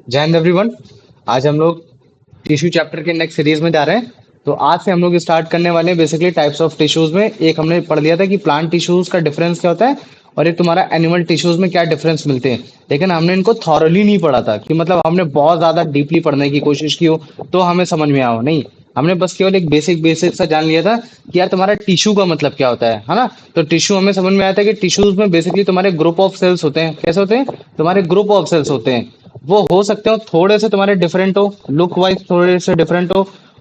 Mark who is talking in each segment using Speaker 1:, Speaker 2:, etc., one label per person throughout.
Speaker 1: जय हिंद एवरीवन। आज हम लोग टिश्यू चैप्टर के नेक्स्ट सीरीज में जा रहे हैं। तो आज से हम लोग स्टार्ट करने वाले हैं बेसिकली टाइप्स ऑफ टिश्यूज में। एक हमने पढ़ लिया था कि प्लांट टिश्यूज का डिफरेंस क्या होता है और एक तुम्हारा एनिमल टिश्यूज में क्या डिफरेंस मिलते हैं। लेकिन हमने इनको थॉरली नहीं पढ़ा था कि मतलब हमने बहुत ज्यादा डीपली पढ़ने की कोशिश की हो तो हमें समझ में आओ नहीं। हमने बस केवल एक बेसिक बेसिक सा जान लिया था कि यार तुम्हारा टिश्यू का मतलब क्या होता है ना। तो टिश्यू हमें समझ में आया था कि टिश्यूज में बेसिकली तुम्हारे ग्रुप ऑफ सेल्स होते हैं। कैसे होते हैं? तुम्हारे ग्रुप ऑफ सेल्स होते हैं। वो हो सकते हो थोड़े से तुम्हारे डिफरेंट हो, लुक वाइज थोड़े से डिफरेंट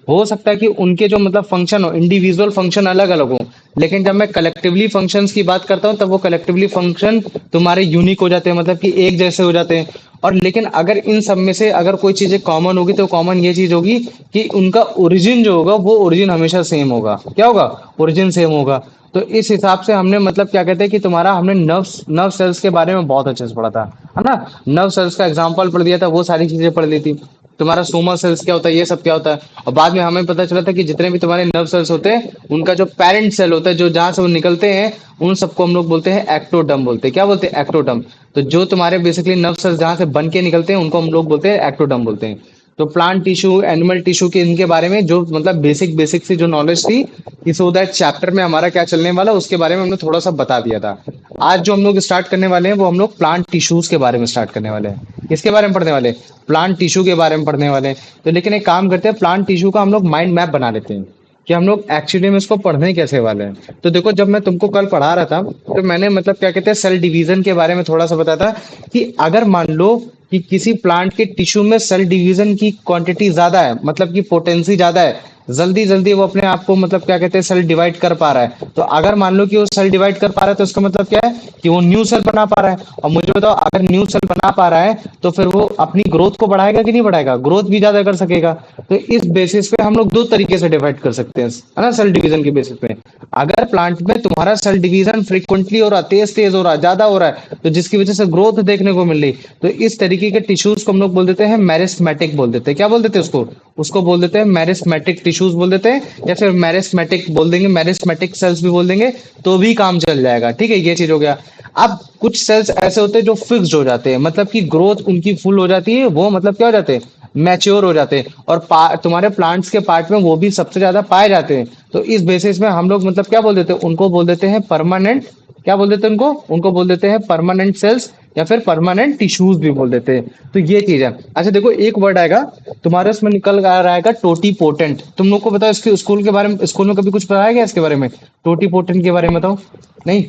Speaker 1: हो सकता है कि उनके जो मतलब फंक्शन हो, इंडिविजुअल फंक्शन अलग अलग हो। लेकिन जब मैं कलेक्टिवली फंक्शंस की बात करता हूँ तब वो कलेक्टिवली फंक्शन तुम्हारे यूनिक हो जाते हैं, मतलब कि एक जैसे हो जाते हैं। और लेकिन अगर इन सब में से अगर कोई चीजें कॉमन होगी तो कॉमन ये चीज होगी कि उनका ओरिजिन जो होगा वो ओरिजिन हमेशा सेम होगा। क्या होगा? ओरिजिन सेम होगा। तो इस हिसाब से हमने मतलब क्या कहते हैं कि तुम्हारा हमने नर्व सेल्स के बारे में बहुत अच्छे से पढ़ा था, है ना। नर्व सेल्स का एग्जांपल पढ़ दिया था, वो सारी चीजें पढ़ ली थी। तुम्हारा सोमा सेल्स क्या होता है, ये सब क्या होता है। और बाद में हमें पता चला था कि जितने भी तुम्हारे नर्व सेल्स होते हैं उनका जो पेरेंट सेल होता है, जो जहां से वो निकलते हैं, उन सबको हम लोग बोलते हैं एक्टोडर्म बोलते हैं। क्या बोलते हैं? एक्टोडर्म। तो जो तुम्हारे बेसिकली नर्व सेल्स जहां से बन के निकलते हैं उनको हम लोग बोलते हैं एक्टोडर्म बोलते हैं। तो प्लांट टिश्यू, एनिमल टिश्यू के इनके बारे में जो मतलब बेसिक बेसिक सी जो नॉलेज थी कि सो दैट चैप्टर में हमारा क्या चलने वाला उसके बारे में हमने थोड़ा सा बता दिया था। आज जो हम लोग स्टार्ट करने वाले हैं वो हम लोग प्लांट टिश्यूज के बारे में स्टार्ट करने वाले हैं। किसके बारे में पढ़ने वाले हैं? प्लांट टिश्यू के बारे में पढ़ने वाले हैं। तो लेकिन एक काम करते हैं, प्लांट टिश्यू का हम लोग माइंड मैप बना लेते हैं कि हम लोग एक्चुअली में इसको पढ़ने कैसे वाले हैं। तो देखो, जब मैं तुमको कल पढ़ा रहा था तो मैंने मतलब क्या कहते हैं सेल डिवीजन के बारे में थोड़ा सा बताया था कि अगर मान लो कि किसी प्लांट के टिश्यू में सेल डिवीजन की क्वांटिटी ज्यादा है, मतलब कि पोटेंसी ज्यादा है, जल्दी जल्दी वो अपने आप को मतलब क्या कहते हैं सेल डिवाइड कर पा रहा है। तो अगर मान लो कि वो सेल डिवाइड कर पा रहा है तो इसका मतलब क्या है कि वो न्यू सेल बना पा रहा है। और मुझे बताओ, अगर न्यू सेल बना पा रहा है तो फिर वो अपनी ग्रोथ को बढ़ाएगा कि नहीं बढ़ाएगा? ग्रोथ भी ज्यादा कर सकेगा। तो इस बेसिस पे हम लोग दो तरीके से डिवाइड कर सकते हैं, है ना, सेल डिवीजन के बेसिस पे। अगर प्लांट में तुम्हारा सेल डिवीजन फ्रिक्वेंटली हो रहा, तेज तेज हो रहा, ज्यादा हो रहा है, तो जिसकी वजह से ग्रोथ देखने को मिल रही, तो इस तरीके के टिश्यूज को हम लोग बोल देते हैं मेरिस्मेटिक बोल देते हैं। क्या बोल देते हैं उसको? उसको बोल देते हैं मेरिस्मेटिक टिश्यूज बोल देते हैं, या फिर मेरिस्मेटिक बोल देंगे, मेरिस्मेटिक सेल्स भी बोल देंगे तो भी काम चल जाएगा। ठीक है, ये चीज हो गया। अब कुछ सेल्स ऐसे होते हैं जो फिक्स्ड हो जाते हैं, मतलब कि ग्रोथ उनकी फुल हो जाती है, वो मतलब क्या हो जाते हैं, मैच्योर हो जाते हैं। और तुम्हारे प्लांट्स के पार्ट में वो भी सबसे ज्यादा पाए जाते हैं। तो इस बेसिस में हम लोग मतलब क्या बोल देते हैं, उनको बोल देते हैं परमानेंट। क्या बोल देते हैं उनको? उनको बोल देते हैं परमानेंट सेल्स, या फिर परमानेंट टिश्यूज भी बोल देते हैं। तो ये चीज है। अच्छा देखो, एक वर्ड आएगा तुम्हारे उसमें निकल आ रहा है टोटी पोटेंट। तुम लोग को बताओ, इसके स्कूल के बारे में, स्कूल में कभी कुछ पढ़ाया गया इसके बारे में? टोटी पोटेंट के बारे में बताओ। नहीं?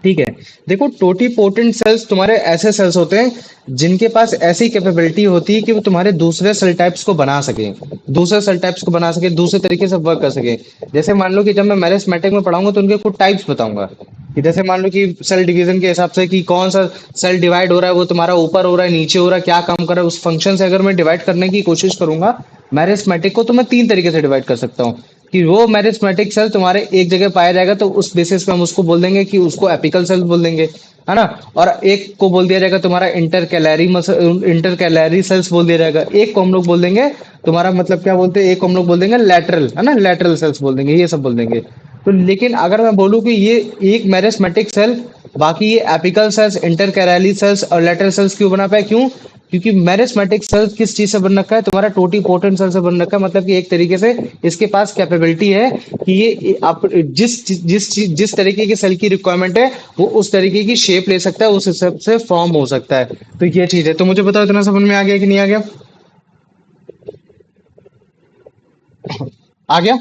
Speaker 1: ठीक है। देखो, टोटीपोटेंट सेल्स तुम्हारे ऐसे सेल्स होते हैं जिनके पास ऐसी कैपेबिलिटी होती है कि वो तुम्हारे दूसरे सेल टाइप्स को बना सके, दूसरे सेल टाइप्स को बना सके, दूसरे तरीके से वर्क कर सके। जैसे मान लो कि जब मैं मैरिस्मेटिक में पढ़ाऊंगा तो उनके कुछ टाइप्स बताऊंगा कि जैसे मान लो कि सेल डिवीजन के हिसाब से कि कौन सा सेल डिवाइड हो रहा है, वो तुम्हारा ऊपर हो रहा है, नीचे हो रहा है, क्या काम कर रहा है, उस फंक्शन से अगर मैं डिवाइड करने की कोशिश करूंगा मैरिस्मेटिक को, तो मैं तीन तरीके से डिवाइड कर सकता हूँ कि वो मेरिस्मेटिक सेल तुम्हारे एक जगह पाया जाएगा तो उस बेसिस पे हम उसको बोल देंगे कि उसको एपिकल सेल बोल देंगे, है ना। और एक को बोल दिया जाएगा तुम्हारा इंटर कैलरी सेल्स बोल दिया जाएगा। एक को हम लोग बोल देंगे तुम्हारा मतलब क्या बोलते हैं, एक को हम लोग बोल देंगे लैटरल, है ना, लैटरल सेल्स बोल देंगे, ये सब बोल देंगे। तो लेकिन अगर मैं बोलूँ कि ये एक मेरिस्मेटिक सेल, बाकी ये apical cells, intercalary cells और लैटरल सेल्स क्यों बना पाए? क्यों? क्योंकि मेरिस्मेटिक सेल किस चीज से बन रखा है? तुम्हारा टोटी पोटेंट सेल से बन रखा है। मतलब कि एक तरीके से इसके पास कैपेबिलिटी है कि ये आप जिस तरीके के सेल की रिक्वायरमेंट है वो उस तरीके की शेप ले सकता है, उस हिसाब से फॉर्म हो सकता है। तो ये चीज है। तो मुझे बताओ, इतना समझ में आ गया कि नहीं आ गया? आ गया?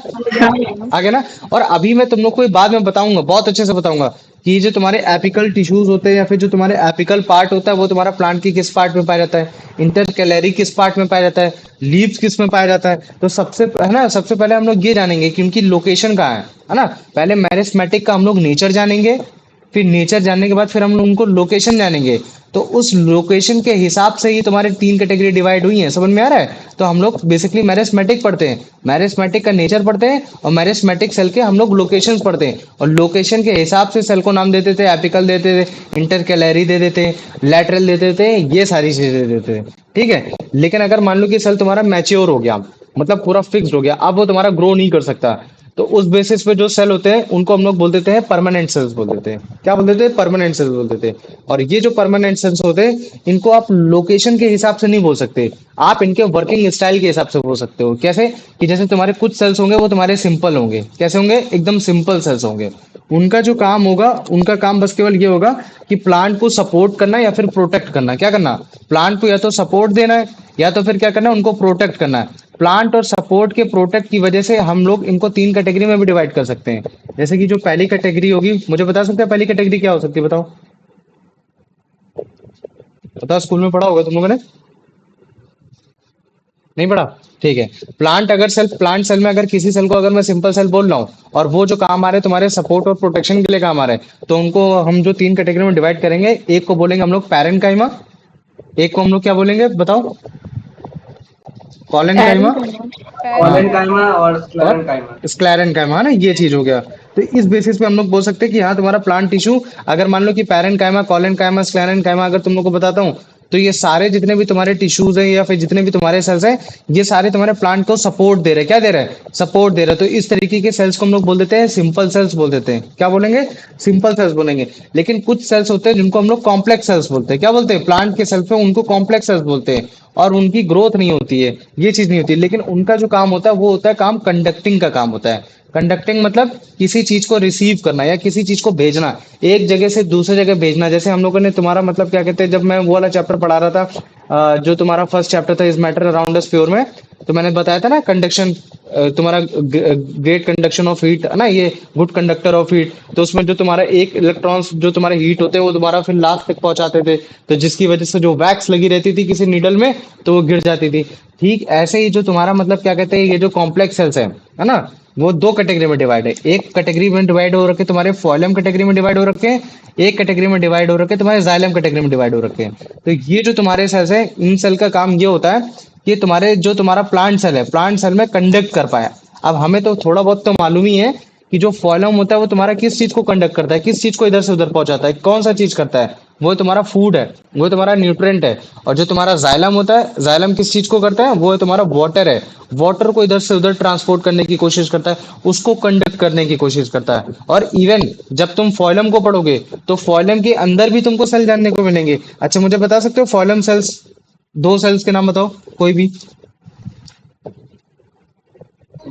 Speaker 1: आ गया ना। और अभी मैं तुम लोग को बाद में बताऊंगा, बहुत अच्छे से बताऊंगा कि ये जो तुम्हारे एपिकल टिश्यूज होते हैं या फिर जो तुम्हारे एपिकल पार्ट होता है वो तुम्हारा प्लांट की किस पार्ट में पाया जाता है, इंटर कैलरी किस पार्ट में पाया जाता है, लीव्स किस में पाया जाता है। तो सबसे है ना, सबसे पहले हम लोग ये जानेंगे कि उनकी लोकेशन कहाँ है ना। पहले मैरिस्मेटिक का हम लोग नेचर जानेंगे, फिर नेचर जानने के बाद फिर हम उनको लोकेशन जानेंगे। तो उस लोकेशन के हिसाब से ही तुम्हारे तीन कैटेगरी डिवाइड हुई है। समझ में आ रहा है? तो हम लोग बेसिकली मैरिस्मेटिक पढ़ते हैं, मैरिस्मेटिक का नेचर पढ़ते हैं, और मैरिस्मेटिक सेल के हम लोग लोकेशंस पढ़ते हैं, और लोकेशन के हिसाब से सेल को नाम दे देते थे, एपिकल देते थे, इंटर कैलरी दे देते, लैटरल दे देते, ये सारी चीजें दे देते। ठीक है। लेकिन अगर मान लो कि सेल तुम्हारा मैच्योर हो गया, मतलब पूरा फिक्स्ड हो गया, अब वो तुम्हारा ग्रो नहीं कर सकता, तो उस बेसिस पे जो सेल होते हैं उनको हम लोग बोल देते हैं परमानेंट सेल्स बोल देते हैं। क्या बोल देते हैं? परमानेंट सेल्स बोल देते हैं। और ये जो परमानेंट सेल्स होते हैं इनको आप लोकेशन के हिसाब से नहीं बोल सकते, आप इनके वर्किंग स्टाइल के हिसाब से बोल सकते हो। कैसे? कि जैसे तुम्हारे कुछ सेल्स होंगे वो तुम्हारे सिंपल होंगे। कैसे होंगे? एकदम सिंपल सेल्स होंगे। उनका जो काम होगा, उनका काम बस केवल ये होगा कि प्लांट को सपोर्ट करना या फिर प्रोटेक्ट करना। क्या करना? प्लांट को या तो सपोर्ट देना है या तो फिर क्या करना है, उनको प्रोटेक्ट करना है। प्लांट और सपोर्ट के प्रोटेक्ट की वजह से हम लोग इनको 3 कैटेगरी में भी डिवाइड कर सकते हैं। जैसे कि जो पहली कैटेगरी होगी, मुझे बता सकते हैं पहली कैटेगरी क्या हो सकती है? बताओ बताओ, स्कूल में पढ़ा होगा तुम लोगों ने? नहीं पढ़ा? ठीक है। प्लांट सेल में अगर किसी सेल को अगर मैं सिंपल सेल बोल रहा हूँ और वो जो काम आ रहे हैं तुम्हारे सपोर्ट और प्रोटेक्शन के लिए काम आ रहे हैं, तो उनको हम जो 3 कैटेगरी में डिवाइड करेंगे, एक को बोलेंगे हम लोग पैरेनकाइमा, एक को हम लोग क्या बोलेंगे बताओ?
Speaker 2: पैरन
Speaker 1: कॉलेनकाइमा।
Speaker 2: काइमा।
Speaker 1: हाँ,
Speaker 2: पैरन
Speaker 3: कॉलेनकाइमा और
Speaker 1: और
Speaker 3: स्क्लेरेनकाइमा।
Speaker 1: स्क्लेरेनकाइमा ना, ये चीज हो गया। तो इस बेसिस पे हम लोग बोल सकते हैं कि हाँ तुम्हारा प्लांट टिश्यू, अगर मान लो कि पैरेनकाइमा, कॉलेनकाइमा, स्क्लेरेनकाइमा अगर तुम लोग को बताता हूँ, तो ये सारे जितने भी तुम्हारे टिश्यूज हैं या फिर जितने भी तुम्हारे सेल्स हैं, ये सारे तुम्हारे प्लांट को सपोर्ट दे रहे हैं। क्या दे रहे हैं? सपोर्ट दे रहे हैं। तो इस तरीके के सेल्स को हम लोग बोल देते हैं सिंपल सेल्स बोल देते हैं। क्या बोलेंगे? सिंपल सेल्स बोलेंगे। लेकिन कुछ सेल्स होते हैं जिनको हम लोग कॉम्प्लेक्स सेल्स बोलते हैं। क्या बोलते हैं? प्लांट के सेल्स पे उनको कॉम्प्लेक्स सेल्स बोलते हैं। और उनकी ग्रोथ नहीं होती है, ये चीज नहीं होती है। लेकिन उनका जो काम होता है वो होता है काम कंडक्टिंग का काम होता है। कंडक्टिंग मतलब किसी चीज को रिसीव करना या किसी चीज को भेजना, एक जगह से दूसरे जगह भेजना। जैसे हम लोगों ने तुम्हारा मतलब क्या कहते हैं, जब मैं वो वाला चैप्टर पढ़ा रहा था, जो तुम्हारा फर्स्ट चैप्टर था इस मैटर अराउंड अस प्योर में, तो मैंने बताया था ना कंडक्शन, तुम्हारा ग्रेट कंडक्शन ऑफ हीट है ना, ये गुड कंडक्टर ऑफ हीट। तो उसमें जो तुम्हारा एक इलेक्ट्रॉन्स जो तुम्हारे हीट होते हैं वो तुम्हारा फिर लास्ट तक पहुंचाते थे, तो जिसकी वजह से जो वैक्स लगी रहती थी किसी नीडल में तो वो गिर जाती थी। ठीक ऐसे ही जो तुम्हारा मतलब क्या कहते हैं, ये जो कॉम्प्लेक्स सेल्स है ना, वो 2 कैटेगरी में डिवाइड है। एक कैटेगरी में डिवाइड हो रखे तुम्हारे फॉइलम कैटेगरी में डिवाइड हो रखे हैं, एक कैटेगरी में डिवाइड हो रखे तुम्हारे जाइलम कैटेगरी में डिवाइड हो रखे हैं। तो ये जो तुम्हारे सेल्स है, इन सेल का काम ये होता है कि तुम्हारे जो तुम्हारा प्लांट सेल है, प्लांट सेल में कंडक्ट कर पाया। अब हमें तो थोड़ा बहुत तो मालूम ही है कि जो फॉइलम होता है वो तुम्हारा किस चीज को कंडक्ट करता है, किस चीज को इधर से उधर पहुंचाता है, कौन सा चीज करता है? वो तुम्हारा फूड है, वो तुम्हारा न्यूट्रिएंट है। और जो तुम्हारा जाइलम होता है, जाइलम किस चीज को करता है? वो है तुम्हारा वाटर है, वाटर को इधर से उधर ट्रांसपोर्ट करने की कोशिश करता है, उसको कंडक्ट करने की कोशिश करता है। और इवन जब तुम फॉइलम को पढ़ोगे तो फॉइलम के अंदर भी तुमको सेल जानने को मिलेंगे। अच्छा मुझे बता सकते हो फॉइलम सेल्स, 2 सेल्स के नाम बताओ कोई भी।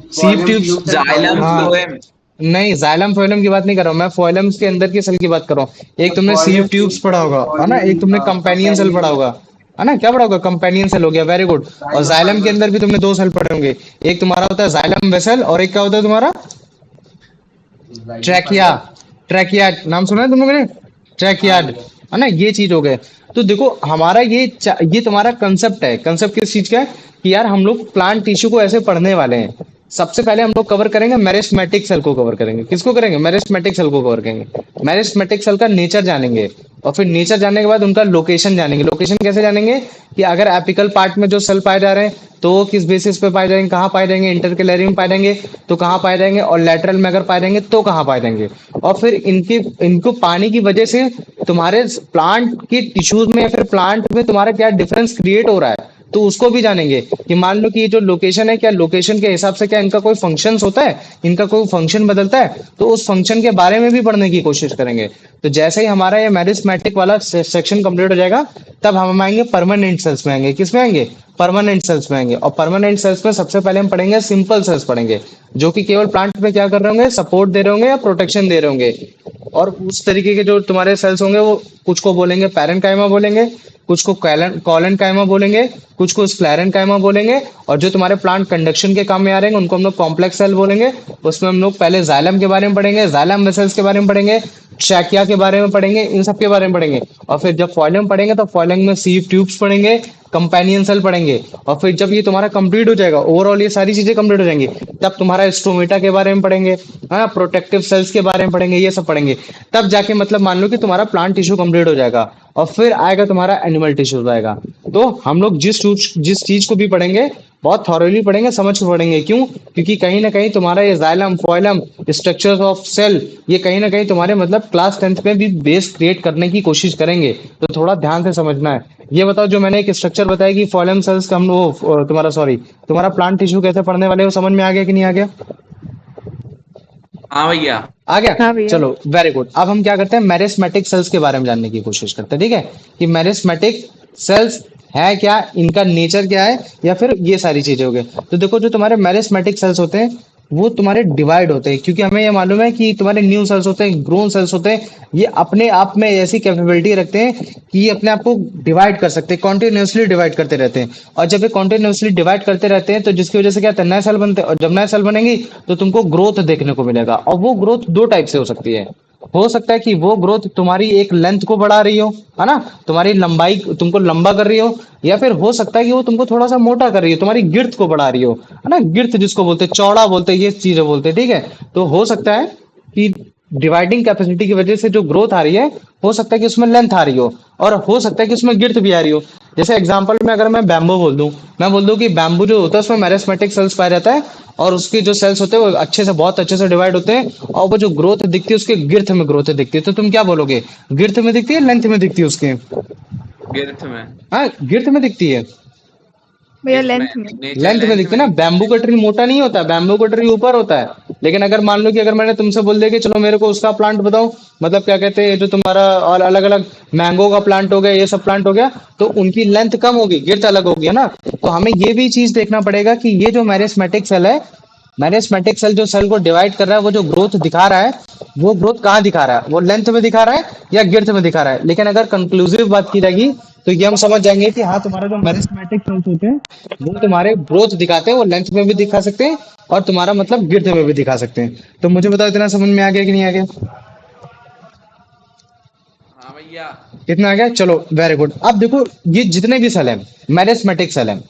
Speaker 1: Sieve
Speaker 3: volume
Speaker 1: tubes.
Speaker 3: Tubes and
Speaker 4: xylem
Speaker 3: volume
Speaker 1: हाँ,
Speaker 3: ट्यूब्स।
Speaker 4: फ्लोएम।
Speaker 1: नहीं जाइलम फोइलम की बात नहीं कर रहा हूँ मैं, फोइलम्स के अंदर की सेल की बात कर रहा हूँ। एक तुमने सीव
Speaker 3: वॉल्यूम
Speaker 1: ट्यूब्स
Speaker 3: ट्यूब्स
Speaker 1: पढ़ा
Speaker 3: एंड
Speaker 1: होगा है ना, एक
Speaker 3: वॉल्यूम
Speaker 1: तुमने कंपेनियन सेल पढ़ा
Speaker 3: कंपेनियन।
Speaker 1: होगा है ना। क्या पढ़ा होगा? कंपेनियन सेल हो गया, वेरी गुड। और जाइलम के
Speaker 3: राइबोफाइबर।
Speaker 1: अंदर भी तुमने 2 सेल पढ़े होंगे, एक तुम्हारा होता है जाइलम वेसल और एक क्या होता है तुम्हारा? ट्रैकिया।
Speaker 3: राइबोफाइबर।
Speaker 1: ट्रैकियाड नाम सुना है तुम लोगों ने?
Speaker 3: हाँ
Speaker 1: ट्रैकियाड
Speaker 3: भैया।
Speaker 1: है ना, ये चीज हो गए। तो देखो हमारा ये तुम्हारा कंसेप्ट है। कंसेप्ट किस चीज का है कि यार हम लोग प्लांट टिश्यू को ऐसे पढ़ने वाले हैं। सबसे पहले हम लोग कवर करेंगे मेरिस्टेमेटिक सेल को कवर करेंगे। किसको करेंगे? मेरिस्टेमेटिक सेल को कवर करेंगे। मेरिस्टेमेटिक सेल का नेचर जानेंगे और फिर नेचर जानने के बाद उनका लोकेशन जानेंगे। लोकेशन कैसे जानेंगे? कि अगर एपिकल पार्ट में जो सेल पाए जा रहे हैं तो वो किस बेसिस पे पाए जाएंगे, कहाँ पाए जाएंगे? इंटरकैलरी में पाए जाएंगे तो कहाँ पाए जाएंगे, और लेटरल में अगर पाए जाएंगे तो कहाँ पाए जाएंगे। और फिर इनको पाने की वजह से तुम्हारे प्लांट के टिश्यूज में या फिर प्लांट में तुम्हारा क्या डिफरेंस क्रिएट हो रहा है, तो उसको भी जानेंगे। कि मान लो कि ये जो लोकेशन है, क्या लोकेशन के हिसाब से क्या इनका कोई फंक्शन होता है, इनका कोई फंक्शन बदलता है, तो उस फंक्शन के बारे में भी पढ़ने की कोशिश करेंगे। तो जैसे ही हमारा ये मैरिस्मेटिक वाला सेक्शन कंप्लीट हो जाएगा, तब हम आएंगे परमानेंट सेल्स में। आएंगे किस में? आएंगे परमानेंट सेल्स में आएंगे। और परमानेंट सेल्स में सबसे पहले हम पढ़ेंगे सिंपल सेल्स पढ़ेंगे, जो कि केवल प्लांट में क्या कर रहे होंगे? सपोर्ट दे रहे होंगे या प्रोटेक्शन दे रहे होंगे। और उस तरीके के जो तुम्हारे सेल्स होंगे वो कुछ को बोलेंगे पैरेनकाइमा बोलेंगे, कुछ को कॉलन काइमा बोलेंगे, कुछ को स्क्लेरन काइमा बोलेंगे। और जो तुम्हारे प्लांट कंडक्शन के काम में आ रहे हैं उनको हम लोग कॉम्प्लेक्स सेल बोलेंगे। उसमें हम लोग पहले जाइलम के बारे में पढ़ेंगे, जाइलम वेसल्स के बारे में पढ़ेंगे, ट्रैकिया के बारे में पढ़ेंगे, इन सब के बारे में पढ़ेंगे। और फिर जब फॉइलम पढ़ेंगे तो फॉइलम में सीव ट्यूब्स पढ़ेंगे, कंपेनियन सेल पढ़ेंगे। और फिर जब ये तुम्हारा कंप्लीट हो जाएगा, ओवरऑल ये सारी चीजें कंप्लीट हो जाएंगी, तब तुम्हारा स्टोमेटा के बारे में पढ़ेंगे, हाँ प्रोटेक्टिव सेल्स के बारे में पढ़ेंगे, ये सब पढ़ेंगे। तब जाके मतलब मान लो कि तुम्हारा प्लांट टिश्यू कंप्लीट हो जाएगा। और फिर आएगा तुम्हारा एनिमल टिश्यूज आएगा। तो हम लोग जिस चीज को भी पढ़ेंगे बहुत थॉरली पढ़ेंगे, समझ के पढ़ेंगे। क्यों? क्योंकि कहीं ना कहीं तुम्हारा ये जाइलम फॉइलम स्ट्रक्चर्स ऑफ सेल, ये कहीं ना कहीं तुम्हारे मतलब क्लास 10th में भी बेस क्रिएट करने की कोशिश करेंगे। तो थोड़ा ध्यान से समझना है। ये बताओ, जो मैंने एक स्ट्रक्चर बताया कि फॉइलम सेल्स का हम लोग तुम्हारा प्लांट टिश्यू कैसे पढ़ने वाले हो, समझ में आ गया कि नहीं आ गया?
Speaker 2: हाँ भैया।
Speaker 1: आ गया।
Speaker 3: हाँ भैया।
Speaker 1: चलो वेरी गुड। अब हम क्या करते हैं, मेरिस्मेटिक सेल्स के बारे में जानने की कोशिश करते हैं, ठीक है, कि मेरिस्मेटिक सेल्स है क्या, इनका नेचर क्या है, या फिर ये सारी चीजें हो गई। तो देखो, जो तुम्हारे मेरिस्मेटिक सेल्स होते हैं वो तुम्हारे डिवाइड होते हैं, क्योंकि हमें ये मालूम है कि तुम्हारे न्यू सेल्स होते हैं, ग्रोन सेल्स होते हैं, ये अपने आप में ऐसी कैपेबिलिटी रखते हैं कि ये अपने आप को डिवाइड कर सकते हैं, कॉन्टिन्यूसली डिवाइड करते रहते हैं। और जब ये कॉन्टिन्यूसली डिवाइड करते रहते हैं तो जिसकी वजह से क्या होता है, नए सेल बनते हैं, और जब नए सेल बनेंगी तो तुमको ग्रोथ देखने को मिलेगा। और वो ग्रोथ दो टाइप से हो सकती है। हो सकता है कि वो ग्रोथ तुम्हारी एक लेंथ को बढ़ा रही हो, है ना, तुम्हारी लंबाई तुमको लंबा कर रही हो, या फिर हो सकता है कि वो तुमको थोड़ा सा मोटा कर रही हो, तुम्हारी गिर्थ को बढ़ा रही हो, है ना, गिर्थ जिसको बोलते हैं, चौड़ा बोलते हैं, ये चीजें बोलते हैं, ठीक है। तो हो सकता है कि डिवाइडिंग कैपेसिटी की वजह से जो ग्रोथ आ रही है, हो सकता है कि उसमें लेंथ आ रही हो, और हो सकता है कि उसमें गिर्थ भी आ रही हो। जैसे एग्जांपल में अगर मैं बैम्बू बोल दूं, मैं बोल दूं कि बैम्बू जो होता है उसमें मेरिस्मेटिक सेल्स पाया जाता है, और उसके जो सेल्स होते हैं वो अच्छे से, बहुत अच्छे से डिवाइड होते हैं, और वो जो ग्रोथ दिखती है उसके गिर्थ में ग्रोथ दिखती है। तो तुम क्या बोलोगे, गिर्थ में दिखती है, लेंथ में दिखती है उसके?
Speaker 2: गिरथ में।
Speaker 1: हाँ, गिर्थ में दिखती है।
Speaker 3: भैया
Speaker 2: किसमें?
Speaker 3: लेंथ में।
Speaker 2: नेचर
Speaker 1: लेंथ में
Speaker 2: लेंथ
Speaker 1: दिखती
Speaker 2: में
Speaker 1: है ना,
Speaker 2: दिखती
Speaker 1: बैम्बू का ट्री मोटा नहीं होता, बैम्बू का ट्री ऊपर होता है। लेकिन अगर मान लो कि अगर मैंने तुमसे बोल दिया कि चलो मेरे को उसका प्लांट बताओ, मतलब क्या कहते हैं जो तुम्हारा, और अलग अलग मैंगो का प्लांट हो गया, ये सब प्लांट हो गया, तो उनकी लेंथ कम होगी, गिर्थ अलग होगी, है ना। तो हमें ये भी चीज देखना पड़ेगा कि ये जो मेरिस्मेटिक सेल है, मेरिस्मेटिक सेल जो सेल को डिवाइड कर रहा है, वो जो ग्रोथ दिखा रहा है, वो ग्रोथ कहाँ दिखा रहा है, वो लेंथ में दिखा रहा है या गिर्थ में दिखा रहा है। लेकिन अगर कंक्लूसिव बात की जाएगी तो ये हम समझ जाएंगे कि हाँ, तुम्हारा जो मेरिस्मेटिक सेल्स होते हैं वो तुम्हारे ग्रोथ दिखाते हैं, वो लेंथ में भी दिखा सकते हैं और तुम्हारा मतलब गिर्थ में भी दिखा सकते हैं। तो मुझे बताओ, इतना समझ में आ गया कि नहीं आ गया?
Speaker 2: हाँ भैया।
Speaker 1: कितना आ गया? चलो वेरी गुड। अब देखो, ये जितने भी सेल हैं, मेरिस्मेटिक सेल हैं,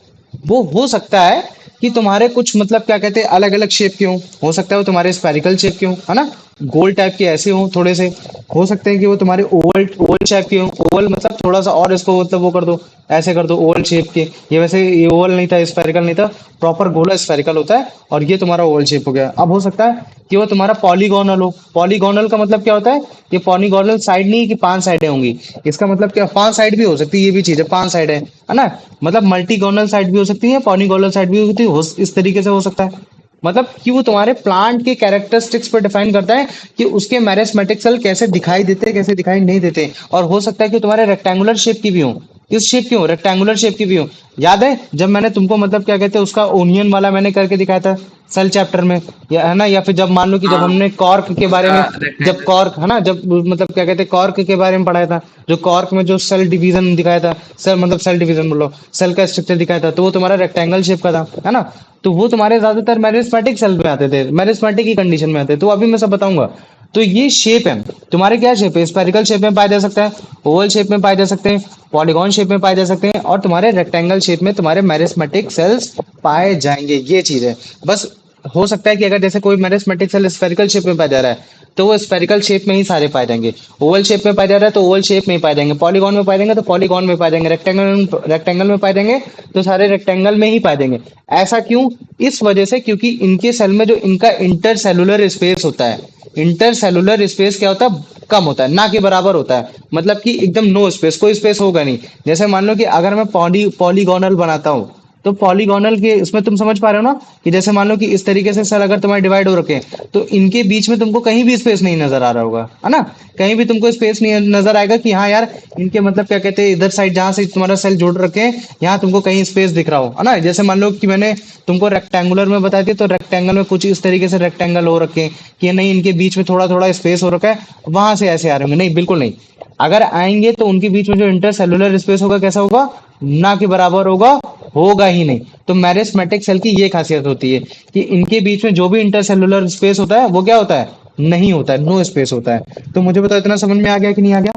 Speaker 1: वो हो सकता है कि तुम्हारे कुछ मतलब क्या कहते हैं अलग अलग शेप के हो सकता है वो तुम्हारे स्फेरिकल शेप के है ना, गोल टाइप के ऐसे हो थोड़े से, हो सकते हैं कि वो तुम्हारे ओवल ओवल शेप के ओवल मतलब थोड़ा सा और इसको मतलब वो कर दो, ऐसे कर दो ओवल शेप के। ये वैसे ये ओवल नहीं था, स्फेरिकल नहीं था, प्रॉपर गोला स्फेरिकल होता है, और ये तुम्हारा ओवल शेप हो गया। अब हो सकता है कि वो तुम्हारा पॉलीगोनल हो। पॉलीगोनल का मतलब क्या होता है, ये पॉलीगोनल साइड नहीं कि पांच साइडें होंगी, इसका मतलब क्या, पांच साइड भी हो सकती है, ये भी चीज है, पांच साइड है ना, मतलब मल्टीगोनल साइड भी हो सकती है, पॉलीगोनल साइड भी हो सकती है, इस तरीके से हो सकता है। मतलब कि वो तुम्हारे प्लांट के कैरेक्टरिस्टिक्स पर डिफाइन करता है कि उसके मेरिस्मेटिक सेल कैसे दिखाई देते हैं, कैसे दिखाई नहीं देते। और हो सकता है कि तुम्हारे रेक्टेंगुलर शेप की भी हो, किस शेप की हो, रेक्टेंगुलर शेप की भी हो। याद है जब मैंने तुमको मतलब क्या कहते हैं उसका ओनियन वाला मैंने करके दिखाया था सेल चैप्टर में, या है ना, या फिर जब मान लो कि जब
Speaker 2: हाँ
Speaker 1: हमने कॉर्क के बारे
Speaker 2: उसका
Speaker 1: में, जब
Speaker 2: रेक्टेंगल।
Speaker 1: कॉर्क है ना, जब मतलब क्या कहते हैं कॉर्क के बारे में पढ़ाया था, जो कॉर्क में जो सेल डिवीजन दिखाया था, सेल मतलब सेल डिवीजन बोलो, सेल का स्ट्रक्चर दिखाया था, तो वो तुम्हारा रेक्टेंगल शेप का था, है ना। तो वो तुम्हारे ज्यादातर मेरिस्मेटिक सेल में आते थे, मेरिस्मेटिक की कंडीशन में आते थे। तो अभी मैं सब बताऊंगा। तो ये शेप है तुम्हारे, क्या शेप है, स्पेरिकल शेप में पाया जा सकता है, ओवल शेप में पाए जा सकते हैं, पॉलीगॉन शेप में पाए जा सकते हैं, और तुम्हारे रेक्टेंगल शेप में तुम्हारे मेरिस्मेटिक सेल्स पाए जाएंगे। ये चीज है बस। हो सकता है कि अगर जैसे कोई मेरिस्मेटिक सेल स्फेरिकल शेप में पाया जा रहा है तो वो स्फेरिकल शेप में ही सारे पाए जाएंगे, ओवल शेप में पाया जा रहा है तो ओवल शेप में ही पाए जाएंगे, पॉलीगॉन में पाए जाएंगे तो पॉलीगॉन में पाए जाएंगे, रेक्टेंगल रेक्टेंगल में पाए जाएंगे तो सारे रेक्टेंगल में ही पाए जाएंगे। ऐसा क्यों? इस वजह से क्योंकि इनके सेल में जो इनका इंटरसेलुलर स्पेस होता है, इंटरसेलुलर स्पेस क्या होता है, कम होता है, ना के बराबर होता है। मतलब कि एकदम नो स्पेस, कोई स्पेस होगा नहीं। जैसे मान लो कि अगर मैं पॉलीगोनल बनाता हूँ, तो पॉलीगोनल के इसमें तुम समझ पा रहे हो ना, कि जैसे मान लो कि इस तरीके से सेल अगर तुम्हारे डिवाइड हो रखे हैं तो इनके बीच में तुमको कहीं भी स्पेस नहीं नजर आ रहा होगा, है ना, कहीं भी तुमको स्पेस नहीं नजर आएगा कि हाँ यार इनके मतलब क्या कहते हैं इधर साइड जहां से तुम्हारा सेल जोड़ रखे हैं यहाँ तुमको कहीं स्पेस दिख रहा हो, है ना। जैसे मान लो कि मैंने तुमको रेक्टेंगुलर में बताया थी, तो रेक्टेंगल में कुछ इस तरीके से रेक्टेंगल हो रखे हैं कि नहीं इनके बीच में थोड़ा थोड़ा स्पेस हो रखा है, वहां से ऐसे आ रहे होंगे, नहीं बिल्कुल नहीं। अगर आएंगे तो उनके बीच में जो इंटरसेलुलर स्पेस होगा कैसा होगा, ना के बराबर होगा, होगा ही नहीं। तो मेरिस्मेटिक सेल की ये खासियत होती है कि इनके बीच में जो भी इंटरसेलुलर स्पेस होता है वो क्या होता है, नहीं होता है, नो स्पेस होता है। तो मुझे बताओ इतना समझ में आ गया कि नहीं आ गया?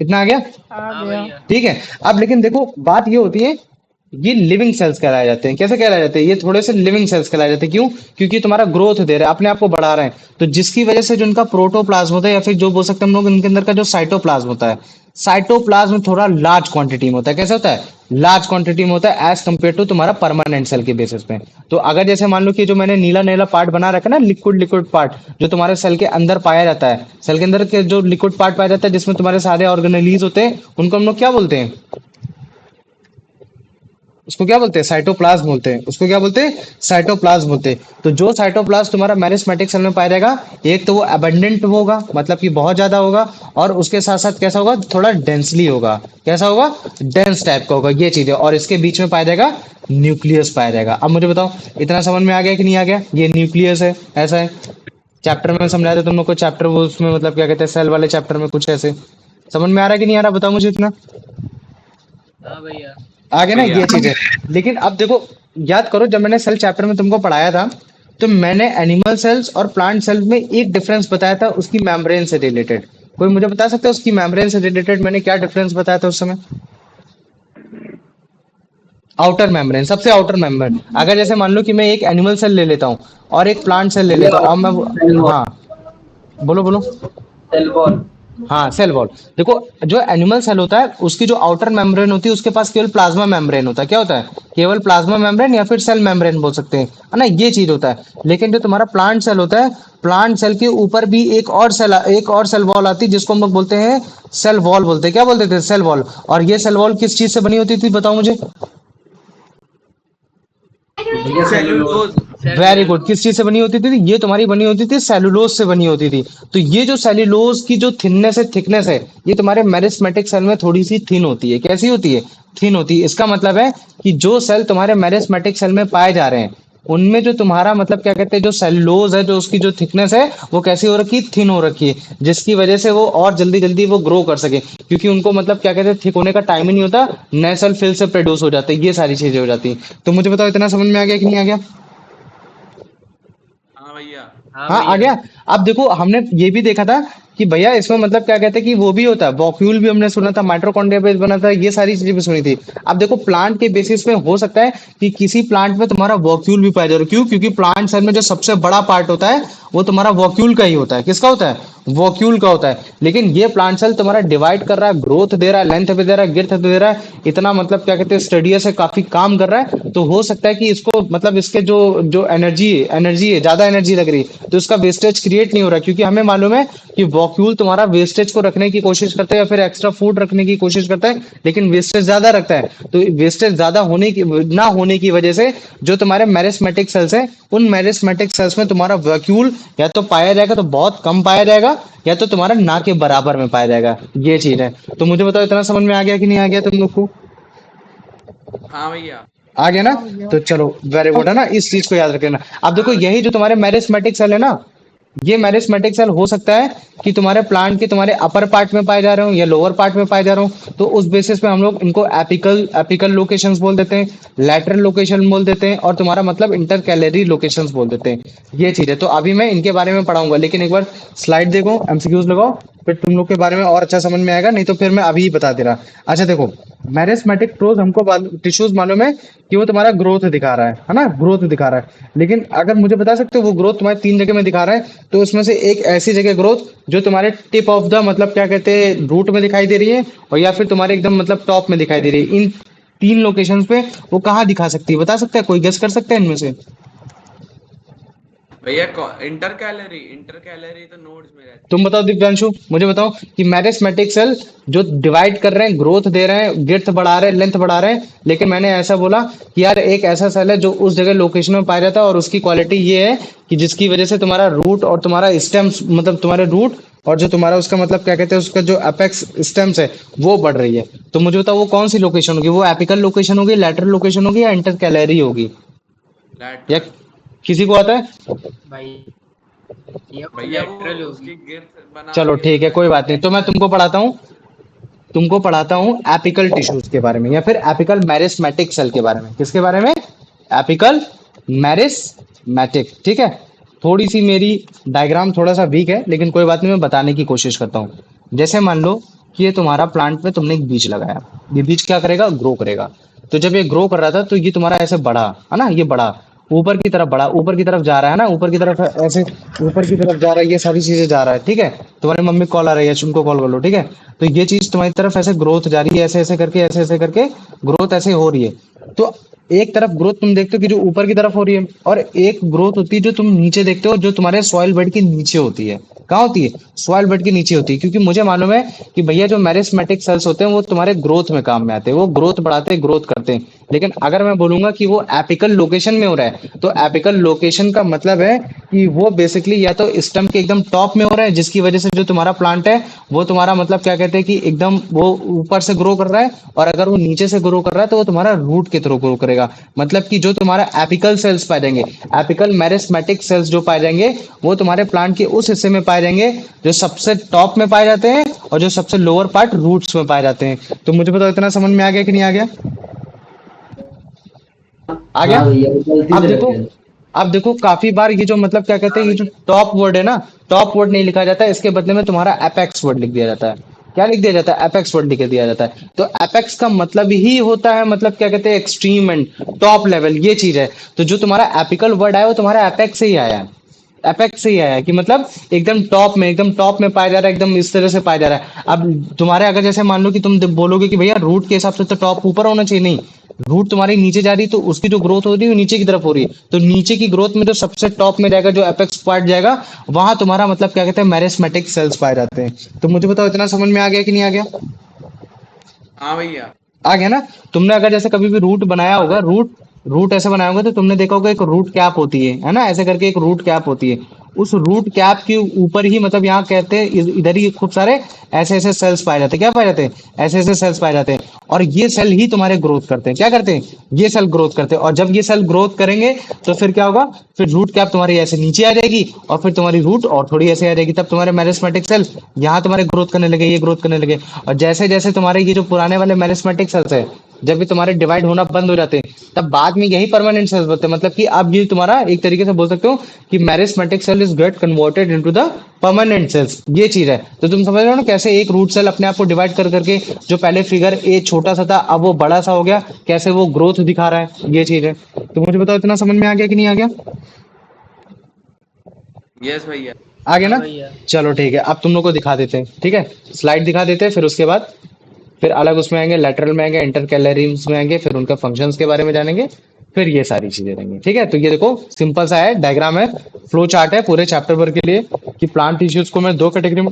Speaker 1: इतना आ गया?
Speaker 3: आ
Speaker 2: हाँ
Speaker 3: गया।
Speaker 2: भैया।
Speaker 1: ठीक है। अब लेकिन देखो बात ये होती है, ये लिविंग सेल्स कहलाए जाते हैं। कैसे कहलाए जाते हैं? ये थोड़े से लिविंग सेल्स कहलाए जाते हैं। क्यों? क्योंकि तुम्हारा ग्रोथ दे रहे हैं, अपने आप को बढ़ा रहे हैं, तो जिसकी वजह से जो इनका प्रोटोप्लाज्म होता है, या फिर जो बोल सकते हैं हम लोग इनके अंदर का जो साइटोप्लाज्म होता है, साइटोप्लाज्म थोड़ा लार्ज क्वांटिटी में होता है। कैसे होता है? लार्ज क्वांटिटी में होता है एज कम्पेयर टू तुम्हारा परमानेंट सेल के बेसिस पे। तो अगर जैसे मान लो कि जो मैंने नीला नीला पार्ट बना रखा है ना, लिक्विड लिक्विड पार्ट जो तुम्हारे सेल के अंदर पाया जाता है, सेल के अंदर के जो लिक्विड पार्ट पाया जाता है जिसमें तुम्हारे सारे ऑर्गेनेलीज होते हैं, उनको हम लोग क्या बोलते हैं? उसको क्या बोलते हैं, साइटोप्लाज्म बोलते हैं, उसको क्या बोलते हैं, साइटोप्लाज्म बोलते हैं। तो जो साइटोप्लाज्म तुम्हारा मेरिस्टेमेटिक सेल में पाया जाएगा, एक तो वो अबंडेंट होगा, मतलब कि बहुत ज्यादा होगा, और उसके साथ साथ कैसा होगा, थोड़ा डेंसली होगा। कैसा होगा, डेंस टाइप का होगा, ये चीज है। और इसके बीच में पाया जाएगा न्यूक्लियस पाया जाएगा। अब मुझे बताओ, इतना समझ में आ गया कि नहीं आ गया, ये न्यूक्लियस है, ऐसा है। चैप्टर में समझाया था तुम लोग को, चैप्टर वो उसमें मतलब क्या कहते हैं, सेल वाले चैप्टर में कुछ ऐसे समझ में आ रहा है कि नहीं आ रहा, बताओ मुझे इतना।
Speaker 3: हाँ भैया।
Speaker 1: आगे ना
Speaker 2: भैया
Speaker 1: ये चीज है। लेकिन अब देखो, याद करो जब मैंने सेल चैप्टर में तुमको पढ़ाया था, तो मैंने एनिमल सेल्स और प्लांट सेल्स में एक डिफरेंस बताया था, उसकी मेम्ब्रेन से रिलेटेड। कोई मुझे बता सकता है उसकी मेम्ब्रेन से रिलेटेड मैंने क्या डिफरेंस बताया था उस समय। आउटर मेम्ब्रेन, सबसे आउटर मेम्ब्रेन। अगर जैसे मान लो कि मैं एक एनिमल सेल ले लेता हूँ और एक प्लांट सेल ले लेता हूँ, और मैं
Speaker 3: सेल वॉल।
Speaker 1: हाँ, बोलो बोलो।
Speaker 3: Cell wall.
Speaker 1: हाँ, सेल वॉल। देखो, जो एनिमल सेल होता है उसकी जो आउटर मेम्ब्रेन होती है, उसके पास केवल प्लाज्मा मेम्ब्रेन होता है। क्या होता है, केवल प्लाज्मा मेम्ब्रेन, या फिर सेल मेम्ब्रेन बोल सकते हैं, है ना, ये चीज होता है। लेकिन जो तुम्हारा प्लांट सेल होता है, प्लांट सेल के ऊपर भी एक और सेल वॉल आती है, जिसको हम लोग बोलते हैं सेल वॉल बोलते हैं। क्या बोलते थे, सेल वॉल। और ये सेल वॉल किस चीज से बनी होती थी, बताओ मुझे।
Speaker 3: भैया सेलुलोज।
Speaker 2: सेलुलोज।
Speaker 1: वेरी गुड, किस चीज से बनी होती थी, ये तुम्हारी बनी होती थी सेलुलोज से बनी होती थी। तो ये जो सेलुलोज की जो थिननेस है, थिकनेस है, ये तुम्हारे मेरिस्टेमेटिक सेल में थोड़ी सी थिन होती है। कैसी होती है, थिन होती है। इसका मतलब है कि जो सेल तुम्हारे मेरिस्टेमेटिक सेल में पाए जा रहे हैं, उनमें जो तुम्हारा मतलब क्या कहते हैं, जो सेलुलोज है, जो उसकी जो थिकनेस है, वो कैसी हो रखी है, थिन हो रखी है, जिसकी वजह से वो और जल्दी जल्दी वो ग्रो कर सके। क्योंकि उनको मतलब क्या कहते हैं, थिक होने का टाइम ही नहीं होता, नए सेल फिर से प्रोड्यूस हो जाते हैं, ये सारी चीजें हो जाती हैं। तो मुझे बताओ, इतना समझ में आ गया कि नहीं आ गया।
Speaker 2: हाँ भैया।
Speaker 3: हाँ
Speaker 1: हाँ, आ
Speaker 3: भैया।
Speaker 1: गया। अब देखो, हमने ये भी देखा था कि भैया इसमें मतलब क्या कहते हैं कि वो भी होता है, वॉक्यूल भी हमने सुना था, माइटोकॉन्ड्रिया बेस बना था, ये सारी चीजें भी सुनी थी। अब देखो, प्लांट के बेसिस पे हो सकता है कि किसी प्लांट में तुम्हारा वॉक्यूल भी पाया जाए। क्यों, क्योंकि प्लांट सेल में जो सबसे बड़ा पार्ट होता है, वो तुम्हारा वॉक्यूल का ही होता है। किसका होता है, वॉक्यूल का होता है। लेकिन ये प्लांट सेल तुम्हारा डिवाइड कर रहा है, ग्रोथ दे रहा है, लेंथ भी दे रहा है, गिर्थ दे रहा है, इतना मतलब क्या कहते हैं, स्टडीज है, काफी काम कर रहा है। तो हो सकता है कि इसको मतलब इसके जो जो एनर्जी है, ज्यादा एनर्जी लग रही है, तो इसका वेस्टेज क्रिएट नहीं हो रहा। क्योंकि हमें मालूम है कि वॉक्यूल तुम्हारा वेस्टेज को रखने की कोशिश करता है, या फिर एक्स्ट्रा फूड रखने की कोशिश करता है, लेकिन वेस्टेज ज्यादा रखता है। तो वेस्टेज ज्यादा होने की ना होने की वजह से जो तुम्हारे मेरिस्टेमेटिक सेल्स हैं, उन मेरिस्टेमेटिक सेल्स में तुम्हारा वॉक्यूल या तो पाया जाएगा, तो बहुत कम पाया जाएगा, या तो तुम्हारा ना के बराबर में पाया जाएगा। ये चीज है। तो मुझे बताओ, इतना समझ में आ गया कि नहीं आ गया तुम लोग को।
Speaker 2: हाँ भैया।
Speaker 1: आ गया ना। तो चलो, वेरी गुड, है ना, इस चीज को याद रखना। अब देखो,
Speaker 2: हाँ
Speaker 1: यही जो तुम्हारे मेरिस्टेमेटिक सेल है ना, ये मेरिस्टेमेटिक सेल हो सकता है कि तुम्हारे प्लांट के तुम्हारे अपर पार्ट में पाए जा रहे हो, या लोअर पार्ट में पाए जा रहे हो। तो उस बेसिस पे हम लोग इनको एपिकल लोकेशंस बोल देते हैं, लैटरल लोकेशन बोल देते हैं, और तुम्हारा मतलब इंटर कैलरी लोकेशंस बोल देते हैं। ये चीज है। तो अभी मैं इनके बारे में पढ़ाऊंगा, लेकिन एक बार स्लाइड देखो, एमसीक्यूज लगाओ, फिर तुम लोग के बारे में और अच्छा समझ में आएगा। नहीं तो फिर मैं अभी ही बता दे रहा। अच्छा देखो, मेरिस्टेमेटिक प्रोज हमको टिश्यूज मालूम है कि वो तुम्हारा ग्रोथ दिखा रहा है ना, ग्रोथ दिखा रहा है। लेकिन अगर मुझे बता सकते हो वो ग्रोथ तुम्हारे तीन जगह में दिखा रहा है, तो उसमें से एक ऐसी जगह ग्रोथ जो तुम्हारे टिप ऑफ द मतलब क्या कहते हैं, रूट में दिखाई दे रही है, और या फिर तुम्हारे एकदम मतलब टॉप में दिखाई दे रही है। इन तीन लोकेशंस पे वो कहाँ दिखा सकती है, बता सकता है कोई, गेस कर सकता है इनमें से।
Speaker 2: भैया, इंटर कैलरी तो नोड्स में रहती
Speaker 1: तुम
Speaker 2: है।
Speaker 1: बताओ दिव्यांशु, मुझे बताओ कि मेरिस्टेमेटिक सेल जो डिवाइड कर रहे हैं, ग्रोथ दे रहे हैं, गिर्थ बढ़ा रहे हैं, लेंथ बढ़ा रहे हैं, लेकिन मैंने ऐसा बोला कि यार एक ऐसा सेल है जो उस जगह लोकेशन में पाया जाता है, और उसकी क्वालिटी ये है कि जिसकी वजह से तुम्हारा रूट और तुम्हारा स्टेम्स, मतलब तुम्हारे रूट और जो तुम्हारा उसका मतलब क्या कहते हैं, उसका जो अपेक्स स्टेम्स है, वो बढ़ रही है। तो मुझे बताओ वो कौन सी लोकेशन होगी, वो एपिकल लोकेशन होगी, लैटरल लोकेशन होगी, या इंटर कैलरी होगी, या
Speaker 2: लैटरल।
Speaker 1: किसी को आता है।
Speaker 3: भाई ये
Speaker 2: भैया वो
Speaker 3: लेटरल होगी।
Speaker 2: उसकी गिर्थ बना
Speaker 1: चलो
Speaker 2: रही है
Speaker 1: ठीक है,
Speaker 2: उसमें।
Speaker 1: कोई बात नहीं, तो मैं तुमको पढ़ाता हूँ एपिकल टिश्यूज के बारे में, या फिर एपिकल मेरिस्टेमेटिक सेल के बारे में। किसके बारे में, एपिकल मेरिस्टेमेटिक। ठीक है। थोड़ी सी मेरी डायग्राम थोड़ा सा वीक है, लेकिन कोई बात नहीं, मैं बताने की कोशिश करता हूँ। जैसे मान लो कि ये तुम्हारा प्लांट में तुमने एक बीज लगाया, ये बीज क्या करेगा, ग्रो करेगा। तो जब ये ग्रो कर रहा था, तो ये तुम्हारा ऐसे बढ़ा, है ना, ये बढ़ा, ऊपर की तरफ बढ़ा, ऊपर की तरफ जा रहा है ना, ऊपर की तरफ ऐसे, ऊपर की तरफ जा रहा है, ये सारी चीजें जा रहा है। ठीक है। तुम्हारी मम्मी कॉल आ रही है, उनको कॉल कर लो। ठीक है। तो ये चीज तुम्हारी तरफ ऐसे ग्रोथ जा रही है, ऐसे ऐसे करके ग्रोथ ऐसे हो रही है। तो एक तरफ ग्रोथ तुम देखते हो कि जो ऊपर की तरफ हो रही है, और एक ग्रोथ होती है जो तुम नीचे देखते हो, जो तुम्हारे सॉइल बेड के नीचे होती है। कहाँ होती है, सॉइल बेड के नीचे होती है। क्योंकि मुझे मालूम है कि भैया जो मेरिस्टेमेटिक सेल्स होते हैं वो तुम्हारे ग्रोथ में काम में आते हैं, वो ग्रोथ बढ़ाते हैं, ग्रोथ करते हैं। लेकिन अगर मैं बोलूंगा कि वो एपिकल लोकेशन में हो रहा है, तो एपिकल लोकेशन का मतलब है कि वो बेसिकली या तो स्टम के एकदम टॉप में हो रहा है, जिसकी वजह से जो तुम्हारा प्लांट है वो तुम्हारा मतलब क्या कहते हैं कि एकदम वो ऊपर से ग्रो कर रहा है, और अगर वो नीचे से ग्रो कर रहा है तो वो तुम्हारा रूट के थ्रू ग्रो करेगा। मतलब कि जो तुम्हारा एपिकल सेल्स पाए जाएंगे, एपिकल मेरिस्मेटिक सेल्स जो पाए जाएंगे, वो तुम्हारे प्लांट के उस हिस्से में पाए जाएंगे जो सबसे टॉप में पाए जाते हैं, और जो सबसे लोअर पार्ट रूट्स में पाए जाते हैं। तो मुझे बताओ इतना समझ में आ गया कि नहीं आ गया? आ गया?
Speaker 3: हाँ भैया, वो गलती
Speaker 1: अब
Speaker 3: से रख
Speaker 1: देखो,
Speaker 3: गया।
Speaker 1: अब देखो काफी बार ये जो मतलब क्या कहते हैं, ये जो टॉप वर्ड है ना, टॉप वर्ड नहीं लिखा जाता है, इसके बदले में तुम्हारा एपेक्स वर्ड लिख दिया जाता है। क्या लिख दिया जाता है? एपेक्स वर्ड लिख दिया जाता है। तो एपेक्स का मतलब ही होता है, मतलब क्या कहते हैं, एक्सट्रीम एंड टॉप लेवल, ये चीज है। तो जो तुम्हारा एपिकल वर्ड है वो तुम्हारा एपेक्स से ही आया है। एपेक्स से ही आया है कि मतलब एकदम टॉप में, एकदम टॉप में पाया जा रहा है, एकदम इस तरह से पाया जा रहा है। अब तुम्हारे अगर जैसे मान लो कि तुम बोलोगे कि भैया रूट के हिसाब से तो टॉप ऊपर होना चाहिए, नहीं, रूट तुम्हारी नीचे जा रही, तो उसकी जो ग्रोथ हो रही है वो नीचे की तरफ हो रही है। तो नीचे की ग्रोथ में जो सबसे टॉप में जाएगा, जो एपेक्स पार्ट जाएगा, वहां तुम्हारा मतलब क्या कहते हैं, मेरिस्मेटिक सेल्स पाए जाते हैं। तो मुझे बताओ इतना समझ में आ गया कि नहीं आ गया?
Speaker 2: हाँ भैया।
Speaker 1: आ गया ना? तुमने अगर जैसे कभी भी रूट बनाया होगा, रूट रूट ऐसे बनाया होगा, तो तुमने देखा होगा एक रूट कैप होती है ना, ऐसे करके एक रूट कैप होती है। उस रूट कैप के ऊपर ही मतलब यहाँ कहते हैं इधर ही खूब सारे ऐसे ऐसे सेल्स पाए जाते हैं। क्या पाए जाते हैं? ऐसे ऐसे सेल्स पाए जाते हैं। और ये सेल ही तुम्हारे ग्रोथ करते हैं। क्या करते हैं? ये सेल ग्रोथ करते हैं। और जब ये सेल ग्रोथ करेंगे तो फिर क्या होगा? फिर रूट कैप तुम्हारी ऐसे नीचे आ जाएगी, और फिर तुम्हारी रूट और थोड़ी ऐसे आ जाएगी, तब तुम्हारे मेरिस्मेटिक सेल यहाँ तुम्हारे ग्रोथ करने लगे, ये ग्रोथ करने लगे। और जैसे जैसे तुम्हारे ये जो पुराने वाले मेरिस्मेटिक सेल्स है, जब भी तुम्हारे डिवाइड होना बंद हो जाते हैं, तब बाद में यही परमानेंट सेल्स बनते हैं। मतलब कि अब ये तुम्हारा एक तरीके से बोल सकते हो कि meristematic cell is get converted into the permanent cells. ये चीज है। तो तुम समझ रहे हो ना कैसे एक रूट सेल अपने आप को डिवाइड कर करके, जो पहले फिगर ए छोटा सा था अब वो बड़ा सा हो गया, कैसे वो ग्रोथ दिखा रहा है, ये चीज है। तो मुझे बताओ इतना समझ में आ गया कि नहीं आ गया?
Speaker 2: यस भैया।
Speaker 1: आ गया
Speaker 3: हाँ
Speaker 1: ना?
Speaker 3: भैया।
Speaker 1: चलो ठीक है, अब तुम लोग को दिखा देते हैं, ठीक है, स्लाइड दिखा देते हैं, फिर उसके बाद फिर अलग उसमें आएंगे, लेटरल में आएंगे, इंटर कैलरीज में आएंगे, फिर उनका फंक्शंस के बारे में जानेंगे, फिर ये सारी चीजें रहेंगी। ठीक है, तो ये देखो सिंपल सा है, डायग्राम है, फ्लो चार्ट है पूरे चैप्टर भर के लिए, कि प्लांट टिश्यूज को मैं दो कैटेगरी में,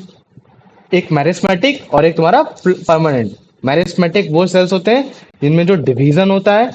Speaker 1: एक मैरिस्मेटिक और एक तुम्हारा परमानेंट। मैरिस्मेटिक वो सेल्स होते हैं जिनमें जो डिवीजन होता है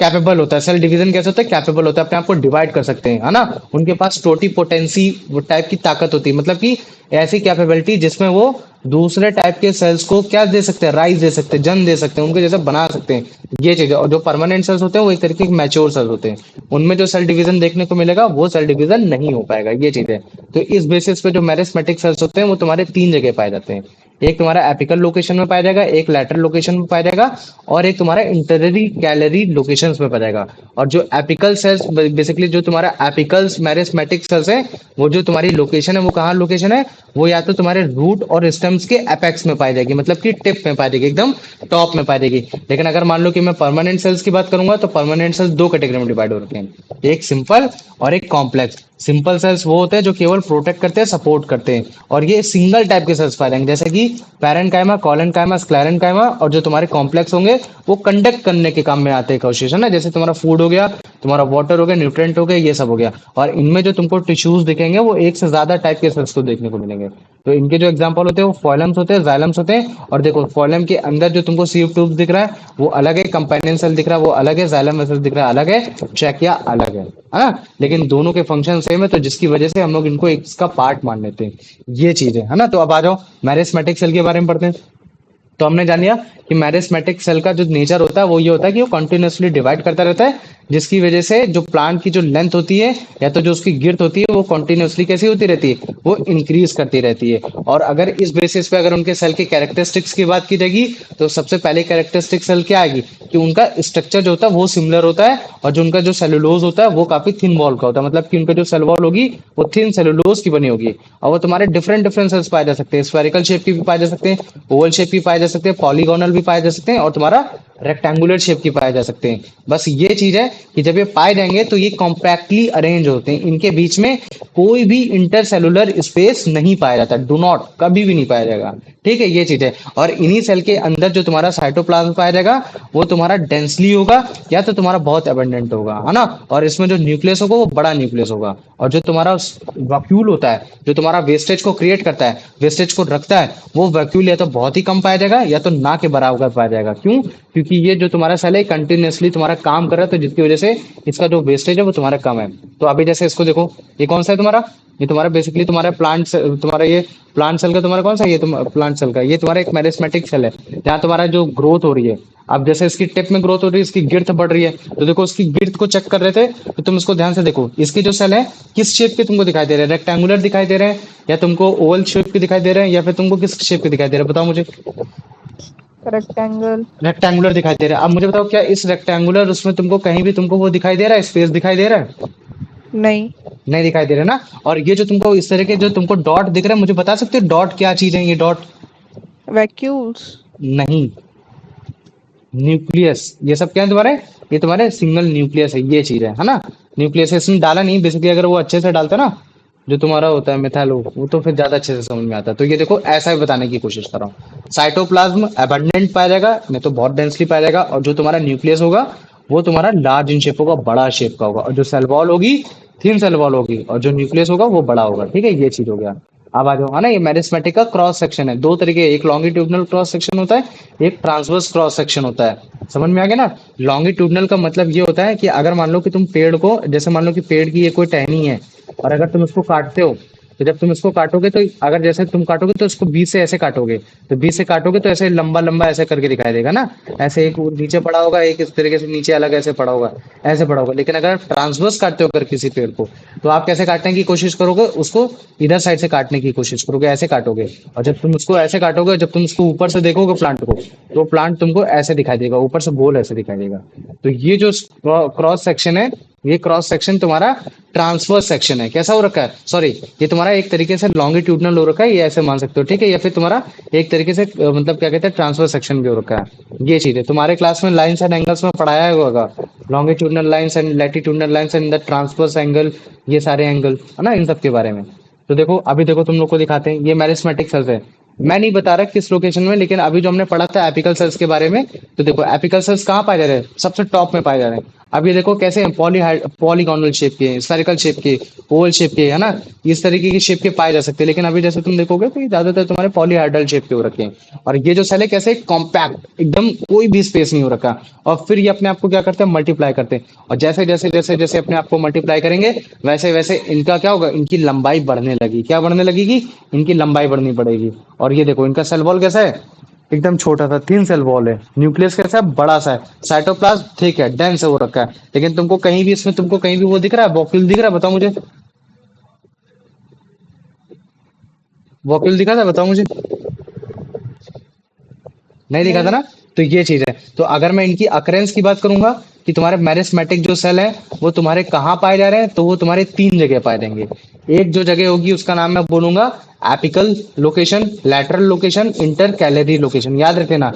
Speaker 1: कैपेबल होता है। सेल डिवीजन कैसे होता है? कैपेबल होता है, अपने आप को डिवाइड कर सकते हैं, है ना। उनके पास टोटीपोटेंसी वो टाइप की ताकत होती है, मतलब कि ऐसी कैपेबिलिटी जिसमें वो दूसरे टाइप के सेल्स को क्या दे सकते हैं? राइज दे सकते हैं, जन्म दे सकते हैं, उनके जैसा बना सकते हैं, ये चीज है। और जो परमानेंट सेल्स होते हैं वो एक तरीके के मैच्योर सेल्स होते हैं, उनमें जो सेल डिवीजन देखने को मिलेगा वो सेल डिवीजन नहीं हो पाएगा, ये चीज है। तो इस बेसिस पे जो मेरिस्मेटिक सेल्स होते हैं वो तुम्हारे तीन जगह पाए जाते हैं। एक तुम्हारा एपिकल लोकेशन में पाया जाएगा, एक लैटरल लोकेशन में पाया जाएगा, और एक तुम्हारा इंटरनरी कैलरी लोकेशन में पाया जाएगा। और जो एपिकल सेल्स बेसिकली जो तुम्हारा एपिकल्स मेरिस्मेटिक सेल्स है, वो जो तुम्हारी लोकेशन है वो कहाँ लोकेशन है? वो या तो तुम्हारे रूट और स्टेम्स के एपेक्स में पाई जाएगी, मतलब कि टिप में पाई जाएगी, एकदम टॉप में पाई जाएगी। लेकिन अगर मान लो कि मैं परमानेंट सेल्स की बात करूंगा, तो परमानेंट सेल्स दो कैटेगरी में डिवाइड हो रखे हैं, एक सिंपल और एक कॉम्प्लेक्स। सिंपल सेल्स वो होते हैं जो केवल प्रोटेक्ट करते हैं, सपोर्ट करते हैं, और ये सिंगल टाइप के सेल्स पाए जाएंगे, जैसे कि पैरेनकाइमा, कॉलेनकाइमा, स्क्लेरेनकाइमा। और जो तुम्हारे कॉम्प्लेक्स होंगे वो कंडक्ट करने के काम में आते हैं कोशिश, है ना, जैसे तुम्हारा फूड हो गया, तुम्हारा वाटर हो गया, न्यूट्रिएंट हो गया, ये सब हो गया। और इनमें जो तुमको टिश्यूज दिखेंगे वो एक से ज्यादा टाइप के सेल्स को देखने को मिलेंगे। तो इनके जो एग्जांपल होते हैं वो फॉइलम्स होते हैं, जाइलम्स होते हैं। और देखो फॉइलम के अंदर जो तुमको सीव ट्यूब्स दिख रहा है वो अलग है, कंपेनियन सेल दिख रहा है वो अलग है, जाइलम वेसल दिख रहा है अलग है, ट्रैकिया अलग है ना। लेकिन दोनों के फंक्शन सेम है, तो जिसकी वजह से हम लोग इनको एक इसका पार्ट मान लेते हैं, ये चीज है ना। तो अब आ जाओ मैरिस्मेटिक सेल के बारे में पढ़ते हैं। तो हमने जान लिया कि मैरिस्मेटिक सेल का जो नेचर होता है वो ये होता है कि वो कंटिन्यूअसली डिवाइड करता रहता है, जिसकी वजह से जो प्लांट की जो लेंथ होती है या तो जो उसकी गिर्थ होती है वो कंटिन्यूअसली कैसी होती रहती है? वो इंक्रीज करती रहती है। और अगर इस बेसिस पे अगर उनके सेल के कैरेक्टरिस्टिक्स की बात की जाएगी, तो सबसे पहले कैरेक्टरिस्टिक सेल क्या आएगी कि उनका स्ट्रक्चर जो होता है वो सिमिलर होता है, और जो उनका जो सेलुलोज होता है वो काफी थिन वॉल का होता है, मतलब कि उनका जो सेल वॉल होगी वो थिन सेलुलोज की बनी होगी। और वो तुम्हारे डिफरेंट डिफरेंट सेल्स पाए जा सकते हैं, स्फेरिकल शेप की भी पाए जा सकते हैं, ओवल शेप की पाए जा सकते हैं, पॉलीगोनल भी पाए जा सकते हैं, और तुम्हारा रेक्टेंगुलर शेप की पाए जा सकते हैं। बस ये चीज है कि जब ये पाए जाएंगे तो ये कॉम्पैक्टली अरेंज होते हैं, इनके बीच में कोई भी इंटरसेलुलर स्पेस नहीं पाया जाता, डू नॉट, कभी भी नहीं पाया जाएगा। ठीक है, ये चीज है। और इन्हीं सेल के अंदर जो तुम्हारा साइटोप्लाज्म पाया जाएगा वो तुम्हारा डेंसली होगा या तो तुम्हारा बहुत एबंडेंट होगा, है ना। और इसमें जो न्यूक्लियस होगा वो बड़ा न्यूक्लियस होगा। और जो तुम्हारा वैक्यूल होता है, जो तुम्हारा वेस्टेज को क्रिएट करता है, वेस्टेज को रखता है, वो वैक्यूल या तो बहुत ही कम पाया जाएगा या तो ना के बराबर पाया जाएगा। क्यों? क्योंकि क्योंकि ये जो तुम्हारा सेल है कंटिन्यूअसली तुम्हारा काम कर रहा है, तो जिसकी वजह से इसका जो वेस्टेज है वो तुम्हारा कम है। तो अभी जैसे इसको देखो, ये कौन सा है तुम्हारा, ये तुम्हारा बेसिकली तुम्हारा प्लांट, तुम्हारा ये प्लांट सेल का तुम्हारा कौन सा है? ये तुम प्लांट सेल का, ये तुम्हारा एक मेरिस्मेटिक सेल है जहाँ तुम्हारा जो ग्रोथ हो रही है। अब जैसे इसकी टिप में ग्रोथ हो रही है, इसकी गिर्थ बढ़ रही है, तो देखो इसकी गिर्थ को चेक कर रहे थे, तो तुम इसको ध्यान से देखो, इसके जो सेल है किस शेप के तुमको दिखाई दे रहे हैं? रेक्टेंगुलर दिखाई दे रहे हैं, या तुमको ओवल शेप के दिखाई दे रहे हैं, या फिर तुमको किस शेप के दिखाई दे रहे हैं? बताओ मुझे।
Speaker 4: रेक्टेंगल।
Speaker 1: रेक्टेंगुलर दिखाई दे रहा है। अब मुझे बताओ, क्या इस रेक्टेंगुलर उसमें तुमको कहीं भी तुमको वो दिखाई दे रहा है, स्पेस दिखाई दे रहा है?
Speaker 4: नहीं।
Speaker 1: नहीं दिखाई दे रहा है ना। और ये जो तुमको इस तरह के जो तुमको डॉट दिख रहे हैं, मुझे बता सकते हो डॉट क्या चीज है? ये डॉट
Speaker 4: वैक्यूल्स।
Speaker 1: नहीं, न्यूक्लियस। ये सब क्या है तुम्हारे? ये तुम्हारे सिंगल न्यूक्लियस है, ये चीज है ना। न्यूक्लियस इसमें डाला नहीं, बेसिकली अगर वो अच्छे से डालता ना, जो तुम्हारा होता है मिथाइलो, वो तो फिर ज्यादा अच्छे से समझ में आता है। तो ये देखो ऐसा ही बताने की कोशिश कर रहा हूँ। साइटोप्लाज्म एबंडेंट पाया जाएगा, नहीं तो बहुत डेंसली पाया जाएगा, और जो तुम्हारा न्यूक्लियस होगा वो तुम्हारा लार्ज इन शेप होगा, बड़ा शेप का होगा, और जो सेल वॉल होगी थिन सेल वॉल होगी, और जो न्यूक्लियस होगा वो बड़ा होगा। ठीक है, ये चीज हो गया। अब आ जाओ, है ना, ये मेरिस्मेटिक का क्रॉस सेक्शन है। दो तरीके, एक लॉन्गिट्यूडनल क्रॉस सेक्शन होता है, एक ट्रांसवर्स क्रॉस सेक्शन होता है। समझ में आ गया ना। लॉन्गिट्यूडनल का मतलब ये होता है कि अगर मान लो कि तुम पेड़ को, जैसे मान लो कि पेड़ की ये कोई टहनी है, और अगर तुम उसको काटते हो, तो जब तुम इसको काटोगे, तो अगर जैसे तुम काटोगे तो इसको बीच से ऐसे काटोगे, तो बीच से काटोगे तो ऐसे लंबा लंबा ऐसे करके दिखाई देगा ना। ऐसे एक नीचे पड़ा होगा, एक इस तरीके से नीचे अलग ऐसे पड़ा होगा, ऐसे पड़ा होगा। लेकिन अगर ट्रांसवर्स काटते हो अगर किसी पेड़ को, तो आप कैसे काटने की कोशिश करोगे? उसको इधर साइड से काटने की कोशिश करोगे, ऐसे काटोगे। और जब तुम उसको ऐसे काटोगे, जब तुम उसको ऊपर से देखोगे प्लांट को, तो प्लांट तुमको ऐसे दिखाई देगा, ऊपर से गोल ऐसे दिखाई देगा। तो ये जो क्रॉस सेक्शन है, ये क्रॉस सेक्शन तुम्हारा ट्रांसवर्स सेक्शन है। कैसा हो रखा है? सॉरी, ये तुम्हारा एक तरीके से लॉन्गिट्यूडनल हो रखा है, ये ऐसे मान सकते हो। ठीक है, या फिर तुम्हारा एक तरीके से मतलब क्या कहते हैं, ट्रांसवर्स सेक्शन भी हो रखा है। ये चीज है, तुम्हारे क्लास में लाइंस एंड एंगल्स में पढ़ाया होगा, longitudinal lines and latitudinal lines and the transverse angle, ये सारे एंगल है ना, इन सब के बारे में। तो देखो अभी देखो तुम लोग को दिखाते हैं, ये मेरिस्मेटिक सेल्स है। मैं नहीं बता रहा किस लोकेशन में, लेकिन अभी जो हमने पढ़ा था एपिकल सेल्स के बारे में, तो देखो एपिकल सेल्स कहाँ पाए जा रहे हैं? सबसे टॉप में पाए जा रहे हैं। अब ये देखो कैसे हैं, पॉलीगोनल शेप के, स्फेरिकल शेप के, ओवल शेप के, है ना, इस तरीके की शेप के पाए जा सकते हैं। लेकिन अभी जैसे तुम देखोगे तो ये ज्यादातर तुम्हारे पॉलीहाइड्रल शेप के हो रखे हैं। और ये जो सेल है कैसे कॉम्पैक्ट, एकदम कोई भी स्पेस नहीं हो रखा। और फिर ये अपने आप को क्या करते हैं? मल्टीप्लाई करते हैं। और जैसे जैसे जैसे जैसे अपने आप को मल्टीप्लाई करेंगे, वैसे वैसे इनका क्या होगा? इनकी लंबाई बढ़ने लगी। क्या बढ़ने लगेगी? इनकी लंबाई बढ़नी पड़ेगी। और ये देखो इनका सेल वॉल कैसा है? एकदम छोटा सा थिन सेल वॉल है। न्यूक्लियस कैसा है? बड़ा सा है। साइटोप्लाज्म ठीक है, डेंस हो रखा है। लेकिन तुमको कहीं भी इसमें तुमको कहीं भी वो दिख रहा है? वॉक्यूल दिख रहा है? बताओ मुझे, वॉक्यूल दिखा था? बताओ मुझे, नहीं दिखा था
Speaker 4: नहीं।
Speaker 1: ना। तो ये चीज है। तो अगर मैं इनकी अकरेंस की बात करूंगा कि तुम्हारे मेरिस्मेटिक जो सेल है वो तुम्हारे कहाँ पाए जा रहे हैं, तो वो तुम्हारे तीन जगह पाए जाएंगे। एक जो जगह होगी उसका नाम मैं बोलूंगा apical location, lateral location, inter calorie location. याद रखे ना,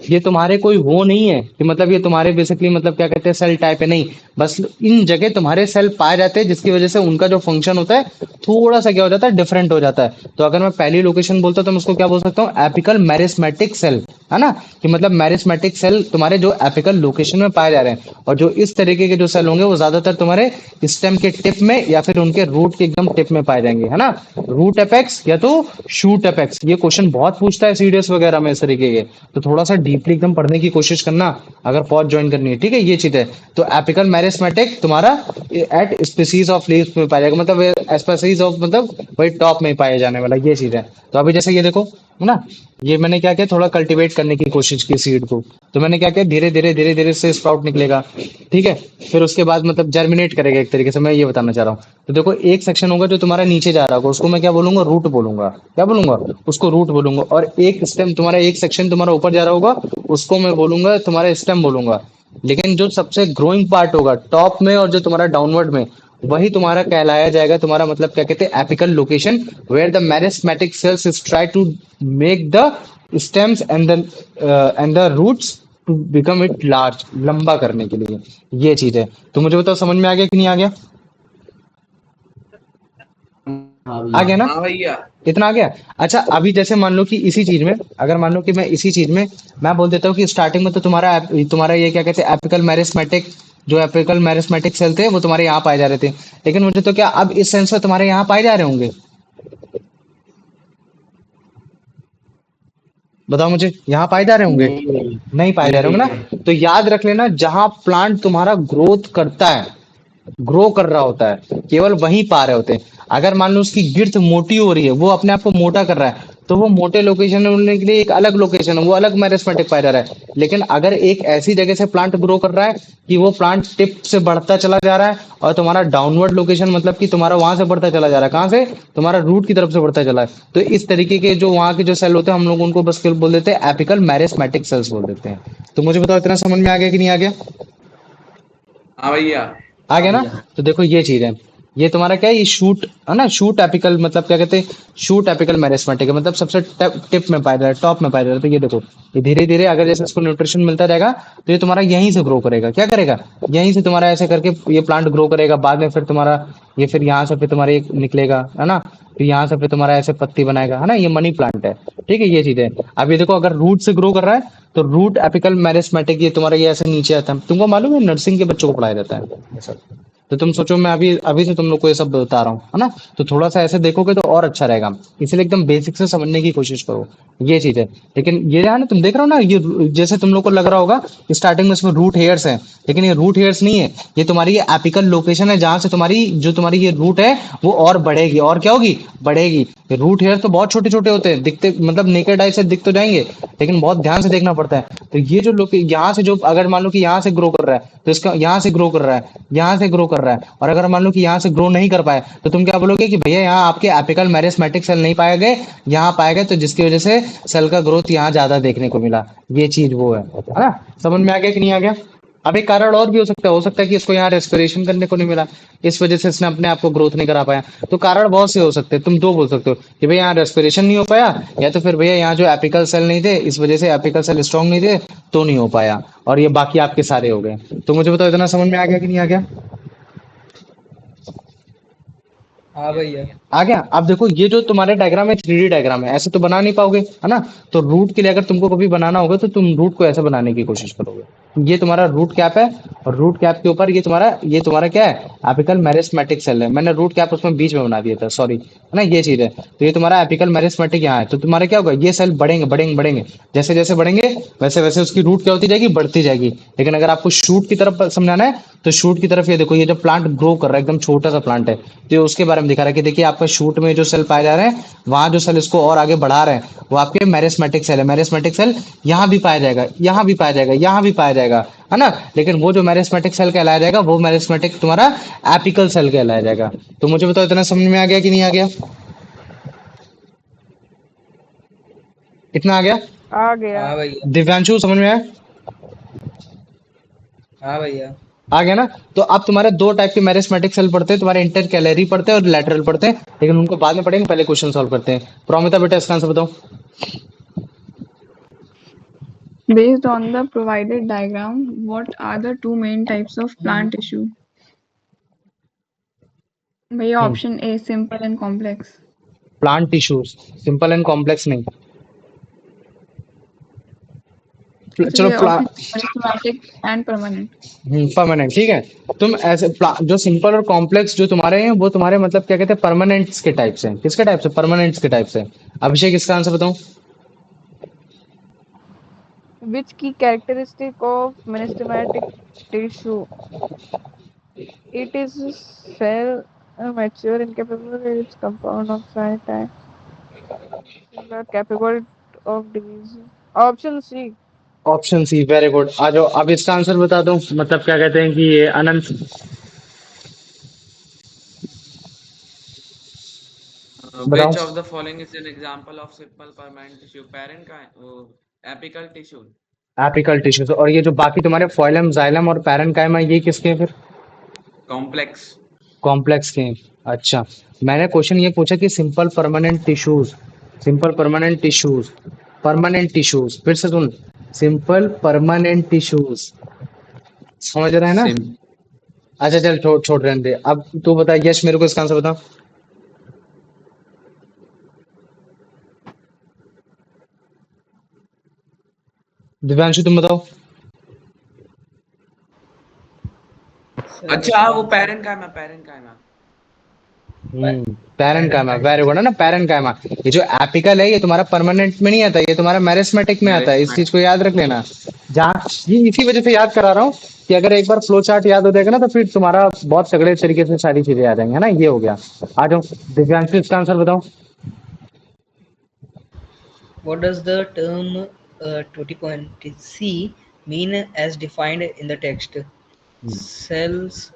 Speaker 1: ये तुम्हारे कोई वो नहीं है कि मतलब ये तुम्हारे बेसिकली मतलब क्या कहते हैं सेल टाइप है, नहीं। बस इन जगह तुम्हारे सेल पाए जाते हैं, जिसकी वजह से उनका जो फंक्शन होता है थोड़ा सा क्या हो जाता है? डिफरेंट हो जाता है। तो अगर मैं पहली लोकेशन बोलता हूँ तो मैं उसको क्या बोल सकता हूँ? एपिकल मेरिस्मेटिक सेल, है ना। कि मतलब मेरिस्मेटिक सेल तुम्हारे जो एपिकल लोकेशन में पाए जा रहे हैं। और जो इस तरीके के जो सेल होंगे वो ज्यादातर तुम्हारे स्टेम के टिप में या फिर उनके रूट के एकदम टिप में पाए जाएंगे, है ना। रूट अपेक्स या तो शूट अपेक्स, ये क्वेश्चन बहुत पूछता है सीडीएस वगैरह में इस तरीके के। तो थोड़ा सा डीपली एकदम पढ़ने की कोशिश करना अगर फौज ज्वाइन करनी है। ठीक है, ये चीज है। तो एपिकल मेरिस्मेटिक तुम्हारा एट स्पीसीज ऑफ लीव्स में पाया जाएगा, मतलब स्पीसीज ऑफ मतलब वही टॉप में पाए जाने वाला, ये चीज है। तो अभी जैसे ये देखो, है ना, ये मैंने क्या किया, थोड़ा कल्टीवेट करने की कोशिश की सीड को। तो मैंने क्या किया, धीरे धीरे धीरे धीरे से स्प्राउट निकलेगा। ठीक है, फिर उसके बाद मतलब जर्मिनेट करेगा एक तरीके से, मैं ये बताना चाह रहा हूँ। तो देखो एक सेक्शन होगा जो तुम्हारा नीचे जा रहा होगा, उसको मैं क्या बोलूंगा? रूट बोलूंगा। क्या बोलूंगा? उसको रूट बोलूंगा। और एक स्टेम तुम्हारा, एक सेक्शन तुम्हारा ऊपर जा रहा होगा, उसको मैं बोलूंगा तुम्हारा स्टेम बोलूंगा। लेकिन जो सबसे ग्रोइंग पार्ट होगा टॉप में और जो तुम्हारा डाउनवर्ड में, वही तुम्हारा कहलाया जाएगा तुम्हारा मतलब क्या कहते हैं? Apical location, where the meristematic cells is try to make the stems and the roots to become it large, लंबा करने के लिए। ये चीज है। तो मुझे बताओ समझ में आ गया कि नहीं आ गया?
Speaker 3: हाँ
Speaker 1: आ
Speaker 3: भैया।
Speaker 1: गया ना?
Speaker 2: हाँ भैया।
Speaker 1: इतना आ गया। अच्छा अभी जैसे मान लो कि इसी चीज में, अगर मान लो कि मैं इसी चीज में मैं बोल देता हूँ कि स्टार्टिंग में तो तुम्हारा ये क्या कहते हैं? एपिकल मेरिस्मेटिक, जो एपिकल मेरिस्मेटिक सेल थे वो तुम्हारे यहाँ पाए जा रहे थे। लेकिन मुझे तो क्या अब इस सेंस में तुम्हारे यहाँ पाए जा रहे होंगे? बताओ मुझे, यहाँ पाए जा रहे होंगे?
Speaker 3: नहीं भैया,
Speaker 1: नहीं पाए जा रहे होंगे ना? तो याद रख लेना, जहां प्लांट तुम्हारा ग्रोथ करता है, ग्रो कर रहा होता है, केवल वहीं पा रहे होते हैं। अगर मान लो उसकी गिर्थ मोटी हो रही है, वो अपने आप को मोटा कर रहा है, तो वो मोटे लोकेशन में उड़ने के लिए एक अलग लोकेशन है, वो अलग मैरिस्मेटिक पाया जा रहा है। लेकिन अगर एक ऐसी जगह से प्लांट ग्रो कर रहा है कि वो प्लांट टिप से बढ़ता चला जा रहा है, और तुम्हारा डाउनवर्ड लोकेशन मतलब कि तुम्हारा वहां से बढ़ता चला जा रहा है, कहाँ से? तुम्हारा रूट की तरफ से बढ़ता चला है, तो इस तरीके के जो वहां के जो सेल होते हैं, हम लोग उनको बस केवल बोल देते हैं एपिकल मैरिस्मेटिक सेल्स बोल देते हैं। तो मुझे बताओ, इतना समझ में आ गया कि नहीं आ गया?
Speaker 2: हाँ भैया।
Speaker 1: आ
Speaker 3: हाँ
Speaker 1: गया ना?
Speaker 3: भैया।
Speaker 1: तो देखो ये चीज है, ये तुम्हारा क्या है, ये शूट है ना, शूट एपिकल मतलब क्या कहते हैं, शूट एपिकल मैरिस्मेटिक है, मतलब सबसे टिप में पाया जा रहा है, टॉप में पाया जा रहा है। तो ये देखो, ये धीरे धीरे अगर जैसे इसको न्यूट्रिशन मिलता रहेगा, तो ये तुम्हारा यहीं से ग्रो करेगा, क्या करेगा, यहीं से तुम्हारा ऐसे करके ये प्लांट ग्रो करेगा। बाद में फिर तुम्हारा ये, फिर यहाँ से फिर तुम्हारे एक निकलेगा, है ना, फिर यहाँ से फिर तुम्हारा ऐसे पत्ती बनाएगा, है ना, ये मनी प्लांट है। ठीक है, ये चीज है। अब ये देखो, अगर रूट से ग्रो कर रहा है, तो रूट एपिकल मैरिस्मेटिक, ये तुम्हारा ये ऐसे नीचे आता है। तुमको मालूम है, नर्सिंग के बच्चों को पढ़ाया जाता है ये सब। तो तुम सोचो, मैं अभी अभी से तुम लोग को ये सब बता रहा हूँ, है ना, तो थोड़ा सा ऐसे देखोगे तो और अच्छा रहेगा। इसलिए एकदम बेसिक से समझने की कोशिश करो, ये चीज है। लेकिन ये है ना, तुम देख रहे हो ना, ये जैसे तुम लोग को लग रहा होगा स्टार्टिंग में इसमें रूट हेयर्स है, लेकिन ये रूट हेयर्स नहीं है, ये तुम्हारी ये एपिकल लोकेशन है, जहां से तुम्हारी जो तुम्हारी ये रूट है वो और बढ़ेगी, और क्या होगी, बढ़ेगी। ये रूट हेयर तो बहुत छोटे छोटे होते हैं, दिखते मतलब नेकेड आई से दिख तो जाएंगे, लेकिन बहुत ध्यान से देखना पड़ता है। तो ये जो लोग यहाँ से जो, अगर मान लो कि यहाँ से ग्रो कर रहा है, तो इसका यहाँ से ग्रो कर रहा है, यहाँ से ग्रो कर रहा है, और अगर मान लो कि यहाँ से ग्रो नहीं कर पाए, तो तुम क्या बोलोगे कि भैया यहाँ आपके एपिकल मैरिस्मेटिक सेल नहीं पाए गए, यहाँ पाए गए, तो जिसकी वजह से सेल का ग्रोथ यहाँ ज्यादा देखने को मिला। ये चीज वो है ना? समझ में आ गया कि नहीं आ गया? अब एक कारण और भी हो सकता है कि इसको यहाँ रेस्पिरेशन करने को नहीं मिला, इस वजह से इसने अपने आप को ग्रोथ नहीं करा पाया। तो कारण बहुत से हो सकते हैं, तुम दो बोल सकते हो कि भैया यहाँ रेस्पिरेशन नहीं हो पाया, या तो फिर भैया यहाँ जो एपिकल सेल नहीं थे, इस वजह से एपिकल सेल स्ट्रांग नहीं थे, तो नहीं हो पाया, और ये बाकी आपके सारे हो गए। तो मुझे बताओ, इतना समझ में आ गया कि नहीं आ गया?
Speaker 3: हाँ भैया।
Speaker 1: आ गया? अब देखो, ये जो तुम्हारे डायग्राम है 3D डायग्राम है, ऐसे तो बना नहीं पाओगे, है ना? तो रूट के लिए अगर तुमको कभी बनाना होगा, तो तुम रूट को ऐसे बनाने की कोशिश करोगे। ये तुम्हारा रूट कैप है, और रूट कैप के ऊपर ये तुम्हारा क्या है, एपिकल मेरिस्मेटिक सेल है। मैंने रूट कैप उसमें बीच में बना दिया था, सॉरी, है ना, ये चीज है। तो ये तुम्हारा एपिकल मेरिस्मेटिक यहाँ है, तो तुम्हारा क्या होगा, ये सेल बढ़ेंगे बढ़ेंगे बढ़ेंगे, जैसे जैसे बढ़ेंगे वैसे वैसे उसकी रूट क्या होती जाएगी, बढ़ती जाएगी। लेकिन अगर आपको शूट की तरफ समझाना है, तो शूट की तरफ ये देखो, ये जो प्लांट ग्रो कर रहा है, एकदम छोटा सा प्लांट है, तो ये उसके बारे में दिखा रहा है कि देखिए आपका शूट में जो सेल पाए जा रहे हैं, वहां जो सेल इसको और आगे बढ़ा रहे हैं, वो आपके मैरिस्मेटिक सेल है। मैरिस्मेटिक सेल यहाँ भी पाया जाएगा, यहाँ भी पाया जाएगा, यहाँ भी पाया जाएगा, है ना? लेकिन वो जो मैरिस्मेटिक सेल कहलाया जाएगा, वो मैरिस्मेटिक तुम्हारा एपिकल सेल कहलाया जाएगा। तो मुझे बताओ, इतना समझ में आ गया कि नहीं आ गया? इतना आ गया?
Speaker 4: आ गया।
Speaker 3: हाँ भैया।
Speaker 1: दिव्यांशु, समझ में आया?
Speaker 3: हाँ भैया।
Speaker 1: आ गया ना? तो अब तुम्हारे दो टाइप के मैरिस्मेटिक सेल पढ़ते हैं, तुम्हारे इंटर कैलरी पढ़ते हैं और लैटरल पढ़ते हैं, लेकिन उनको बाद में पढ़ेंगे, पहले क्वेश्चन सॉल्व करते हैं। प्रोमिता बेटा, इसका आंसर बताओ।
Speaker 5: Based on the provided diagram, what are the two main types of plant tissue? भैया option a simple and complex.
Speaker 1: Plant tissues, simple and complex नहीं।
Speaker 5: अच्छा
Speaker 1: चलो
Speaker 5: भैया option meristematic and permanent.
Speaker 1: Permanent, ठीक है। तुम ऐसे जो सिंपल और कॉम्प्लेक्स जो तुम्हारे हैं, वो तुम्हारे मतलब क्या कहते हैं, परमानेंट्स के टाइप से। किसके टाइप से? परमानेंट्स के टाइप से। अभिषेक, इसका आंसर बताऊं।
Speaker 4: Which key characteristic of meristematic tissue? It is cell mature, incapable, its compound of time, capable of division. Option C.
Speaker 1: Option C, very good. आ जाओ, अब इसका आंसर बता दो, मतलब क्या कहते हैं कि ये अनंत। बताओ।
Speaker 2: Which of the following is an example of simple permanent tissue? Parent का apical tissue.
Speaker 1: एपिकल टिश्यूज, और ये जो बाकी तुम्हारे फोइलम, जाइलम और पैरेन्काइमा, ये किसके हैं फिर?
Speaker 2: Complex.
Speaker 1: कॉम्प्लेक्स के हैं। अच्छा, मैंने क्वेश्चन ये पूछा कि simple permanent tissues, simple permanent tissues, permanent tissues, फिर से सुन, सिंपल परमानेंट टिश्यूज, समझ रहा है ना?
Speaker 2: Sim.
Speaker 1: अच्छा चल, छोड़ छोड़ रहने दे। अब तू बता, यश, मेरे को इसका आंसर बता। दिव्यांशु, तुम बताओ।
Speaker 2: अच्छा वो parent का है, मैं parent का है मैं।
Speaker 1: पैरेन्काइमा, वेरी गुड है ना, पैरेन्काइमा। ये जो एपिकल है ये तुम्हारा परमानेंट में नहीं आता, ये तुम्हारा मेरिस्टेमेटिक में आता है, इस चीज को याद रख लेना। जहाँ ये इसी वजह से याद करा रहा हूँ कि अगर एक बार फ्लो चार्ट याद हो जाएगा ना तो फिर तुम्हारा बहुत तगड़े तरीके से सारी चीजें आ जाएंगी, है ना। ये हो गया। आ जाओ दिव्यांशु, इसका आंसर बताओ।
Speaker 3: What does the term 20.c mean as defined in the text? Cells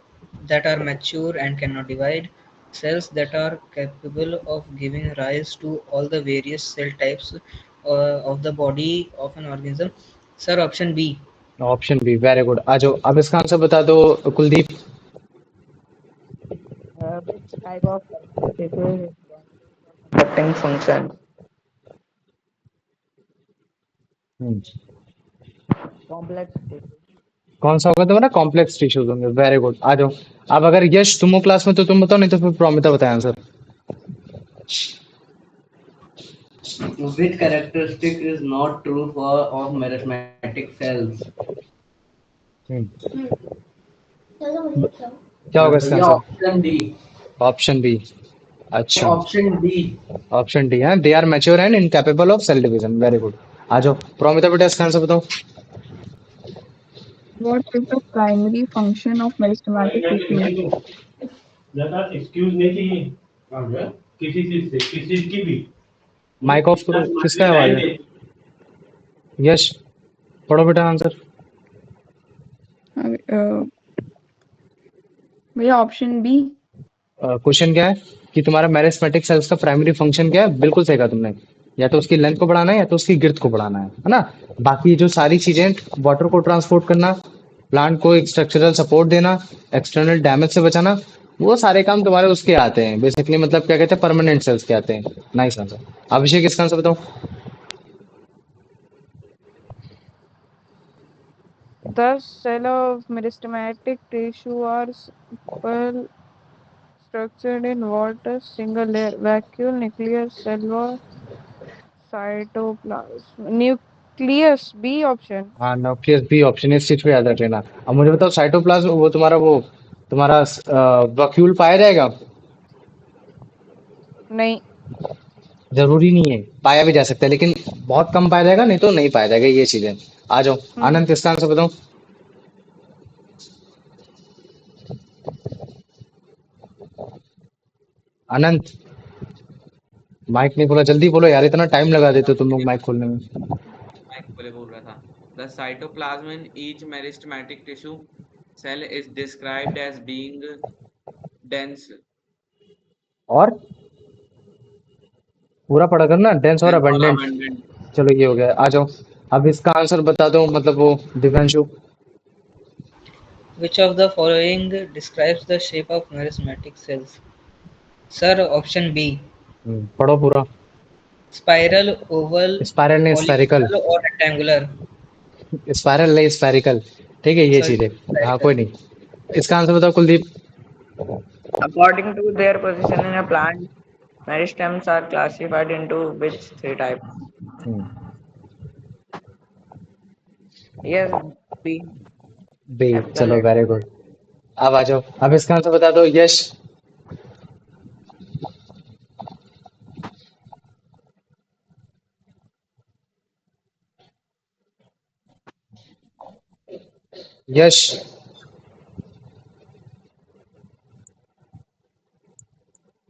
Speaker 3: that are mature and cannot divide, cells that are capable of giving rise to all the various cell types of the body of an organism. Sir, option B.
Speaker 1: Option B, very good. आ जाओ अब इसका answer बता दो Kuldeep.
Speaker 4: Which type of tissue is conducting function? Complex tissue.
Speaker 1: कौन सा होगा तुम्हारा? कॉम्प्लेक्स टिश्यूज होंगे, वेरी गुड। आ जाओ अब अगर यश तुम हो क्लास में तो तुम बताओ, नहीं तो फिर प्रोमिता बताए answer.
Speaker 6: Which characteristic is not true for of meristematic cells?
Speaker 1: क्या होगा इसका
Speaker 6: भैया
Speaker 1: answer?
Speaker 6: Option D.
Speaker 1: Option B. अच्छा,
Speaker 6: ऑप्शन डी।
Speaker 1: ऑप्शन डी है, they are mature and incapable of cell division, very good. आ जाओ प्रोमिता बेटा, इसका आंसर बताओ।
Speaker 5: What is the primary function of meristematic tissue?
Speaker 7: ज्यादा एक्सक्यूज नहीं चाहिए किसी चीज से, किसी चीज की भी।
Speaker 1: माइक ऑफ करो, किसका आवाज है? यश पढ़ो बेटा आंसर।
Speaker 5: Uh, भैया ऑप्शन बी।
Speaker 1: क्वेश्चन क्या है कि तुम्हारा मेरिस्टेमेटिक सेल्स का प्राइमरी फंक्शन क्या है? बिल्कुल सही कहा तुमने, या तो उसकी लेंथ को बढ़ाना है या तो उसकी गिर्थ को बढ़ाना है ना। बाकी जो सारी चीजें, वाटर को ट्रांसपोर्ट करना, प्लांट को एक स्ट्रक्चरल सपोर्ट देना, एक्सटर्नल डैमेज से बचाना, वो सारे काम तुम्हारे उसके आते हैं बेसिकली, मतलब क्या कहते हैं, परमानेंट सेल्स के आते हैं। Nice answer. अभिषेक, इसका आंसर बताओ।
Speaker 4: The cell of meristematic tissue are simple, structured in what? A single layer, vacuole, nucleus, cell wall, cytoplasm. Nucleus, B option.
Speaker 1: हाँ, न्यूक्लियस बी ऑप्शन, इस चीज को याद रख लेना। अब मुझे बताओ साइटोप्लाज्म, वो तुम्हारा वैक्यूल पाया जाएगा?
Speaker 4: नहीं।
Speaker 1: जरूरी नहीं है, पाया भी जा सकता है लेकिन बहुत कम पाया जाएगा, नहीं तो नहीं पाया जाएगा, ये चीजें। आ जाओ आनंद, इसका आंसर बताओ। अनंत, माइक नहीं खोला, जल्दी बोलो यार, इतना टाइम लगा देते हो तुम लोग माइक खोलने में।
Speaker 2: माइक खोले बोल रहा था। The cytoplasm in each meristematic tissue cell is described as being dense.
Speaker 1: और पूरा पढ़ा करना, डेंस और
Speaker 2: Dense or
Speaker 1: अबंडेंट।
Speaker 2: abundant.
Speaker 1: चलो ये हो गया। आ जाओ अब इसका आंसर बता दो, मतलब वो Divyanshu.
Speaker 3: Which of the following describes the shape of meristematic cells? Sir, option B.
Speaker 1: पढ़ो पूरा।
Speaker 3: Spiral, oval,
Speaker 1: स्पाइरल नहीं, spherical.
Speaker 3: polygonal or rectangular?
Speaker 1: Spiral नहीं, स्फेरिकल। ठीक है, ये
Speaker 3: Sorry,
Speaker 1: चीज है। हाँ
Speaker 3: spherical.
Speaker 1: कोई नहीं। इसका आंसर बताओ Kuldeep.
Speaker 4: According to their position in a plant, meristems are classified into which three types? Yes, B.
Speaker 1: B,
Speaker 4: Capital
Speaker 1: चलो
Speaker 4: letter.
Speaker 1: Very good. अब आ जाओ, अब इसका आंसर बता दो यश। यश,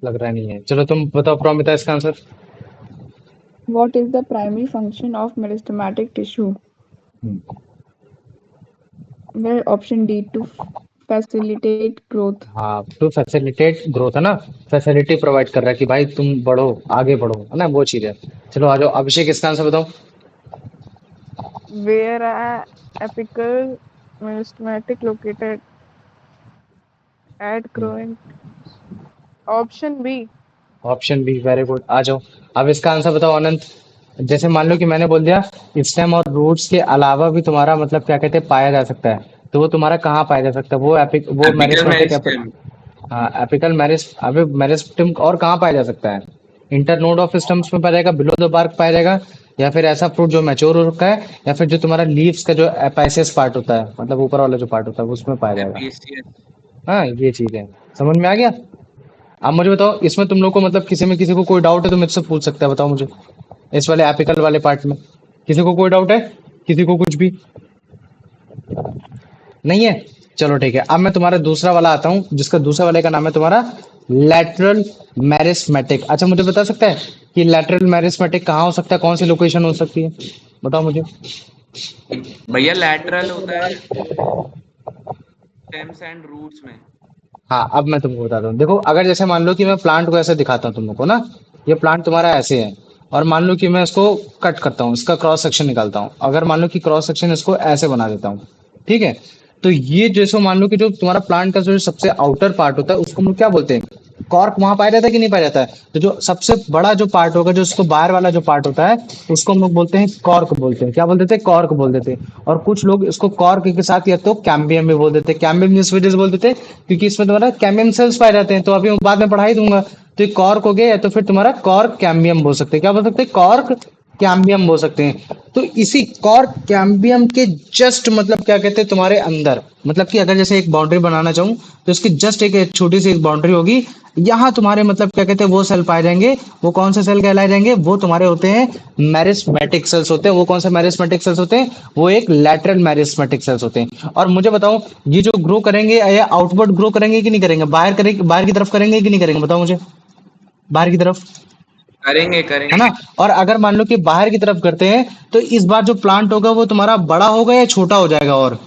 Speaker 1: लग रहा नहीं है, चलो तुम बताओ प्रोमिता, इसका answer.
Speaker 5: What is the primary function of meristematic tissue? Well, option D, to facilitate growth.
Speaker 1: हाँ, टू फैसिलिटेट ग्रोथ है ना, फैसिलिटी प्रोवाइड कर रहा है कि भाई तुम बढ़ो, आगे बढ़ो, है ना, वो चीज है। चलो आ जाओ अभिषेक, इसका आंसर बताओ।
Speaker 4: Where a apical meristematic located at growing. Option B.
Speaker 1: Option B, very good. आ जाओ अब इसका आंसर बताओ अनंत। जैसे मान लो कि मैंने बोल दिया स्टेम और रूट्स के अलावा भी तुम्हारा मतलब क्या कहते हैं पाया जा सकता है, तो वो तुम्हारा कहाँ पाया जा सकता है? वो वो
Speaker 2: Apical
Speaker 1: मेरिस्टेमेटिक।
Speaker 2: meristem.
Speaker 1: हाँ, एपिकल अबे मेरिस्टेम और कहाँ पाया जा सकता है? इंटरनोड ऑफ स्टम्स में पाया जाएगा, बिलो द बार्क पाया जाएगा, या फिर ऐसा फ्रूट जो मैच्योर हो रखा है, या फिर जो तुम्हारा लीव्स का जो एपाइसियस पार्ट होता है, मतलब ऊपर वाला जो पार्ट होता है, उसमें पाया जाएगा।
Speaker 2: Apices.
Speaker 1: हाँ, ये चीज है, समझ में आ गया। अब मुझे बताओ इसमें तुम लोग को मतलब किसी में किसी को कोई डाउट है तो मुझसे पूछ सकता है, बताओ मुझे इस वाले एपिकल वाले पार्ट में किसी को कोई डाउट है, किसी को कुछ भी नहीं है? चलो ठीक है, अब मैं तुम्हारा दूसरा वाला आता हूँ जिसका दूसरा वाले का नाम है तुम्हारा लैटरल मैरिस्मेटिक। अच्छा मुझे बता सकता है कि लैटरल मैरिस्मेटिक कहाँ हो सकता है, कौन सी लोकेशन हो सकती है, बताओ मुझे।
Speaker 2: भैया लैटरल होता है स्टेम्स एंड रूट्स में।
Speaker 1: हाँ अब मैं तुमको बताता हूँ, देखो अगर जैसे मान लो कि मैं प्लांट को ऐसे दिखाता हूँ तुम लोग को ना, ये प्लांट तुम्हारा ऐसे है और मान लो कि मैं इसको कट करता हूँ, इसका क्रॉस सेक्शन निकालता हूँ, अगर मान लो कि क्रॉस सेक्शन इसको ऐसे बना देता हूँ, ठीक है, तो ये जैसे मान लो कि जो तुम्हारा प्लांट का जो सबसे आउटर पार्ट होता है उसको हम लोग क्या बोलते हैं, कॉर्क वहां पाया जाता है कि नहीं पाया जाता है, तो जो सबसे बड़ा जो पार्ट होगा जो उसको बाहर वाला जो पार्ट होता है उसको हम लोग बोलते हैं कॉर्क बोलते हैं, क्या बोल देते हैं, कॉर्क बोल देते हैं। और कुछ लोग इसको कॉर्क के साथ या तो कैम्बियम भी बोल देते हैं, कैम्बियम इस वजह से बोल देते हैं क्योंकि इसमें तुम्हारा कैम्बियम सेल्स पाए जाते हैं, तो अभी मैं बाद में पढ़ा ही दूंगा। तो ये कॉर्क हो गया या तो फिर तुम्हारा कॉर्क कैम्बियम बोल सकते हैं, क्या बोल सकते हैं, कॉर्क कैम्बियम बोल सकते हैं। तो इसी कॉर्क कैम्बियम के जस्ट मतलब क्या कहते हैं तुम्हारे अंदर, मतलब कि अगर जैसे एक बाउंड्री बनाना चाहूँ तो इसकी जस्ट एक छोटी सी एक बाउंड्री होगी, यहाँ तुम्हारे मतलब क्या कहते हैं वो सेल पाए जाएंगे, वो कौन से सेल कहलाए जाएंगे, वो तुम्हारे होते हैं मैरिस्मेटिक सेल्स होते हैं। वो कौन से मैरिस्मेटिक सेल्स होते हैं, वो एक लैटरल मैरिस्मेटिक सेल्स होते हैं। और मुझे बताओ ये जो ग्रो करेंगे या आउटवर्ड ग्रो करेंगे कि नहीं करेंगे, बाहर करेंगे, बाहर की तरफ करेंगे कि नहीं करेंगे, बताओ मुझे, बाहर की तरफ,
Speaker 2: करेंगे
Speaker 1: है
Speaker 2: करेंगे।
Speaker 1: ना। और अगर मान लो कि बाहर की तरफ करते हैं तो इस बार जो प्लांट होगा वो तुम्हारा बड़ा होगा या छोटा हो जाएगा, और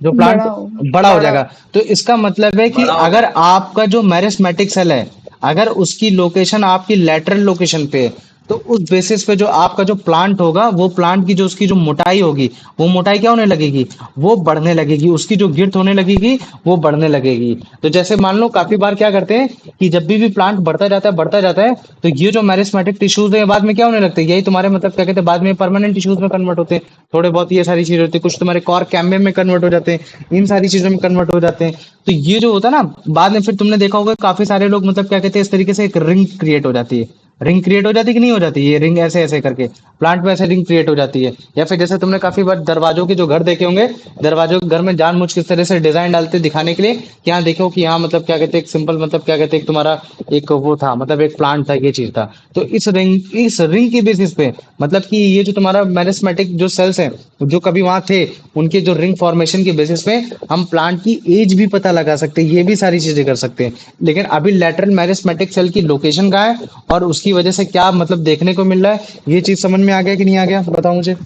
Speaker 1: जो प्लांट
Speaker 5: बड़ा होगा।
Speaker 1: बड़ा हो
Speaker 2: बड़ा
Speaker 1: जाएगा। तो इसका मतलब है कि
Speaker 2: बड़ा हो
Speaker 1: अगर
Speaker 2: जाएगा।
Speaker 1: आपका जो मैरिस्मेटिक सेल है अगर उसकी लोकेशन आपकी लेटरल लोकेशन पे है, तो उस बेसिस पे जो आपका जो प्लांट होगा वो प्लांट की जो उसकी जो मोटाई होगी वो मोटाई क्या होने लगेगी, वो बढ़ने लगेगी, उसकी जो गिर्थ होने लगेगी वो बढ़ने लगेगी। तो जैसे मान लो काफी बार क्या करते हैं कि जब भी प्लांट बढ़ता जाता है तो ये जो मैरिस्मेटिक टिश्यूज है बाद में क्या होने लगते हैं, यही तुम्हारे मतलब क्या कहते हैं बाद में परमानेंट टिश्यूज में कन्वर्ट होते हैं, थोड़े बहुत ये सारी चीजें होती है, कुछ तुम्हारे कॉर्क कैम्बियम में कन्वर्ट हो जाते हैं, इन सारी चीजों में कन्वर्ट हो जाते हैं। तो ये जो होता है ना बाद में फिर तुमने देखा होगा काफी सारे लोग मतलब क्या कहते हैं इस तरीके से एक रिंग क्रिएट हो जाती है, रिंग क्रिएट हो जाती है कि नहीं हो जाती, ये रिंग ऐसे ऐसे करके प्लांट में ऐसे रिंग क्रिएट हो जाती है। या फिर जैसे तुमने काफी बार दरवाजों के जो घर देखे होंगे, दरवाजों के घर में जानबूझ किस तरह से डिजाइन डालते हैं दिखाने के लिए कि यहाँ देखो कि यहाँ मतलब क्या कहते हैं एक सिंपल मतलब क्या कहते हैं तुम्हारा एक वो था मतलब एक प्लांट था, ये चीज था। तो इस रिंग की बेसिस पे मतलब कि ये जो तुम्हारा मैरिस्मेटिक जो सेल्स हैं जो कभी वहां थे उनके जो रिंग फॉर्मेशन की बेसिस पे हम प्लांट की एज भी पता लगा सकते हैं, ये भी सारी चीजें कर सकते हैं। लेकिन अभी लैटरल मैरिस्मेटिक सेल की लोकेशन कहाँ है और उसकी वजह से क्या मतलब देखने को मिल रहा है, ये चीज समझ में आ गया कि नहीं आ गया, बताओ मुझे।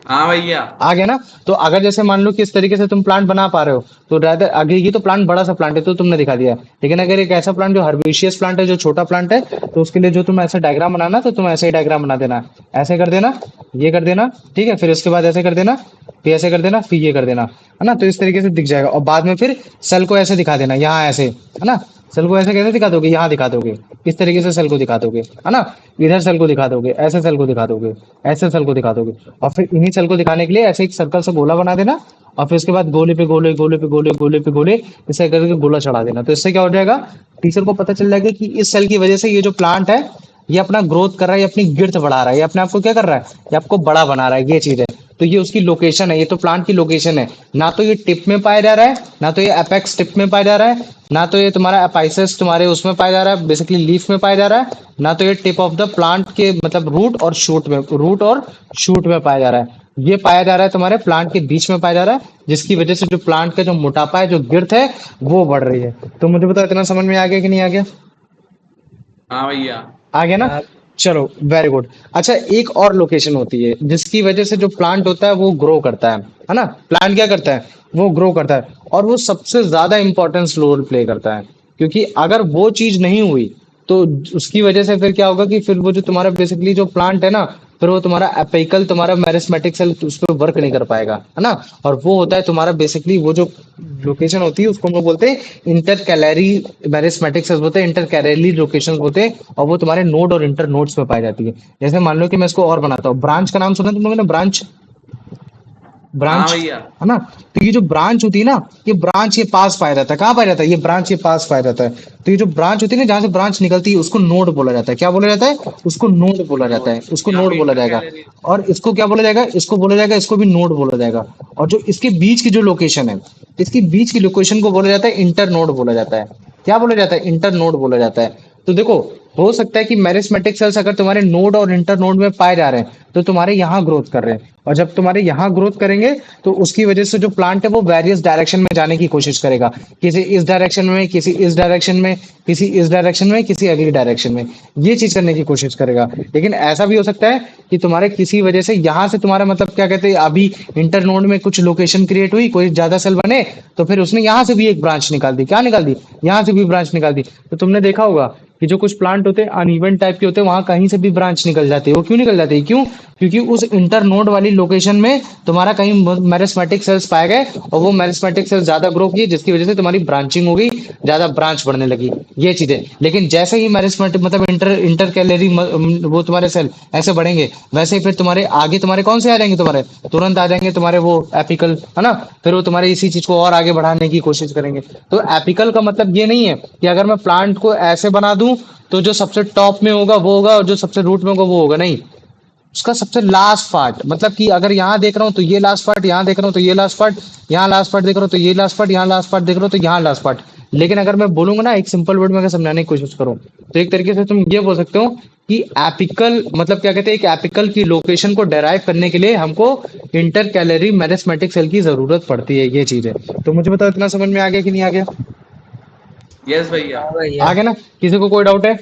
Speaker 2: हाँ भैया।
Speaker 1: आ गया ना। तो अगर जैसे मान लो कि इस तरीके से तुम प्लांट बना पा रहे हो तो रादर आगे ये तो प्लांट बड़ा सा प्लांट है तो तुमने दिखा दिया, लेकिन अगर एक ऐसा प्लांट जो हर्बेशियस प्लांट है जो छोटा प्लांट है तो उसके लिए जो तुम ऐसे डायग्राम बनाना तो तुम ऐसे ही डायग्राम बना देना, ऐसे कर देना, ये कर देना, ठीक है, फिर इसके बाद ऐसे कर देना, फिर ऐसे कर देना, फिर ये कर देना, है ना। तो इस तरीके से दिख जाएगा और बाद में फिर सेल को ऐसे दिखा देना यहाँ ऐसे, है ना। सेल को ऐसे कैसे दिखा दोगे, यहाँ दिखा दोगे, इस तरीके से सेल को दिखा दोगे, है ना। इधर सेल को दिखा दोगे, ऐसे सेल को दिखा दोगे, ऐसे सेल को दिखा दोगे, और फिर इन्हीं सेल को दिखाने के लिए ऐसे एक सर्कल से गोला बना देना और फिर उसके बाद गोले पे गोले गोले पे गोले गोले पे गोले इसे करके गोला चढ़ा देना। तो इससे क्या हो जाएगा, टीचर को पता चल जाएगा कि इस सेल की वजह से ये जो प्लांट है ये अपना ग्रोथ कर रहा है, ये अपनी गिर्थ बढ़ा रहा है, ये अपने आप को क्या कर रहा है, ये आपको बड़ा बना रहा है, ये चीज है। तो ये उसकी लोकेशन है, ये तो प्लांट की लोकेशन है। ना तो ये टिप में पाया जा रहा है, ना तो ये अपेक्स टिप में पाया जा रहा है, ना तो ये तुम्हारा अपाइसेस तुम्हारे उसमें पाया जा रहा है, बेसिकली लीफ में पाया जा रहा है, ना तो ये टिप ऑफ द प्लांट के मतलब रूट और शूट में पाया जा रहा है। ये पाया जा रहा है तुम्हारे प्लांट के बीच में पाया जा रहा है, जिसकी वजह से जो प्लांट का जो मोटापा है, जो गिर्थ है, वो बढ़ रही है। तो मुझे बताओ इतना समझ में आ गया कि नहीं आ गया?
Speaker 2: हाँ भैया।
Speaker 1: आ गया ना।
Speaker 3: आप
Speaker 1: चलो वेरी गुड। अच्छा एक और लोकेशन होती है जिसकी वजह से जो प्लांट होता है वो ग्रो करता है ना। प्लांट क्या करता है, वो ग्रो करता है और वो सबसे ज्यादा इंपॉर्टेंस रोल प्ले करता है, क्योंकि अगर वो चीज नहीं हुई तो उसकी वजह से फिर क्या होगा कि फिर वो जो तुम्हारा बेसिकली जो प्लांट है ना, फिर वो तुम्हारा एपिकल तुम्हारा मैरिस्मेटिक सेल उस पर वर्क नहीं कर पाएगा, है ना। और वो होता है तुम्हारा बेसिकली वो जो लोकेशन होती है उसको हम लोग बोलते हैं इंटर कैलरी मैरिस्मेटिक सेल्स होते हैं, इंटर कैलरी लोकेशन होते हैं, और वो तुम्हारे नोड और इंटर नोड्स में पाई जाती है। जैसे मान लो कि मैं इसको और बनाता हूँ, ब्रांच का नाम सुना तुम लोगों ने, ब्रांच,
Speaker 2: हाँ
Speaker 1: ब्रांच,
Speaker 2: भैया।
Speaker 1: है ना। तो ये जो ब्रांच होती है ना, ये ब्रांच ये पास पाया जाता है, कहाँ पाया जाता है, ये ब्रांच ये पास पाया जाता है। तो ये जो ब्रांच होती है ना, जहाँ से ब्रांच निकलती है, उसको नोड बोला जाता है। क्या बोला जाता है? उसको नोड बोला जाता
Speaker 2: नोड
Speaker 1: है, उसको
Speaker 2: यहाँ
Speaker 1: नोड
Speaker 2: पे
Speaker 1: बोला
Speaker 2: इंटर
Speaker 1: जाएगा।
Speaker 2: कैलोरी।
Speaker 1: और इसको क्या बोला जाएगा? इसको बोला जाएगा, इसको भी नोड बोला जाएगा। और जो इसके बीच की जो लोकेशन है, इसकी बीच की लोकेशन को बोला जाता है इंटर नोड बोला जाता है। क्या बोला जाता है? इंटर नोड बोला जाता है। तो देखो, हो सकता है कि मेरिस्मेटिक सेल्स अगर तुम्हारे नोड और इंटर नोड में पाए जा रहे हैं, तो तुम्हारे यहाँ ग्रोथ कर रहे हैं। और जब तुम्हारे यहाँ ग्रोथ करेंगे, तो उसकी वजह से जो प्लांट है वो वेरियस डायरेक्शन में जाने की कोशिश करेगा। किसी इस डायरेक्शन में, किसी इस डायरेक्शन में, किसी इस डायरेक्शन में, किसी अगली डायरेक्शन में, ये चीज करने की कोशिश करेगा। लेकिन ऐसा भी हो सकता है कि तुम्हारे किसी वजह से यहाँ से तुम्हारा मतलब क्या कहते हैं, अभी इंटर नोड में कुछ लोकेशन क्रिएट हुई, कोई ज्यादा सेल बने, तो फिर उसने यहाँ से भी एक ब्रांच निकाल दी। क्या निकाल दी? यहाँ से भी ब्रांच निकाल दी। तो तुमने देखा होगा कि जो कुछ प्लांट होते हैं अनइवन टाइप के होते हैं, वहां कहीं से भी ब्रांच निकल जाती है। वो क्यों निकल जाती है? क्यों? क्योंकि उस इंटर नोड वाली लोकेशन में तुम्हारा कहीं मेरिस्मेटिक सेल्स पाए गए, और वो मेरिस्मेटिक सेल्स ज्यादा ग्रो किए, जिसकी वजह से तुम्हारी ब्रांचिंग हो गई, ज्यादा ब्रांच बढ़ने लगी, ये चीजें। लेकिन जैसे ही मेरिस्मेटिक मतलब इंटर कैलोरी वो तुम्हारे सेल ऐसे बढ़ेंगे, वैसे ही फिर तुम्हारे आगे तुम्हारे कौन से आ जाएंगे? तुम्हारे तुरंत आ जाएंगे तुम्हारे वो एपिकल, है ना। फिर वो तुम्हारे इसी चीज को और आगे बढ़ाने की कोशिश करेंगे। तो एपिकल का मतलब ये नहीं है कि अगर मैं प्लांट को ऐसे बना दूं तो जो सबसे टॉप में होगा वो होगा, और जो सबसे रूट में होगा वो होगा। नहीं, उसका सबसे लास्ट पार्ट, मतलब कि अगर यहाँ देख रहा हूँ तो ये लास्ट पार्ट, यहाँ देख रहा हूँ तो ये लास्ट पार्ट, यहाँ लास्ट पार्ट देख रहा हूँ तो ये लास्ट पार्ट, यहाँ लास्ट पार्ट देख रहा हूँ तो यहाँ लास्ट पार्ट। लेकिन अगर मैं बोलूंगा ना, एक सिंपल वर्ड में अगर समझाने की कोशिश करूँ, तो एक तरीके से तुम ये बोल सकते हो कि एपिकल मतलब क्या कहते हैं, एक एपिकल की लोकेशन को डेराइव करने के लिए हमको इंटर कैलोरी मेरिस्मेटिक सेल की जरूरत पड़ती है। ये चीज है। तो मुझे बताओ, इतना समझ में आ गया कि नहीं आ गया?
Speaker 2: यस भैया।
Speaker 3: हाँ भैया।
Speaker 1: आ गया ना? किसी को कोई डाउट है?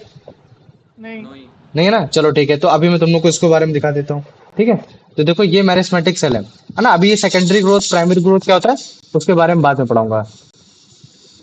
Speaker 4: नहीं।
Speaker 2: नहीं।
Speaker 1: नहीं है ना? चलो ठीक है, तो अभी मैं तुम लोग को इसके बारे में दिखा देता हूँ। ठीक है, तो देखो ये मेरिस्मेटिक सेल है ना। अभी ये सेकेंडरी ग्रोथ प्राइमरी ग्रोथ क्या होता है, उसके बारे में बाद में पढ़ाऊंगा।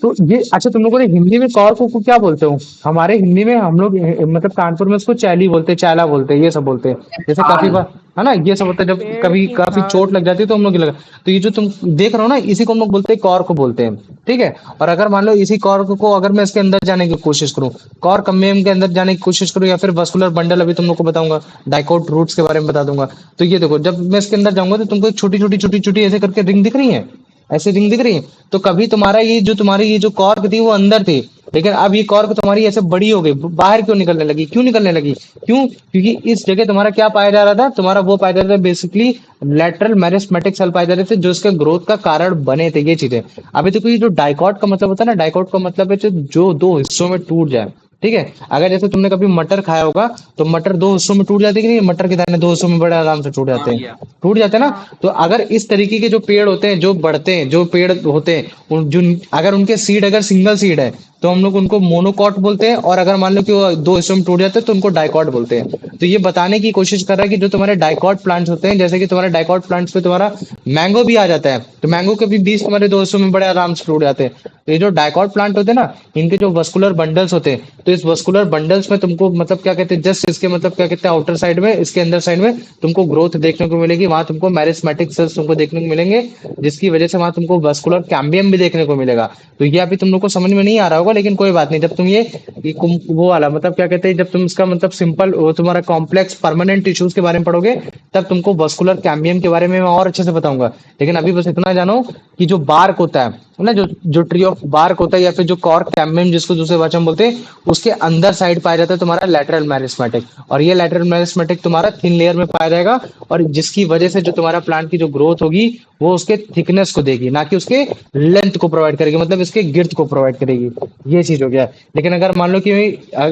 Speaker 1: तो ये अच्छा, तुम लोगों ने हिंदी में कॉर्क को क्या बोलते हो? हमारे हिंदी में हम लोग मतलब कानपुर में उसको चैली बोलते हैं, चैला बोलते हैं, ये सब बोलते हैं। जैसे काफी बार है ना, ये सब होता है जब
Speaker 4: पेड़
Speaker 1: कभी
Speaker 4: की
Speaker 1: काफी
Speaker 4: छाल।
Speaker 1: चोट लग जाती है तो हम लोग ये लगा। तो ये जो तुम देख रहे हो ना, इसी को हम लोग बोलते हैं कॉर्क बोलते हैं। ठीक है, और अगर मान लो इसी कॉर्क को अगर मैं इसके अंदर जाने की कोशिश करूँ, कॉर्क कम्बियम के अंदर जाने की कोशिश करूँ, या फिर वस्कुलर बंडल, अभी तुम लोग को बताऊंगा, डाइकोट रूट्स के बारे में बता दूंगा। तो ये देखो, जब मैं इसके अंदर जाऊंगा तो तुमको छोटी छोटी छोटी छोटी ऐसे करके रिंग दिख रही है, ऐसी रिंग दिख रही है। तो कभी तुम्हारा ये जो तुम्हारी ये जो कॉर्क थी वो अंदर थी, लेकिन अब ये कॉर्क तुम्हारी ऐसे बड़ी हो गई, बाहर क्यों निकलने लगी? क्यों निकलने लगी? क्यों? क्योंकि इस जगह तुम्हारा क्या पाया जा रहा था? तुम्हारा वो पाया जा रहा था बेसिकली लेटरल मेरिस्मेटिक सेल पाए जा रहे थे, जो इसके ग्रोथ का कारण बने थे, ये चीजें। अभी देखो, ये जो डाइकॉट का मतलब होता है ना, डाइकॉट का मतलब है जो दो हिस्सों में टूट जाए। ठीक है, अगर जैसे तुमने कभी मटर खाया होगा, तो मटर दो हिस्सों में टूट जाती है कि नहीं? मटर के दाने दो हिस्सों में बड़े आराम से टूट
Speaker 2: हाँ
Speaker 1: जाते हैं,
Speaker 2: भैया।
Speaker 1: टूट जाते हैं ना।
Speaker 4: हाँ।
Speaker 1: तो अगर इस तरीके के जो पेड़ होते हैं, जो बढ़ते हैं, जो पेड़ होते हैं, जो अगर उनके सीड अगर सिंगल सीड है, तो हम लोग उनको मोनोकॉट बोलते हैं। और अगर मान लो कि वो दो हिस्सों में टूट जाते हैं तो उनको डाइकॉट बोलते हैं। तो ये बताने की कोशिश कर रहा है कि जो तुम्हारे डाइकॉट प्लांट्स होते हैं, जैसे कि तुम्हारे डाइकॉट प्लांट्स पे तुम्हारा मैंगो भी आ जाता है, तो मैंगो के भी बीज तुम्हारे दो हिस्सों में बड़े आराम से टूट जाते हैं। तो ये जो डाइकॉट प्लांट होते हैं ना, इनके जो वस्कुलर बंडल्स होते हैं, तो इस वस्कुलर बंडल्स में तुमको मतलब क्या कहते हैं, जस्ट इसके मतलब क्या कहते हैं, आउटर साइड में, इसके अंदर साइड में तुमको ग्रोथ देखने को मिलेगी। वहां तुमको मेरिस्मेटिक सेल्स तुमको देखने को मिलेंगे, जिसकी वजह से वहां तुमको वस्कुलर कैम्बियम भी देखने को मिलेगा। तो ये अभी तुम लोग को समझ में नहीं आ रहा होगा, लेकिन कोई बात नहीं। जब तुम वो वाला मतलब क्या कहते हैं, जब तुम इसका मतलब सिंपल वो तुम्हारा कॉम्प्लेक्स परमानेंट टिश्यूज के बारे में पढ़ोगे, तब तुमको वस्कुलर कैम्बियम के बारे में मैं और अच्छे से बताऊंगा। लेकिन अभी बस इतना जानो कि जो बार्क होता है ना, जो ट्री ऑफ बार्क होता है, या फिर जो कॉर्क कैम्बियम जिसको दूसरे भाषा में बोलते हैं, उसके अंदर साइड पाया जाता है तुम्हारा लैटरल मेरिस्मेटिक। और ये लैटरल मेरिस्मेटिक तुम्हारा थिन लेयर में पाया जाएगा, और जिसकी वजह से जो तुम्हारा प्लांट की जो ग्रोथ होगी वो उसके थिकनेस को देगी, ना कि उसके लेंथ को प्रोवाइड करेगी, मतलब इसके गिर्थ को प्रोवाइड करेगी। ये चीज हो गया। लेकिन अगर मान लो कि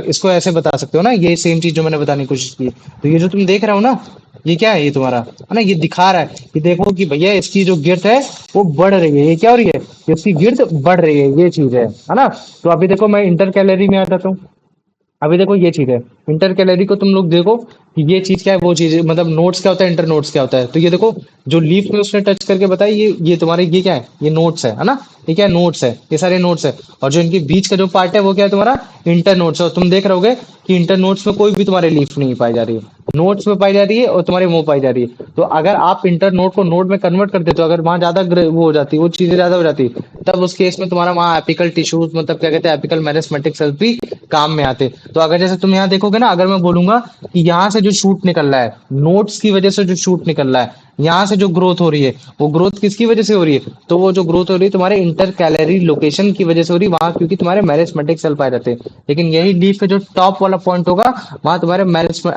Speaker 1: इसको ऐसे बता सकते हो ना, ये सेम चीज जो मैंने बताने की कोशिश की, तो ये जो तुम देख रहे हो ना, ये क्या है? ये तुम्हारा है ना, ये दिखा रहा है कि देखो कि भैया इसकी जो गिर्थ है वो बढ़ रही है। ये क्या हो रही है? इसकी गिर्थ बढ़ रही है, ये चीज है ना। तो अभी देखो, मैं इंटर कैलोरी में आ जाता हूँ। अभी देखो ये चीज है इंटर कैलोरी को, तुम लोग देखो कि ये चीज क्या है, वो चीज है, मतलब नोट्स क्या होता है, इंटर नोट्स क्या होता है। तो ये देखो, जो लीफ में उसने टच करके बताया, ये तुम्हारे ये क्या है? ये नोट्स है ना। ये क्या है? नोट्स है, ये सारे नोट्स है। और जो इनके बीच का जो पार्ट है वो क्या है? तुम्हारा इंटर नोट्स है। और तुम देख रहे होगे कि इंटर नोट्स में कोई भी तुम्हारे लीफ नहीं पाई जा रही है, नोट्स में पाई जा रही है और तुम्हारे मुंह पाई जा रही है। तो अगर आप इंटर नोट को नोड में कन्वर्ट कर देते हो, अगर वहां ज्यादा वो हो जाती है, वो चीजें ज्यादा हो जाती, तब उस केस में तुम्हारा वहाँ एपिकल टिश्यूज मतलब क्या कहते हैं एपिकल मेरिस्टेमेटिक सेल्स भी काम में आते। तो अगर जैसे तुम यहाँ देखोगे ना, अगर मैं बोलूंगा कि यहाँ से जो शूट निकल रहा है, नोट्स की वजह से जो शूट निकल रहा है, यहाँ से जो ग्रोथ हो रही है, वो ग्रोथ किसकी वजह से हो रही है? तो वो जो ग्रोथ हो रही है तुम्हारे इंटर कैलरी लोकेशन की वजह से हो रही है वहां, क्योंकि तुम्हारे मेरिस्टेमेटिक सेल पाए जाते हैं। लेकिन यही लीफ का जो टॉप वाला पॉइंट होगा, वहां तुम्हारे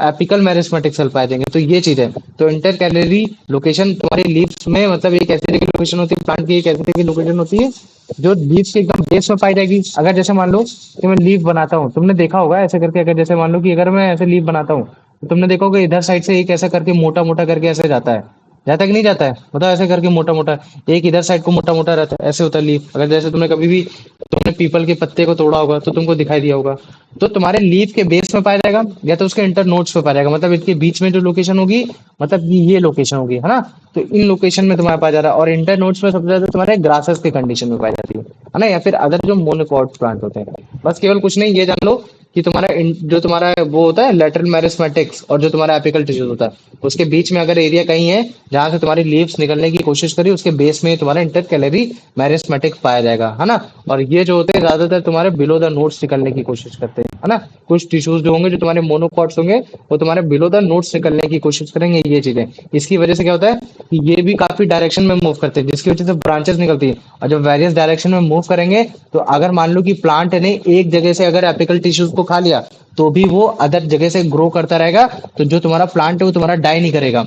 Speaker 1: एपिकल मेरिस्टेमेटिक सेल पाए जाएंगे। तो ये चीज है। तो इंटर कैलरी लोकेशन तुम्हारे लीव्स में मतलब एक ऐसी जगह लोकेशन होती है, प्लांट की एक ऐसी जगह लोकेशन होती है जो लीव्स के एकदम बेस में पाई जाएगी। अगर जैसे मान लो कि मैं लीफ बनाता हूँ, तुमने देखा होगा ऐसे करके, अगर जैसे मान लो कि अगर मैं ऐसे लीफ बनाता हूँ, तो तुमने देखा होगा इधर साइड से एक ऐसा करके मोटा मोटा करके ऐसे जाता है, जाता है कि नहीं जाता है? मतलब ऐसे करके मोटा मोटा, एक इधर साइड को मोटा मोटा रहता है, ऐसे होता है लीफ। अगर जैसे तुमने कभी भी तुमने पीपल के पत्ते को तोड़ा होगा तो तुमको दिखाई दिया होगा। तो तुम्हारे लीफ के बेस में पाया जाएगा या तो उसके इंटर नोड्स पे पाया जाएगा, मतलब इसके बीच में जो लोकेशन होगी, मतलब ये लोकेशन होगी, है ना? तो इन लोकेशन में तुम्हारा पाया जा रहा है। और इंटर नोड्स में सबसे ज्यादा तुम्हारे ग्रासेस के कंडीशन में पाई जाती है ना, या फिर अदर जो मोनोकॉट प्लांट होते हैं। बस केवल कुछ नहीं, ये जान लो कि तुम्हारा जो तुम्हारा वो होता है लेटरल मेरिस्टेमेटिक्स और जो तुम्हारा एपिकल टिश्यूज होता है, उसके बीच में अगर एरिया कहीं है जहां से तुम्हारी लीव्स निकलने की कोशिश करी, उसके बेस में तुम्हारा इंटर कैलरी मेरिस्टेमेटिक पाया जाएगा, है ना? और ये जो होते हैं ज्यादातर तुम्हारे बिलो द नोट्स निकलने की कोशिश करते हैं, है ना? कुछ टिश्यूज जो होंगे जो तुम्हारे मोनोकॉट्स होंगे, वो तुम्हारे बिलो द नोट्स निकलने की कोशिश करेंगे, ये चीजें। इसकी वजह से क्या होता है कि ये भी काफी डायरेक्शन में मूव करते हैं, जिसकी वजह से ब्रांचेस निकलती है। और जब वेरियस डायरेक्शन में मूव करेंगे, तो अगर मान लो कि प्लांट ने एक जगह से अगर एपिकल टिश्यूज को खा लिया, तो भी वो अदर जगह से ग्रो करता रहेगा। तो जो तुम्हारा प्लांट है वो तुम्हारा डाई नहीं करेगा।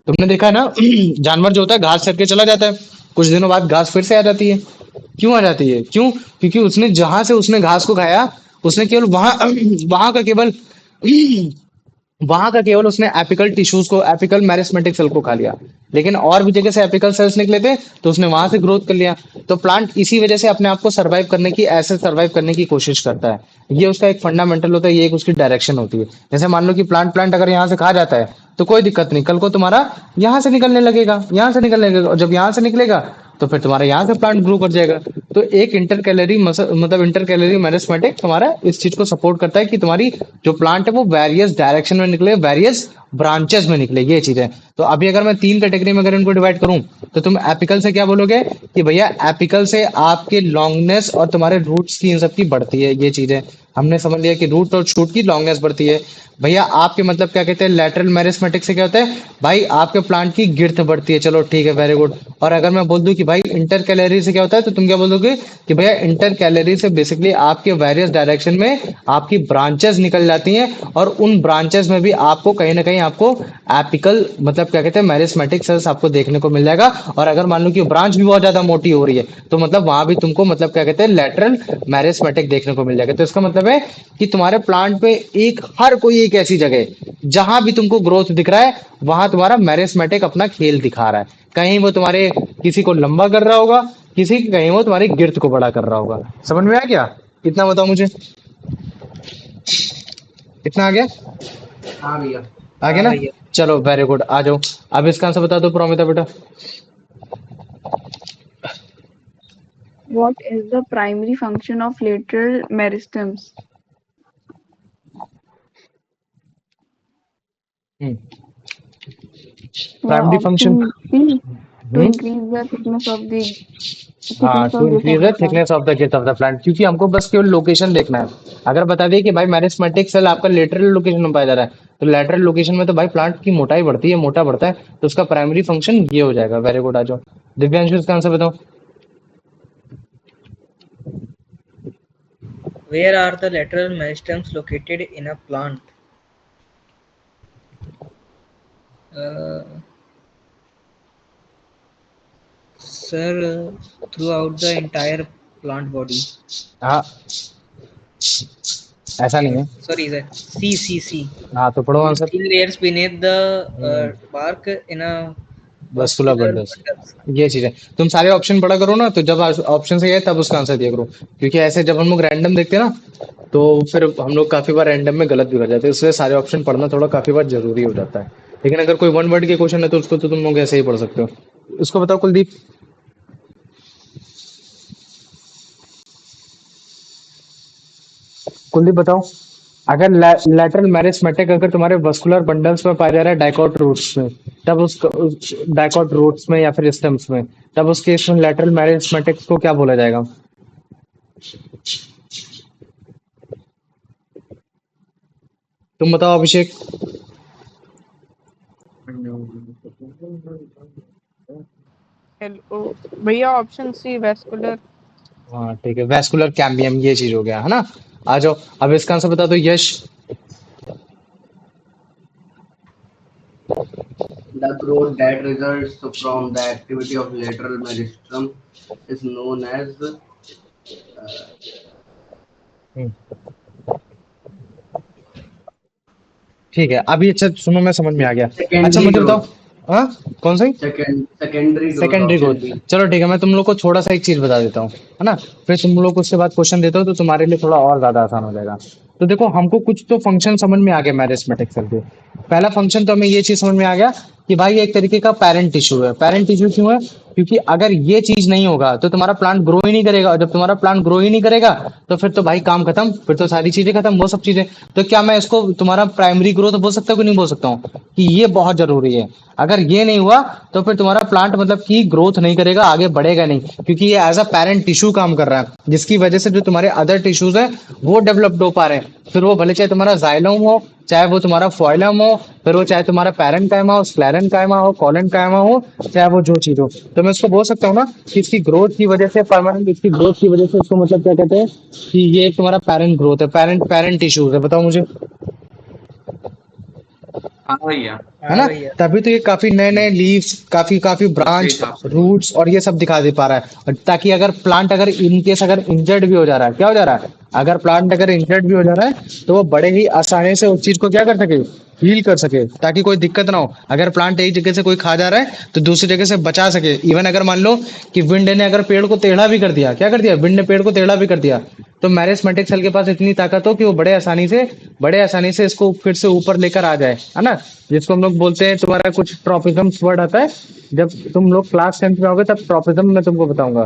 Speaker 1: तुमने देखा है ना जानवर जो होता है घास करके चला जाता है, कुछ दिनों बाद घास फिर से आ जाती है। क्यों आ जाती है? क्यों? क्योंकि उसने जहां से उसने घास को खाया, उसने केवल वहां वहां का केवल वहां का केवल उसने एपिकल टिश्यूज को, एपिकल मेरिस्टेमेटिक सेल को खा लिया। लेकिन और भी जगह से एपिकल सेल्स निकले थे, तो उसने वहां से ग्रोथ कर लिया। तो प्लांट इसी वजह से अपने आप को सर्वाइव करने की, ऐसे सर्वाइव करने की कोशिश करता है। ये उसका एक फंडामेंटल होता है, ये एक उसकी डायरेक्शन होती है। जैसे मान लो कि प्लांट प्लांट अगर यहाँ से खा जाता है, तो कोई दिक्कत नहीं, कल को तुम्हारा यहाँ से निकलने लगेगा, यहाँ से निकलने लगेगा, और जब यहाँ से निकलेगा तो फिर तुम्हारा यहाँ से प्लांट ग्रो कर जाएगा। तो एक इंटर कैलरी मतलब इंटर कैलरी मेरिस्टेमेटिक तुम्हारा इस चीज को सपोर्ट करता है कि तुम्हारी जो प्लांट है वो वेरियस डायरेक्शन में निकले, वेरियस ब्रांचेस में निकले, ये चीज है। तो अभी अगर मैं तीन कैटेगरी में अगर इनको डिवाइड करूं, तो तुम एपिकल से क्या बोलोगे कि भैया एपिकल से आपके लॉन्गनेस और तुम्हारे रूट्स की इन सब की बढ़ती है, ये चीज है। हमने समझ लिया कि रूट और शूट की लॉन्गनेस बढ़ती है। भैया आपके मतलब क्या कहते हैं लेटरल मेरिस्टेमेटिक से क्या होता है? भाई आपके प्लांट की गिर्थ बढ़ती है। चलो ठीक है, वेरी गुड। और अगर मैं बोल दूं कि भाई इंटर कैलरी से क्या होता है, तो तुम क्या बोलोगे कि भैया इंटर कैलरी से बेसिकली आपके वेरियस डायरेक्शन में आपकी ब्रांचेस निकल जाती हैं, और उन ब्रांचेस में भी आपको कहीं ना कहीं आपको एपिकल मतलब क्या कहते हैं मेरिस्टेमेटिक सेल्स आपको देखने को मिल जाएगा। और अगर मान लो कि ब्रांच भी बहुत ज्यादा मोटी हो रही है, तो मतलब वहां भी तुमको मतलब क्या कहते हैं लेटरल मेरिस्टेमेटिक देखने को मिल जाएगा। तो इसका मतलब है कि तुम्हारे प्लांट पे एक हर कोई एक ऐसी जगह है जहां भी तुमको ग्रोथ दिख रहा है, वहां तुम्हारा मेरिस्टेमेटिक अपना खेल दिखा रहा है। कहीं वो तुम्हारे किसी को लंबा कर रहा होगा, किसी कहीं वो तुम्हारी गिर्थ को बड़ा कर रहा होगा। समझ में आ गया? इतना बताओ मुझे, इतना आ गया?
Speaker 6: हाँ भैया।
Speaker 1: आ गया
Speaker 3: हाँ
Speaker 1: ना?
Speaker 3: भैया।
Speaker 1: चलो वेरी गुड, आ जाओ। अब इसका आंसर बता दो प्रोमिता बेटा।
Speaker 5: What is the primary function of lateral meristems?
Speaker 1: Primary function,
Speaker 5: Option C, to increase the thickness of the
Speaker 1: हाँ,
Speaker 5: thickness
Speaker 1: to
Speaker 5: of girth
Speaker 1: increase
Speaker 5: of
Speaker 1: the
Speaker 5: the plant.
Speaker 1: Thickness of the girth of the plant, क्योंकि हमको बस केवल location देखना है। अगर बता दिए कि भाई मेरिस्टेमेटिक सेल आपका लेटरल लोकेशन में पाया जा रहा है, तो लेटरल लोकेशन में तो भाई प्लांट की मोटाई बढ़ती है, मोटा बढ़ता है, तो उसका प्राइमरी फंक्शन ये हो जाएगा। वेरी गुड, आ जाओ दिव्यांशु, इसका आंसर बताओ।
Speaker 3: Where are the lateral meristems located in a plant? Uh, Sir, throughout the entire plant body.
Speaker 1: हाँ, ऐसा नहीं है।
Speaker 3: Sorry, sir. C.
Speaker 1: हाँ, तो पढ़ो answer.
Speaker 3: Thin layers beneath the bark in a
Speaker 1: vascular
Speaker 3: vascular
Speaker 1: bundles,
Speaker 3: bundles.
Speaker 1: ये चीज है। तुम सारे ऑप्शन पढ़ा करो ना, तो जब ऑप्शन सही है तब उसका आंसर दिया करो, क्योंकि ऐसे जब हम लोग रैंडम देखते हैं ना, तो फिर हम लोग काफी बार रैंडम में गलत भी कर जाते हैं, इसलिए सारे ऑप्शन पढ़ना थोड़ा काफी बार जरूरी हो जाता है। लेकिन अगर कोई वन वर्ड के क्वेश्चन है तो उसको तो तुम लोग ऐसे ही पढ़ सकते हो। उसको बताओ कुलदीप। कुलदीप बताओ, अगर लैटरल मैरिस्मेटिक अगर तुम्हारे वस्कुलर बंडल्स में पाया जा रहा है डाइकॉट रूट्स में, तब उस डाइकॉट रूट्स में या फिर स्टेम्स में, तब उस केस में लैटरल मैरिस्मेटिक को क्या बोला जाएगा? तुम बताओ अभिषेक।
Speaker 4: हेलो भैया, ऑप्शन सी वेस्कुलर।
Speaker 1: हाँ ठीक है, वैस्कुलर कैम्बियम ये चीज हो गया है ना। आ जाओ अब इसका आंसर बता दो यश।
Speaker 6: The growth that results from the activity of lateral meristem is known as
Speaker 1: हम्म, ठीक है, अभी अच्छा सुनो, मैं समझ में आ गया। अच्छा
Speaker 6: secondary
Speaker 1: मुझे बताओ,
Speaker 6: growth.
Speaker 1: हाँ कौन सी?
Speaker 6: Secondary growth,
Speaker 1: secondary
Speaker 6: option
Speaker 1: growth.
Speaker 6: B.
Speaker 1: चलो ठीक है, मैं तुम लोग को थोड़ा सा एक चीज बता देता हूँ, है ना, फिर तुम लोग को उसके बाद क्वेश्चन देता हूँ तो तुम्हारे लिए थोड़ा और ज्यादा आसान हो जाएगा। तो देखो, हमको कुछ तो फंक्शन समझ में आ गया मैरिस्मेटिक सेल के। पहला फंक्शन तो हमें ये चीज समझ में आ गया कि भाई ये एक तरीके का पेरेंट टिश्यू है। पेरेंट टिश्यू क्यों है? क्योंकि अगर ये चीज नहीं होगा तो तुम्हारा प्लांट ग्रो ही नहीं करेगा, और जब तुम्हारा प्लांट ग्रो ही नहीं करेगा तो फिर तो भाई काम खत्म, फिर तो सारी चीजें खत्म, वो सब चीजें। तो क्या मैं इसको तुम्हारा प्राइमरी ग्रोथ बोल सकता हूँ कि नहीं बोल सकता हूँ कि ये बहुत जरूरी है? अगर ये नहीं हुआ तो फिर तुम्हारा प्लांट मतलब कि ग्रोथ नहीं करेगा, आगे बढ़ेगा नहीं, क्योंकि ये एज अ पेरेंट टिश्यू काम कर रहा है, जिसकी वजह से जो तुम्हारे अदर टिश्यूज है वो डेवलप्ड हो पा रहे हैं। फिर वो भले चाहे तुम्हारा जाइलम हो, चाहे वो तुम्हारा फॉइलम हो, फिर वो चाहे तुम्हारा पैरेंकाइमा हो, स्क्लेरेंकाइमा हो, कोलेनकाइमा हो, चाहे वो जो चीज हो। तो मैं इसको बोल सकता हूँ ना कि इसकी ग्रोथ की वजह से, परमानेंट इसकी ग्रोथ की वजह से इसको मतलब क्या कहते हैं कि ये एक तुम्हारा पेरेंट ग्रोथ है, पेरेंट पेरेंट टिश्यूज है। बताओ मुझे,
Speaker 2: हाँ भैया,
Speaker 1: है ना?
Speaker 3: हाँ भैया।
Speaker 1: तभी तो ये काफी नए नए लीव्स, काफी काफी
Speaker 2: उसके
Speaker 1: ब्रांच,
Speaker 2: हिसाब से।
Speaker 1: रूट्स और ये सब दिखा दे पा रहा है। और ताकि अगर प्लांट अगर इन केस अगर इंजर्ड भी हो जा रहा है, क्या हो जा रहा है, अगर प्लांट अगर इंजर्ड भी हो जा रहा है तो वो बड़े ही आसानी से उस चीज को क्या कर सके, हील कर सके, ताकि कोई दिक्कत ना हो। अगर प्लांट एक जगह से कोई खा जा रहा है तो दूसरी जगह से बचा सके। इवन अगर मान लो कि विंड ने अगर पेड़ को टेढ़ा भी कर दिया, क्या कर दिया, विंड ने पेड़ को टेढ़ा भी कर दिया, तो मैरिस्मेटिक सेल के पास इतनी ताकत हो कि वो बड़े आसानी से इसको फिर से ऊपर लेकर आ जाए, है ना। जिसको हम लोग बोलते हैं, तुम्हारा कुछ ट्रॉपिज्म वर्ड आता है, जब तुम लोग क्लास 10th में आओगे तब ट्रॉपिज्म मैं तुमको बताऊंगा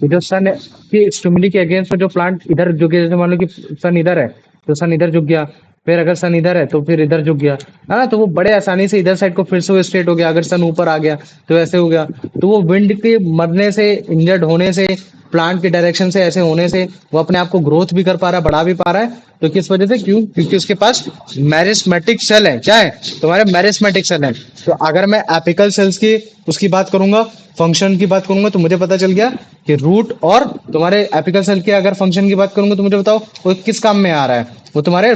Speaker 1: कि जो सन की स्टिमुली के अगेंस्ट में जो प्लांट इधर झुके, जैसे मान लो कि सन इधर है तो सन इधर झुक गया, फिर अगर सन इधर है तो फिर इधर झुक गया, है ना, तो वो बड़े आसानी से इधर साइड को फिर से वो स्ट्रेट हो गया। अगर सन ऊपर आ गया तो ऐसे हो गया। तो वो विंड के मरने से, इंजर्ड होने से, प्लांट के डायरेक्शन से ऐसे होने से वो अपने आप को ग्रोथ भी कर पा रहा है, बढ़ा भी पा रहा है। तो किस वजह से? क्यों? क्योंकि उसके पास मैरिस्मेटिक सेल है। क्या है तुम्हारे? मैरिस्मेटिक सेल है। तो अगर मैं एपिकल सेल्स की उसकी बात करूंगा, फंक्शन की बात करूंगा, तो मुझे पता चल गया कि रूट और तुम्हारे एपिकल सेल के अगर फंक्शन की बात करूंगा तो मुझे बताओ वो किस काम में आ रहा है। वो तुम्हारे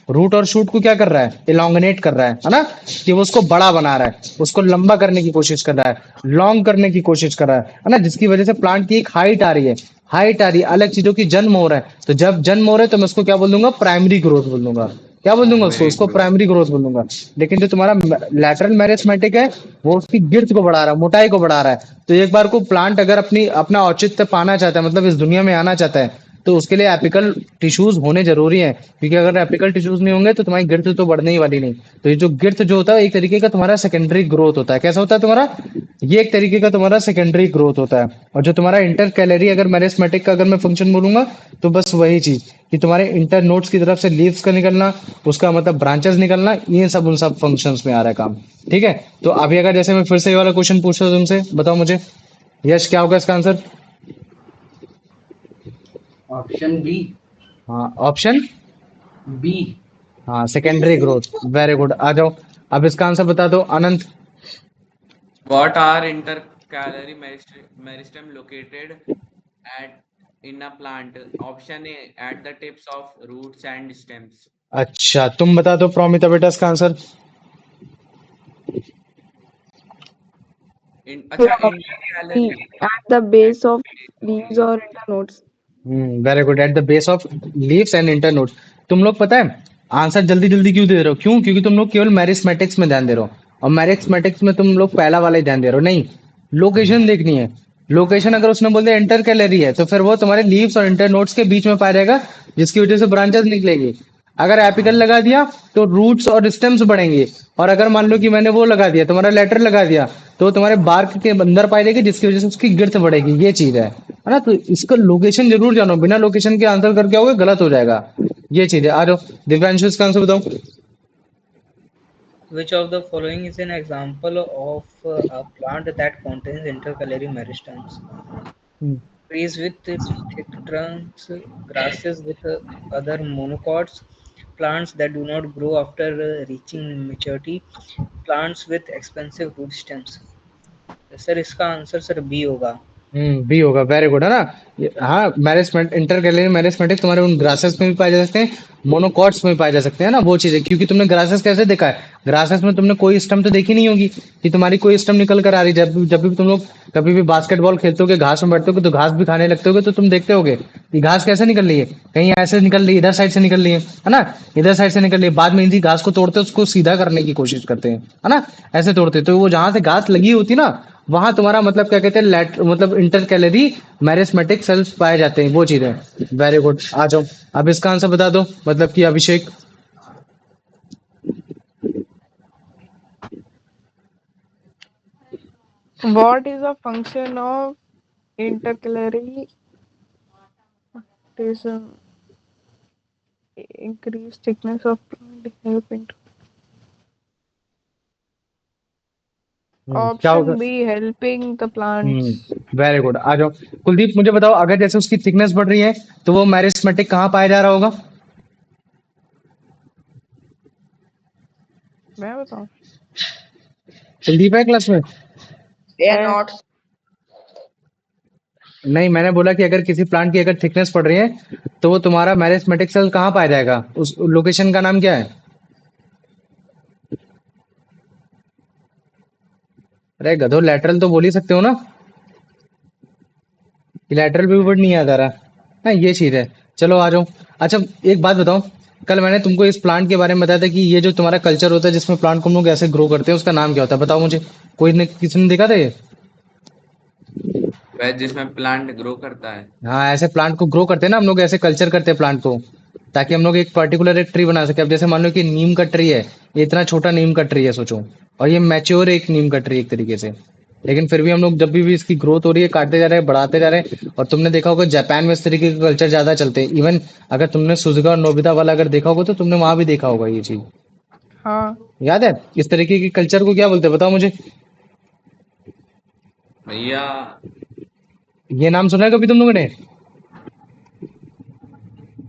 Speaker 1: रूट और शूट को क्या कर रहा है? इलोंगनेट कर रहा है ना, कि वो उसको बड़ा बना रहा है, उसको लंबा करने की कोशिश कर रहा है, लॉन्ग करने की कोशिश कर रहा है ना, जिसकी वजह से प्लांट की एक हाइट आ रही है, अलग चीजों की जन्म हो रहा है। तो जब जन्म हो रहा है तो मैं उसको क्या बोल दूंगा? प्राइमरी ग्रोथ बोल दूंगा। क्या बोल दूंगा उसको?
Speaker 2: Primary
Speaker 1: उसको
Speaker 2: growth.
Speaker 1: प्राइमरी ग्रोथ बोल दूंगा। लेकिन जो तुम्हारा लैटरल मैरिस्मेटिक है वो उसकी गिर्थ को बढ़ा रहा है, मोटाई को बढ़ा रहा है। तो एक बार को प्लांट अगर अपना औचित्य पाना चाहता है, मतलब इस दुनिया में आना चाहता है, तो उसके लिए एपिकल टिश्यूज होने जरूरी है। क्योंकि अगर एपिकल टिश्यूज नहीं होंगे तो तुम्हारी गिर्थ तो बढ़ने ही वाली नहीं। तो ये जो गिर्थ जो होता है एक तरीके का तुम्हारा सेकेंडरी ग्रोथ होता है। कैसा होता है तुम्हारा? ये एक तरीके का तुम्हारा सेकेंडरी ग्रोथ होता है। और जो तुम्हारा इंटर कैलरी अगर मैरिस्मेटिक का अगर मैं फंक्शन बोलूंगा तो बस वही चीज कि तुम्हारे इंटर नोड्स की तरफ से लीव्स का निकलना, उसका मतलब ब्रांचेस निकलना, ये सब उन सब फंक्शंस में आ रहा है काम। ठीक है, तो अभी अगर जैसे मैं फिर से ये वाला क्वेश्चन पूछता हूँ तुमसे, बताओ मुझे यश क्या होगा इसका आंसर?
Speaker 6: Option B.
Speaker 1: हाँ, ऑप्शन
Speaker 6: B.
Speaker 1: हाँ, सेकेंडरी ग्रोथ। Very good. आ जाओ अब इसका आंसर बता दो अनंत।
Speaker 2: What are intercalary meristem located at in a plant? Option A, at the tips of roots and stems.
Speaker 1: अच्छा तुम बता दो प्रोमिता बेटा इसका आंसर।
Speaker 2: अच्छा, intercalary
Speaker 5: At the base of leaves or internodes.
Speaker 1: Very good, at the base of leaves and internodes. तुम लोग पता है आंसर जल्दी जल्दी क्यों दे रहे हो? क्यों? क्योंकि तुम लोग केवल मैरिस्मेटिक्स में ध्यान दे रहे हो, और मैरिस्मेटिक्स में तुम लोग पहला वाला ही ध्यान दे रहे हो। नहीं, लोकेशन देखनी है। लोकेशन अगर उसने बोल दिया इंटर कैलरी है तो फिर वो तुम्हारे लीव्स और इंटरनोड्स के बीच में पाया जाएगा, जिसकी वजह से ब्रांचेस निकलेगी। अगर एपिकल लगा दिया तो रूट्स और स्टेम्स बढ़ेंगे, और अगर मान लो कि मैंने वो लगा दिया, तुम्हारा लेटर लगा दिया, तो तुम्हारे बार्क के अंदर पाई जाएगी, जिसकी वजह से उसकी गिर्थ बढ़ेगी। ये चीज है ना। तो इसका लोकेशन जरूर जानो, बिना लोकेशन के आंसर करके आओगे गलत हो जाएगा। ये चीज है। आ जाओ दिव्यांशु, इसका आंसर बताओ।
Speaker 3: Which of the following is an example of a plant that contains intercalary meristems?
Speaker 1: Hmm,
Speaker 3: Trees with thick trunks, grasses with other monocots, plants that do not grow after reaching maturity, plants with expensive root stems. Sir इसका answer sir B होगा।
Speaker 1: B होगा, very good, है ना। हाँ, मैरिस्मेट intercalary meristematic तुम्हारे उन grasses में भी पाए जा सकते हैं, मोनोकॉट्स में भी पाए जा सकते हैं ना, वो चीजें। क्योंकि तुमने ग्रासेस कैसे देखा है, ग्रासेस में तुमने कोई स्टम तो देखी नहीं होगी कि तुम्हारी कोई स्टम निकल कर आ रही। जब भी तुम लोग कभी भी बास्केटबॉल खेलते होगे, घास में बैठते होगे, तो घास भी खाने लगते होगे, तो तुम देखते होगे कि घास कैसे निकल रही है, कहीं ऐसे निकल रही है, इधर साइड से निकल रही है ना, इधर साइड से निकल रही है। बाद में इसी घास को तोड़ते हैं, उसको सीधा करने की कोशिश करते हैं, है ना, ऐसे तोड़ते हैं। तो वो जहां से घास लगी होती ना, वहां तुम्हारा मतलब क्या कहते हैं, मतलब इंटर कैलरी मैरिस्मेटिक सेल्स पाए जाते हैं, वो चीज है। वेरी गुड, आ जाओ अब इसका आंसर बता दो, मतलब कि अभिषेक।
Speaker 4: What is the function of intercalary tism? Increase thickness of plant, help into
Speaker 1: क्या होगा?
Speaker 4: option B, helping the plants.
Speaker 1: Very good, आ जाओ कुलदीप, मुझे बताओ, अगर जैसे उसकी थिकनेस बढ़ रही है तो वो मैरिस्मेटिक कहाँ पाया जा रहा होगा?
Speaker 4: मैं बताऊं?
Speaker 1: कुलदीप है क्लास में?
Speaker 4: है।
Speaker 1: नहीं, मैंने बोला कि अगर किसी प्लांट की अगर थिकनेस बढ़ रही है तो वो तुम्हारा मैरिस्मेटिक सेल कहाँ पाया जाएगा, उस लोकेशन का नाम क्या है? अरे गधो, लेटरल तो बोल ही सकते हो ना, कि लेटरल भी वर्ड नहीं याद आ रहा। हाँ, ये चीज है। चलो आ जाओ। अच्छा, एक बात बताओ, कल मैंने तुमको इस प्लांट के बारे में बताया था कि ये जो तुम्हारा कल्चर होता है जिसमें प्लांट को हम लोग ऐसे ग्रो करते हैं, उसका नाम क्या होता है, बताओ मुझे। कोई ने, किसी ने देखा था ये?
Speaker 2: वह जिसमें प्लांट ग्रो करता है।
Speaker 1: हाँ, ऐसे प्लांट को ग्रो करते हैं ना हम लोग, ऐसे कल्चर करते हैं प्लांट को, ताकि हम लोग एक पर्टिकुलर एक ट्री बना सके। अब जैसे मान लो कि नीम का ट्री है, ये इतना छोटा नीम का ट्री है सोचो, और ये मैच्योर एक नीम का ट्री एक तरीके से। लेकिन फिर भी हम लोग जब भी इसकी ग्रोथ हो रही है, काटते जा रहे हैं, बढ़ाते जा रहे हैं। और तुमने देखा होगा जापान में इस तरीके के कल्चर ज्यादा चलते हैं। इवन अगर तुमने सुजुका और नोबिता वाला अगर देखा होगा तो तुमने वहां भी देखा होगा ये चीज,
Speaker 4: हाँ।
Speaker 1: याद है? इस तरीके के कल्चर को क्या बोलते हैं, बताओ मुझे।
Speaker 2: भैया
Speaker 1: ये नाम सुना है कभी तुम लोगों ने?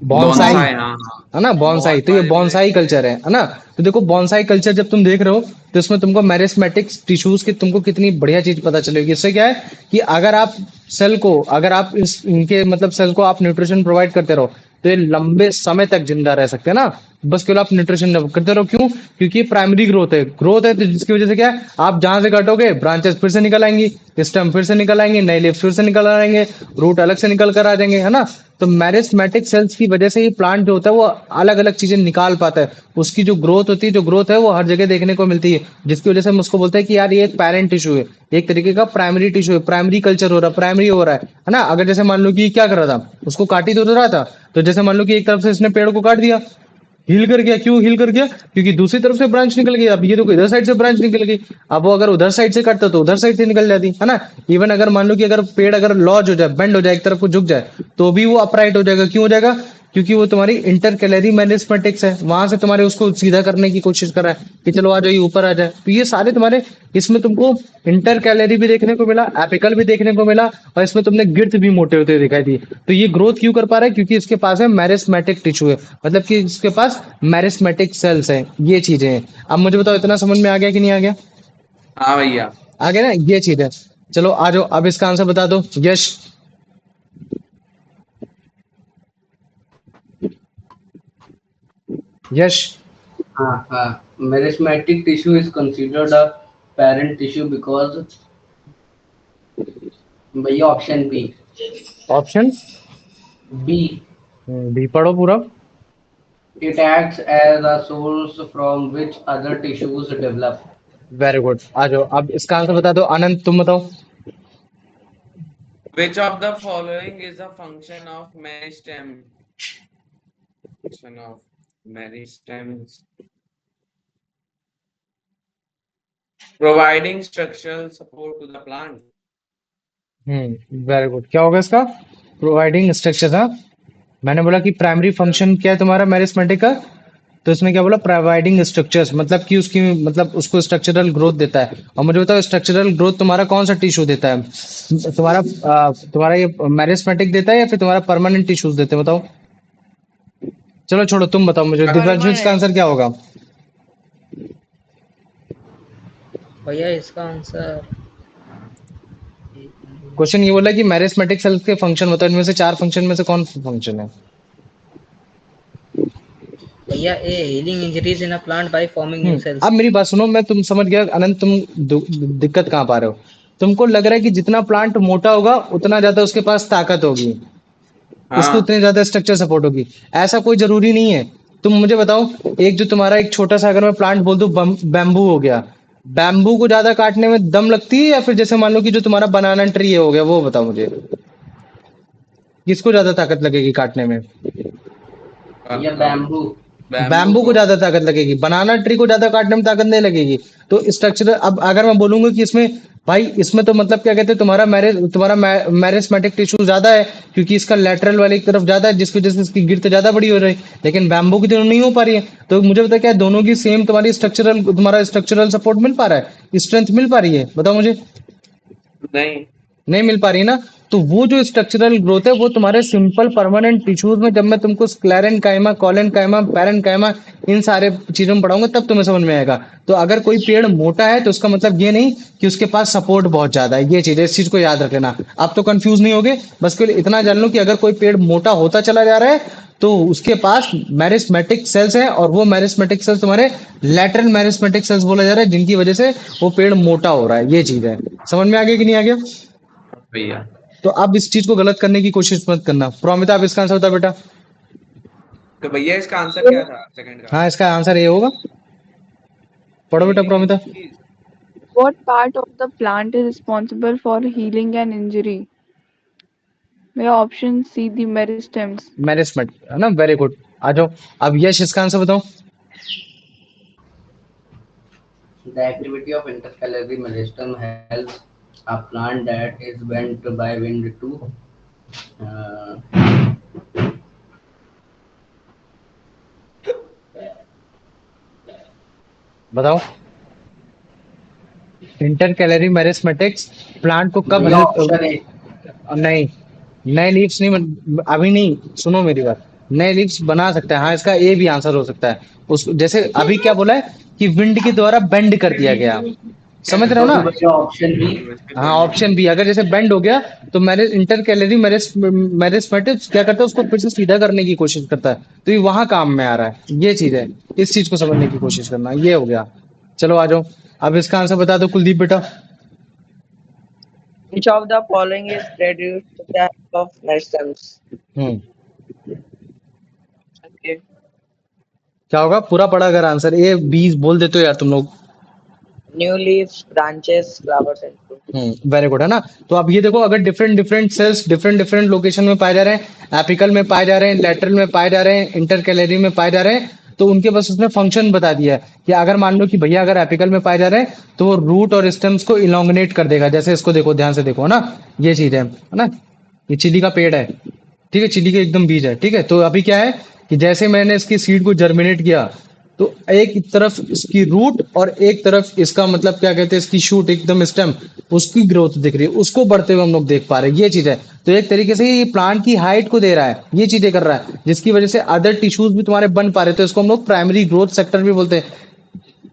Speaker 1: बॉन्साई,
Speaker 2: बॉन्साई, हाँ हाँ।
Speaker 1: है ना, बॉन्साई।
Speaker 2: बहुत
Speaker 1: तो ये
Speaker 2: बार मैंने
Speaker 1: बॉन्साई कल्चर है ना। तो देखो, बॉन्साई कल्चर जब तुम देख रहे हो तो इसमें तुमको मैरिस्मेटिक टिश्यूज की तुमको कितनी बढ़िया चीज पता चलेगी। इससे क्या है कि अगर आप सेल को, अगर आप इस इनके मतलब सेल को आप न्यूट्रिशन प्रोवाइड करते रहो, तो ये लंबे समय तक जिंदा रह सकते हैं ना। बस केवल आप न्यूट्रिशन करते रहो। क्यों? क्योंकि ये प्राइमरी ग्रोथ है, तो जिसकी वजह से क्या है, आप जहां से काटोगे ब्रांचेस फिर से निकल आएंगी, स्टेम फिर से निकल आएंगे, नए लीव्स फिर से निकल आएंगे, रूट अलग से निकल कर आ जाएंगे, है ना। तो मैरिस्मेटिक सेल्स की वजह से ये प्लांट जो होता है वो अलग अलग चीजें निकाल पाता है। उसकी जो ग्रोथ होती है, जो ग्रोथ है वो हर जगह देखने को मिलती है, जिसकी वजह से हम उसको बोलते हैं कि यार ये एक पेरेंट टिश्यू है, एक तरीके का प्राइमरी टिश्यू है, प्राइमरी कल्चर हो रहा है, प्राइमरी हो रहा है ना। अगर जैसे मान लो कि ये क्या कर रहा था, उसको काट ही तो रहा था। तो जैसे मान लो कि एक तरफ से इसने पेड़ को काट दिया, हील कर गया। क्यों हील कर गया? क्योंकि दूसरी तरफ से ब्रांच निकल गई। अब ये देखो, इधर साइड से ब्रांच निकल गई। अब वो अगर उधर साइड से काटता तो उधर साइड से निकल जाती, है ना। इवन अगर मान लो कि अगर पेड़ अगर लॉज हो जाए, बेंड हो जाए, एक तरफ को झुक जाए, तो भी वो अपराइट हो जाएगा। क्यों हो जाएगा? क्योंकि वो तुम्हारी इंटर कैलरी मैरिस्मेटिक्स है, वहां से तुम्हारे उसको सीधा करने की कोशिश कर रहा है कि चलो आ जाओ, ये ऊपर आ जाए। तो ये सारे तुम्हारे, इसमें तुमको इंटर कैलरी भी देखने को मिला, एपिकल भी देखने को मिला, और इसमें तुमने गिर्थ भी मोटे होते हुए दिखाई दी। तो ये ग्रोथ क्यों कर पा रहा है? क्योंकि इसके पास है मैरिस्मेटिक टिश्यू है, मतलब कि इसके पास मैरिस्मेटिक सेल्स है, ये चीजें हैं। अब मुझे बताओ, इतना समझ में आ गया कि नहीं आ गया?
Speaker 2: हाँ भैया।
Speaker 1: आ गया ना, ये चीज है। चलो आ जाओ, अब इसका आंसर बता दो, Yash. Yash.
Speaker 6: Merismatic tissue is considered a parent tissue because भैया option B.
Speaker 1: Option
Speaker 6: B,
Speaker 1: B पढ़ो पूरा।
Speaker 6: it acts as a source from which other tissues develop.
Speaker 1: Very good, आ जाओ अब इसका आंसर बता दो। आनंद, तुम बताओ।
Speaker 2: Which of the following is a function of meristem? Function of meristems. Providing structural support to the plant.
Speaker 1: Very good, क्या होगा इसका? प्रोवाइडिंग स्ट्रक्चर, हाँ। मैंने बोला कि प्राइमरी फंक्शन क्या है तुम्हारा मेरिस्मेटिक का, तो इसमें क्या बोला, प्रोवाइडिंग स्ट्रक्चर्स, मतलब कि उसकी मतलब उसको स्ट्रक्चरल ग्रोथ देता है। और मुझे बताओ स्ट्रक्चरल ग्रोथ तुम्हारा कौन सा टिश्यू देता है, तुम्हारा ये मेरिस्मेटिक देता है या फिर तुम्हारा परमानेंट टिश्यूज देते हैं, बताओ। चलो छोड़ो, तुम बताओ मुझे डिफरेंशियल्स का
Speaker 3: परमानेंट।
Speaker 1: आंसर क्या होगा।
Speaker 3: भैया इसका आंसर
Speaker 1: क्वेश्चन ये बोला कि मेरिस्मेटिक सेल्स के फंक्शन बताओ, इनमें से 4 फंक्शन में से कौन फंक्शन है।
Speaker 3: भैया a healing injuries in a plant by forming new
Speaker 1: अब
Speaker 3: सेल्स।
Speaker 1: मेरी बात सुनो, मैं तुम समझ गया अनंत, तुम दिक्कत कहाँ पा रहे हो। तुमको लग रहा है कि जितना प्लांट मोटा होगा उतना ज्यादा उसके पास ताकत होगी, उसको
Speaker 2: हाँ
Speaker 1: उतनी ज्यादा स्ट्रक्चर सपोर्ट होगी। ऐसा कोई जरूरी नहीं है। तुम मुझे बताओ, एक जो तुम्हारा एक छोटा सा अगर मैं प्लांट बोल दूं, बैम्बू हो गया, बैम्बू को ज्यादा काटने में दम लगती है या फिर जैसे मान लो कि जो तुम्हारा बनाना ट्री हो गया, वो बताओ मुझे, किसको ज्यादा ताकत लगेगी काटने में।
Speaker 6: या बैम्बू।
Speaker 2: बैम्बू
Speaker 1: बैम्बू को
Speaker 2: को।
Speaker 1: ज्यादा ताकत लगेगी, बनाना ट्री को ज्यादा काटने में ताकत नहीं लगेगी। तो स्ट्रक्चर, अब अगर मैं बोलूंगा कि इसमें, भाई इसमें तो मतलब क्या कहते हैं, तुम्हारा मैरिस्मेटिक टिश्यू ज्यादा है, क्योंकि इसका लेटरल वाली तरफ ज्यादा है, जिसकी वजह से इसकी गिरत ज्यादा बड़ी हो रही है। लेकिन बैम्बू की तो नहीं हो पा रही है। तो मुझे बता, क्या दोनों की सेम तुम्हारा स्ट्रक्चरल सपोर्ट मिल पा रहा है, स्ट्रेंथ मिल पा रही है, बताओ मुझे।
Speaker 2: नहीं।
Speaker 1: नहीं मिल पा रही ना। तो वो जो स्ट्रक्चरल ग्रोथ है वो तुम्हारे सिंपल परमानेंट टिश्यूज में, जब मैं तुमको स्क्लेरेन काइमा, कॉलन काइमा, पैरन काइमा, इन सारे चीजों में पढ़ाऊंगा तब तुम्हें समझ में आएगा। तो अगर कोई पेड़ मोटा है तो उसका मतलब ये नहीं कि उसके पास सपोर्ट बहुत ज्यादा है, ये चीज है, इस चीज को याद रख लेना। आप तो कंफ्यूज नहीं होगे, बस केवल इतना जान लो कि अगर कोई पेड़ मोटा होता चला जा रहा है तो उसके पास मैरिस्मेटिक सेल्स हैं, और वो मैरिस्मेटिक सेल्स तुम्हारे लैटरल मैरिस्मेटिक सेल्स बोला जा रहा है, जिनकी वजह से वो पेड़ मोटा हो रहा है। ये चीज है, समझ में आ गया कि नहीं आ गया।
Speaker 2: भैया
Speaker 1: तो अब इस चीज को गलत करने की कोशिश मत करना। प्रोमिता, आप इसका आंसर बता बेटा।
Speaker 2: तो भैया इसका आंसर क्या था सेकंड का?
Speaker 1: हाँ, इसका आंसर ये होगा, पढ़ो बेटा
Speaker 2: healing
Speaker 1: Promita.
Speaker 2: Injuries.
Speaker 5: What part of the plant is responsible for healing an injury? मेरा ऑप्शन सी दी मेरिस्टेम्स।
Speaker 1: मैनेजमेंट है ना, वेरी गुड। आ जाओ, अब यश इसका आंसर बताओ।
Speaker 6: The activity of intercalary meristem helps a plant that is bent by wind to uh,
Speaker 1: बताओ, inter calorie मैरिस्मेटिक्स plant को कब
Speaker 6: भैया
Speaker 1: हेल्प।
Speaker 6: Option A.
Speaker 1: नहीं, नए लीव्स नहीं अभी नहीं, सुनो मेरी बात। नए लीव्स बना सकता है, हाँ, इसका ए भी आंसर हो सकता है। उस जैसे अभी क्या बोला है कि विंड के द्वारा बेंड कर दिया गया, समझ रहे हो
Speaker 6: तो
Speaker 1: ना।
Speaker 6: भैया ऑप्शन बी।
Speaker 1: हाँ, ऑप्शन बी, अगर जैसे बेंड हो गया तो मैंने इंटर कैलोरी मैरिस्मेटिक्स क्या करता है, उसको फिर से सीधा करने की कोशिश करता है, तो ये वहां काम में आ रहा है। ये चीज है, इस चीज को समझने की कोशिश करना, ये हो गया। चलो आ जाओ, अब इसका आंसर बता दो कुलदीप बेटा।
Speaker 8: Which of the following is reduced to the help of meristems?
Speaker 1: Hmm,
Speaker 8: Okay.
Speaker 1: क्या होगा, पूरा पढ़ा अगर आंसर ए बी बोल देते हो यार तुम लोग।
Speaker 8: New leaves, branches, flowers, and fruit.
Speaker 1: Very good, है ना। तो अब ये देखो, अगर different different cells different different location में पाए जा रहे हैं, एपिकल में पाए जा रहे हैं, लेटरल में पाए जा रहे हैं, इंटरकैलरी में पाए जा रहे हैं, तो उनके बस उसने फंक्शन बता दिया है कि अगर मान लो कि भैया अगर एपिकल में पाए जा रहे हैं तो वो रूट और स्टेम्स को इलोंगनेट कर देगा, जैसे इसको देखो, ध्यान से देखो, है ना। ये चीज है ना। ये चिली का पेड़ है, ठीक है, चिली के एकदम बीज है, ठीक है। तो अभी क्या है कि जैसे मैंने इसकी सीड को जर्मिनेट किया, तो एक तरफ इसकी रूट और एक तरफ इसका मतलब क्या कहते हैं, इसकी शूट एकदम स्टेम, उसकी ग्रोथ दिख रही है, उसको बढ़ते हुए हम लोग देख पा रहे हैं, ये चीज है। तो एक तरीके से ये प्लांट की हाइट को दे रहा है, ये चीजें कर रहा है, जिसकी वजह से अदर टिश्यूज भी तुम्हारे बन पा रहे हैं। तो इसको हम लोग प्राइमरी ग्रोथ सेक्टर भी बोलते हैं,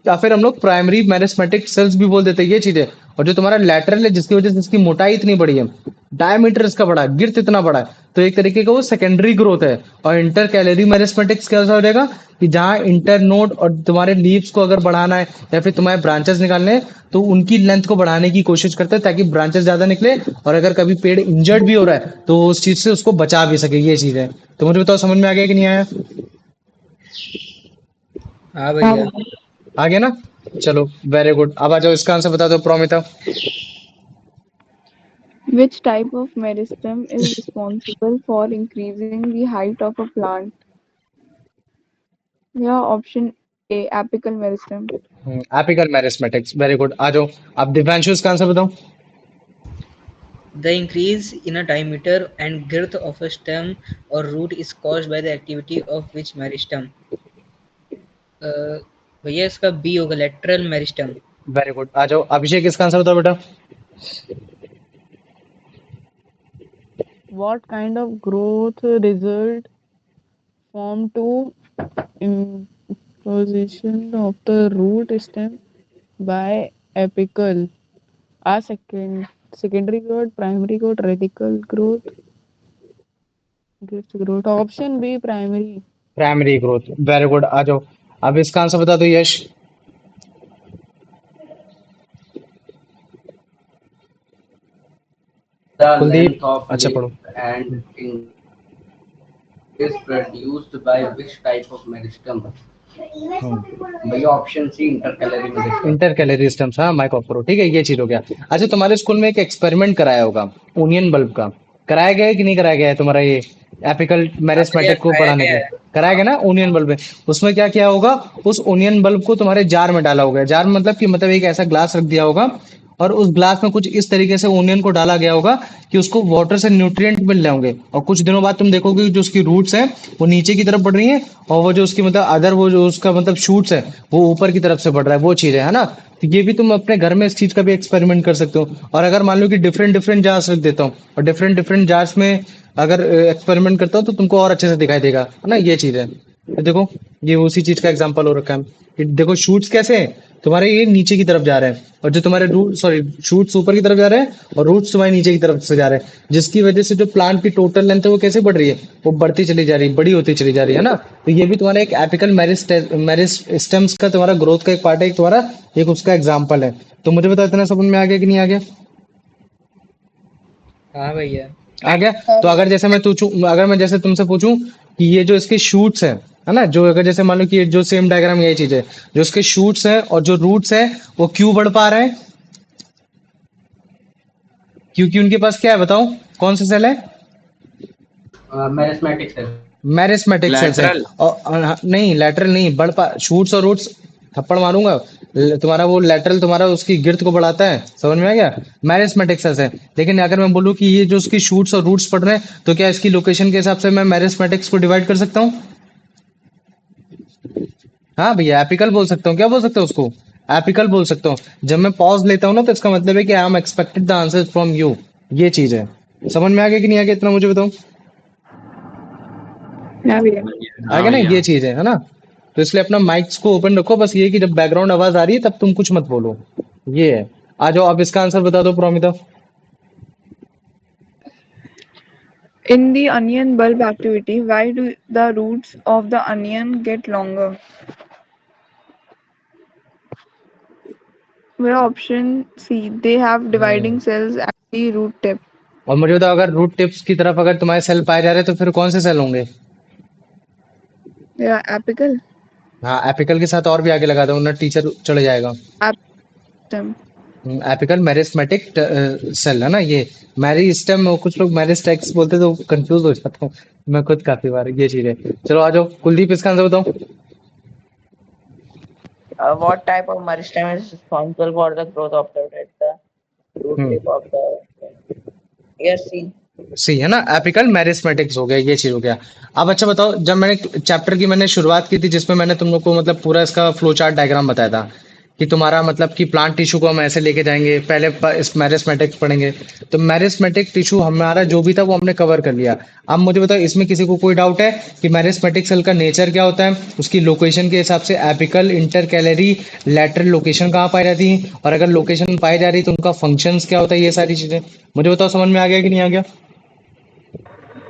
Speaker 1: या फिर हम लोग प्राइमरी मैरिस्मेटिक सेल्स भी बोल देते हैं, ये चीज है। और जो तुम्हारा लैटरल है, जिसकी वजह से इसकी मोटाई इतनी बड़ी है, डायमीटर इसका बड़ा है, गिर्थ इतना बड़ा है, तो एक तरीके का वो सेकेंडरी ग्रोथ है। और इंटर कैलोरी मैरिस्मेटिक्स कैसा हो जाएगा कि जहां इंटर नोड और तुम्हारे लीव्स को अगर बढ़ाना है या फिर तुम्हारे ब्रांचेस निकालने हैं, तो उनकी लेंथ को बढ़ाने की कोशिश करते हैं, ताकि ब्रांचेस ज्यादा निकले, और अगर कभी पेड़ इंजर्ड भी हो रहा है तो उस चीज से उसको बचा भी सके, ये चीज है। तो मुझे बताओ, समझ में आ गया कि नहीं आया।
Speaker 3: हाँ भैया।
Speaker 1: आ गया ना। चलो वेरी गुड, अब आ जाओ, इसका आंसर बता दो Promita.
Speaker 5: Which type of meristem is responsible for increasing the height of a plant? या option A apical meristem.
Speaker 1: Apical meristematics, very good. आ जाओ, अब दिव्यांशु इसका आंसर बताओ।
Speaker 3: The increase in a diameter and girth of a stem or root is caused by the activity of which meristem? भैया इसका B होगा, lateral meristem.
Speaker 1: Very good. आ जाओ अभिषेक, इसका आंसर बताओ बेटा।
Speaker 4: What kind of growth result form to imposition of the root stem by apical? Secondary growth, primary growth, radical growth, gift growth. Option B, primary.
Speaker 1: Primary growth. Very good. आ जाओ अब इसका answer बता दो यश।
Speaker 6: The
Speaker 1: Kuldeep,
Speaker 6: length of
Speaker 1: अच्छा पढ़ो।
Speaker 6: leaf and in is produced by which type of meristem? भैया option C intercalary meristem.
Speaker 1: Intercalary stems, हाँ माइक ऑफ करो। ठीक है, ये चीज हो गया। अच्छा, तुम्हारे स्कूल में एक एक्सपेरिमेंट कराया होगा ओनियन बल्ब का, कराया गया है कि नहीं कराया गया है तुम्हारा ये एपिकल मेरिस्टेमेटिक को
Speaker 3: कराया
Speaker 1: बढ़ाने
Speaker 3: गया
Speaker 1: के?
Speaker 3: है।
Speaker 1: कराया गया ना ओनियन बल्ब में। उसमें क्या किया होगा, उस ओनियन बल्ब को तुम्हारे जार में डाला होगा। जार मतलब कि मतलब एक ऐसा ग्लास रख दिया होगा और उस ग्लास में कुछ इस तरीके से ओनियन को डाला गया होगा कि उसको वाटर से न्यूट्रिएंट मिल रहे होंगे, और कुछ दिनों बाद तुम देखोगे कि जो उसकी रूट्स हैं वो नीचे की तरफ बढ़ रही हैं, और वो जो उसकी मतलब अदर वो जो उसका मतलब शूट्स है वो ऊपर की तरफ से बढ़ रहा है, वो चीज है ना। तो ये भी तुम अपने घर में इस चीज का भी एक्सपेरिमेंट कर सकते हो। और अगर मान लो कि डिफरेंट डिफरेंट जार्स रख देता हूँ और डिफरेंट डिफरेंट जार्स में अगर एक्सपेरिमेंट करता हूँ तो तुमको और अच्छे से दिखाई देगा, है ना। ये चीज है। तो देखो ये उसी चीज का एग्जांपल हो रखा है कि देखो शूट्स कैसे हैं तुम्हारे, ये नीचे की तरफ जा रहे हैं, और जो तुम्हारे रूट सॉरी शूट्स ऊपर की तरफ जा रहे हैं और रूट्स तुम्हारे नीचे की तरफ से जा रहे हैं, जिसकी वजह से जो प्लांट की टोटल लेंथ है वो कैसे बढ़ रही है, वो बढ़ती चली जा रही है, बड़ी होती चली जा रही है ना। तो ये भी तुम्हारा एक एपिकल मेरिस्टेम्स का तुम्हारा ग्रोथ का एक पार्ट है, एक तुम्हारा एक उसका एग्जाम्पल है। तो मुझे बताओ इतना समझ में आ गया कि नहीं आ गया?
Speaker 3: हाँ भैया।
Speaker 1: आ गया। तो अगर मैं जैसे तुमसे पूछूं कि ये जो इसके शूट्स है ना, जो अगर जैसे मान लो कि ये जो सेम डायग्राम यही चीज है, जो इसके शूट्स है और जो रूट्स है वो क्यों बढ़ पा रहे हैं? क्योंकि उनके पास क्या है बताओ, कौन सा सेल है?
Speaker 6: Meristematic cell.
Speaker 1: मेरिस्मेटिक सेल्स है।
Speaker 2: Lateral.
Speaker 1: और नहीं लैटरल नहीं, बढ़ पा शूट्स और रूट्स, थप्पड़ मारूंगा। तुम्हारा वो लैटरल तुम्हारा उसकी गिर्द को बढ़ाता है, समझ में आ गया? मेरिस्मेटिक सेल्स है। लेकिन अगर मैं बोलूं कि ये जो उसकी शूट्स और रूट्स पड़ रहे हैं, तो क्या इसकी लोकेशन के हिसाब से मैं मेरिस्मेटिक्स को डिवाइड कर सकता हूँ? हाँ भैया, एपिकल बोल सकता हूँ। क्या बोल सकता हूँ उसको? एपिकल बोल सकता हूँ। जब मैं पॉज लेता हूँ ना, तो इसका मतलब है कि I am expected the answer from you. ये चीज है। समझ में आ गया कि नहीं आ गया, इतना मुझे बताओ।
Speaker 5: हाँ भैया।
Speaker 1: आ गया ना,
Speaker 2: भैया।
Speaker 1: ये चीज है ना। तो इसलिए अपना माइक्स को ओपन रखो, बस ये है कि जब बैकग्राउंड आवाज आ रही है तब तुम कुछ मत बोलो, ये है। आ जाओ अब इसका आंसर बता दो Promita.
Speaker 5: In the onion bulb activity, why do the roots of the onion get longer? Well, option C, they have dividing cells at the root tip.
Speaker 1: और मुझे बताओ, अगर रूट टिप्स की तरफ अगर तुम्हारे सेल पाए जा रहे हैं तो फिर कौन से सेल होंगे?
Speaker 5: Yeah, apical.
Speaker 1: हाँ, एपिकल के साथ और भी आगे लगा दो ना, टीचर चढ़ जाएगा।
Speaker 5: Stem.
Speaker 1: एपिकल मेरिस्मेटिक सेल है ना ये। मेरिस्टेम, कुछ लोग मेरिस्टेक्स बोलते तो कंफ्यूज हो जाता हूँ मैं खुद काफी बार, ये चीज है। चलो आ जाओ कुलदीप, इसका आंसर बताओ।
Speaker 8: What type of meristem is responsible for the growth observed at the root tip of the stem? Yes, C.
Speaker 1: सी है ना, एपिकल मेरिस्मेटिक्स हो गया, ये चीज हो गया। अब अच्छा बताओ, जब मैंने चैप्टर की मैंने शुरुआत की थी जिसमें मैंने तुम लोग को मतलब पूरा इसका फ्लो चार्ट डायग्राम बताया था कि तुम्हारा मतलब कि प्लांट टिश्यू को हम ऐसे लेके जाएंगे, पहले इस मेरिस्मेटिक्स पढ़ेंगे। तो मेरिस्मेटिक टिश्यू हमारा जो भी था वो हमने कवर कर लिया। अब मुझे बताओ, इसमें किसी को कोई डाउट है कि मेरिस्मेटिक सेल का नेचर क्या होता है, उसकी लोकेशन के हिसाब से एपिकल, इंटरकैलरी, लैटरल लोकेशन कहाँ पाई जाती है, और अगर लोकेशन पाई जा रही तो उनका फंक्शंस क्या होता है, ये सारी चीजें मुझे बताओ। समझ में आ गया कि नहीं आ गया?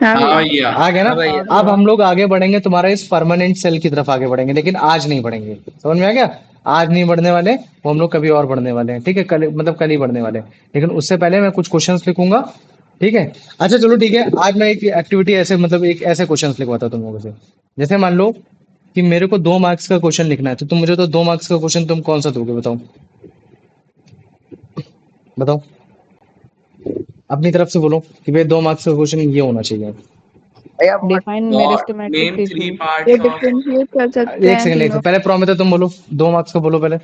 Speaker 5: हाँ
Speaker 2: हाँ
Speaker 5: भैया।
Speaker 2: भैया।
Speaker 1: आ गया ना।
Speaker 3: हाँ भैया।
Speaker 1: अब हम लोग आगे बढ़ेंगे तुम्हारा इस परमानेंट सेल की तरफ आगे बढ़ेंगे, लेकिन आज नहीं बढ़ेंगे। समझ में आ गया? आज नहीं बढ़ने वाले, वो हम लोग कभी और बढ़ने वाले हैं। ठीक है, कल मतलब कल ही बढ़ने वाले हैं, लेकिन उससे पहले मैं कुछ क्वेश्चंस लिखूंगा। ठीक है, अच्छा चलो ठीक है। आज मैं एक एक्टिविटी ऐसे मतलब एक ऐसे क्वेश्चंस लिखवाता हूं तुम लोगों से। जैसे मान लो कि मेरे को 2 मार्क्स का क्वेश्चन लिखना है, तो तुम मुझे तो 2 मार्क्स का क्वेश्चन तुम कौन सा दोगे बताओ? बताओ अपनी तरफ से बोलो कि भाई 2 मार्क्स का क्वेश्चन ये होना चाहिए।
Speaker 8: Yeah, what
Speaker 4: Define
Speaker 2: What
Speaker 4: meristematic
Speaker 2: name three
Speaker 4: tissue.
Speaker 2: parts
Speaker 5: ये
Speaker 2: of
Speaker 5: डिफरेंशिएट कर सकते
Speaker 1: एक
Speaker 5: हैं
Speaker 1: सेकंड, एक
Speaker 5: तीनों।
Speaker 1: पहले प्रोमिता तुम बोलो, 2 मार्क्स का बोलो पहले।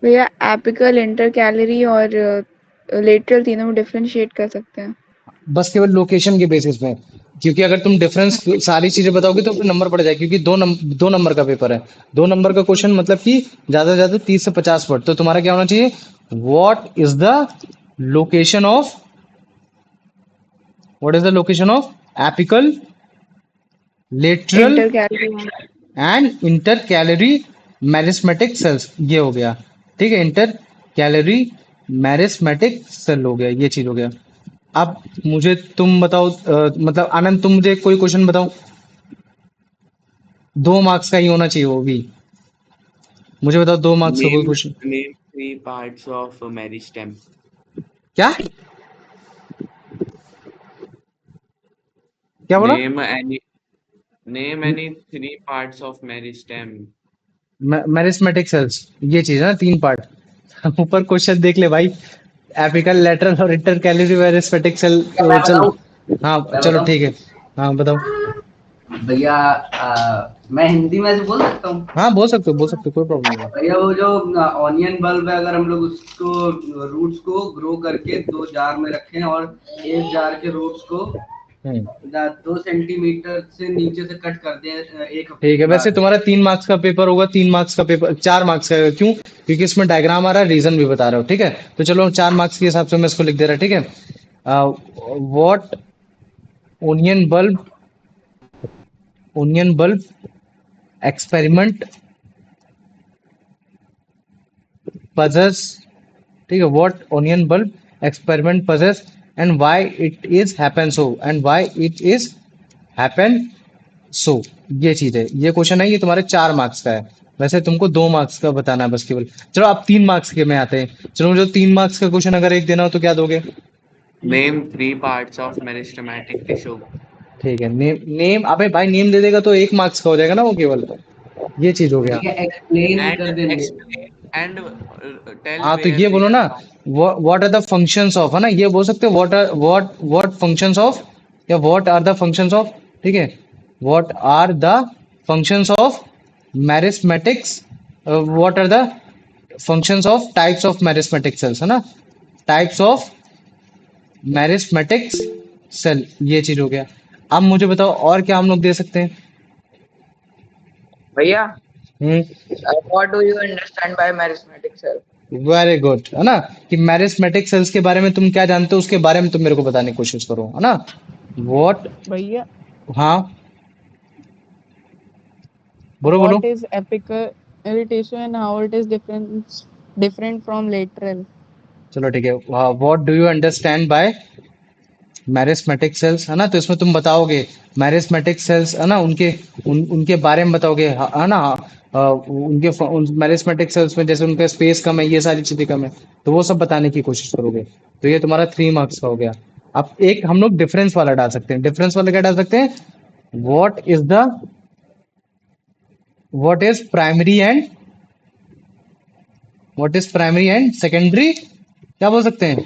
Speaker 5: भैया एपिकल, इंटरकैलरी और लेटरल तीनों में डिफरेंशिएट कर सकते हैं।
Speaker 1: बस केवल लोकेशन के बेसिस पे, क्योंकि अगर तुम डिफरेंस सारी चीजें बताओगे तो फिर नंबर पड़ जाए, क्योंकि दो नंबर का पेपर है, 2 नंबर का क्वेश्चन मतलब कि ज्यादा से ज्यादा 30 से 50 वर्ड। तो तुम्हारा क्या होना चाहिए, what is the location of, what is the location of apical, lateral
Speaker 5: intercalary
Speaker 1: and intercalary meristematic cells, ये हो गया। ठीक है, इंटर कैलोरी मैरिस्मेटिक सेल हो गया, ये चीज हो गया। अब मुझे तुम बताओ, मतलब आनंद तुम मुझे कोई क्वेश्चन बताओ, 2 मार्क्स का ही होना चाहिए वो भी। मुझे बताओ 2 मार्क्स का कोई
Speaker 2: Name
Speaker 1: question.
Speaker 2: name three parts of a meristem.
Speaker 1: क्या क्या बोला?
Speaker 2: Name any three parts of meristem.
Speaker 1: Meristematic cells, ये चीज है ना, 3 पार्ट। ऊपर क्वेश्चन देख ले भाई, एपिकल, लेटरल और इंटर कैलोरी मैरिस्मेटिक सेल।
Speaker 6: मैं
Speaker 1: चल,
Speaker 6: बताऊं?
Speaker 1: हाँ
Speaker 6: मैं
Speaker 1: चलो
Speaker 6: बताऊं?
Speaker 1: ठीक है, हाँ बताओ।
Speaker 6: भैया मैं हिंदी में से बोल सकता हूँ।
Speaker 1: हाँ बोल सकते हो, बोल सकते हो, कोई प्रॉब्लम नहीं है।
Speaker 6: भैया वो जो ऑनियन बल्ब है, अगर हम लोग उसको रूट्स को ग्रो करके 2 जार में रखें और एक जार के रूट्स को
Speaker 1: हम्म,
Speaker 6: 2 सेंटीमीटर से नीचे से कट कर दें एक हफ्ते
Speaker 1: ठीक
Speaker 6: के
Speaker 1: है। वैसे
Speaker 6: बाद।
Speaker 1: तुम्हारा 3 मार्क्स का पेपर होगा, 3 मार्क्स का पेपर, 4 मार्क्स का है। क्यों? क्योंकि इसमें डायग्राम आ रहा है, रीजन भी बता रहे हो। ठीक है, तो चलो 4 मार्क्स के हिसाब से मैं इसको लिख दे रहा। ठीक है, what onion bulb, onion bulb experiment possess, ठीक है, what onion bulb experiment possess and why it is happen so, and why it is happen so, ये चीज है। ये क्वेश्चन है, ये तुम्हारे 4 मार्क्स का है। वैसे तुमको 2 मार्क्स का बताना है बस केवल। चलो अब 3 मार्क्स के में आते हैं। चलो मुझे 3 मार्क्स का क्वेश्चन अगर एक देना हो तो क्या दोगे?
Speaker 2: Name three parts of meristematic tissue.
Speaker 1: ठीक है, नेम, नेम, अबे भाई नेम दे देगा तो 1 मार्क्स का हो जाएगा ना वो केवल, ये चीज हो गया।
Speaker 6: ठीक है, एक्सप्लेन
Speaker 2: And
Speaker 6: कर देंगे।
Speaker 2: explain and tell
Speaker 1: हाँ तो
Speaker 2: where
Speaker 1: ये
Speaker 2: they
Speaker 1: बोलो
Speaker 2: are
Speaker 1: ना,
Speaker 2: found.
Speaker 1: What are the functions of, है ना, ये बोल सकते हो, व्हाट फंक्शंस ऑफ, या what are the functions of. ठीक है, what are the functions of meristematics, what are the functions of types of meristematic cells, है ना, टाइप्स ऑफ मैरिस्मेटिक्स सेल, ये चीज हो गया। अब मुझे बताओ और क्या हम लोग दे सकते हैं?
Speaker 8: भैया,
Speaker 1: हम्म,
Speaker 8: what do you understand by merismatic cell?
Speaker 1: Very good, है ना, कि मैरिस्मेटिक सेल्स के बारे में तुम क्या जानते हो, उसके बारे में तुम मेरे को बताने की कोशिश करो, है ना। व्हाट,
Speaker 4: भैया,
Speaker 1: हाँ बोलो बोलो।
Speaker 4: what is apical tissue and how it is different from lateral?
Speaker 1: चलो ठीक है, what do you understand by meristematic cells, है ना, तो इसमें तुम बताओगे मैरिस्मेटिक सेल्स, है ना, उनके बारे में बताओगे, है ना। उनके मैरिस्मेटिक सेल्स में जैसे उनका स्पेस कम है, ये सारी चीजें कम है, तो वो सब बताने की कोशिश करोगे। तो ये तुम्हारा 3 मार्क्स का हो गया। अब एक हम लोग डिफरेंस वाला डाल सकते हैं। डिफरेंस वाला क्या डाल सकते हैं? What is the, what is primary and, what is primary and secondary, क्या बोल सकते हैं?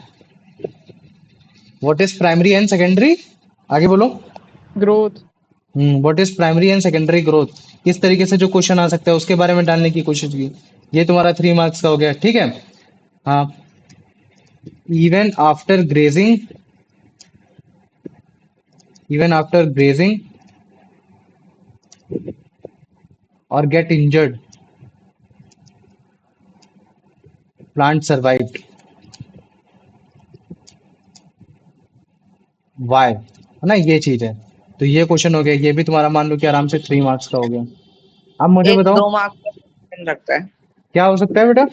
Speaker 1: What is primary and secondary, आगे बोलो।
Speaker 4: Growth.
Speaker 1: What is primary and secondary growth, किस तरीके से जो क्वेश्चन आ सकता है उसके बारे में डालने की कोशिश की। ये तुम्हारा 3 मार्क्स का हो गया। ठीक है, हाँ, even after grazing, even after grazing और get injured plant survived, why, है ना, ये चीज है। तो ये क्वेश्चन हो गया, ये भी तुम्हारा मान लो कि आराम से 3 मार्क्स का हो गया। अब मुझे
Speaker 8: एक
Speaker 1: बताओ
Speaker 8: 2 मार्क्स का क्वेश्चन रखता है।
Speaker 1: क्या हो सकता है बेटा?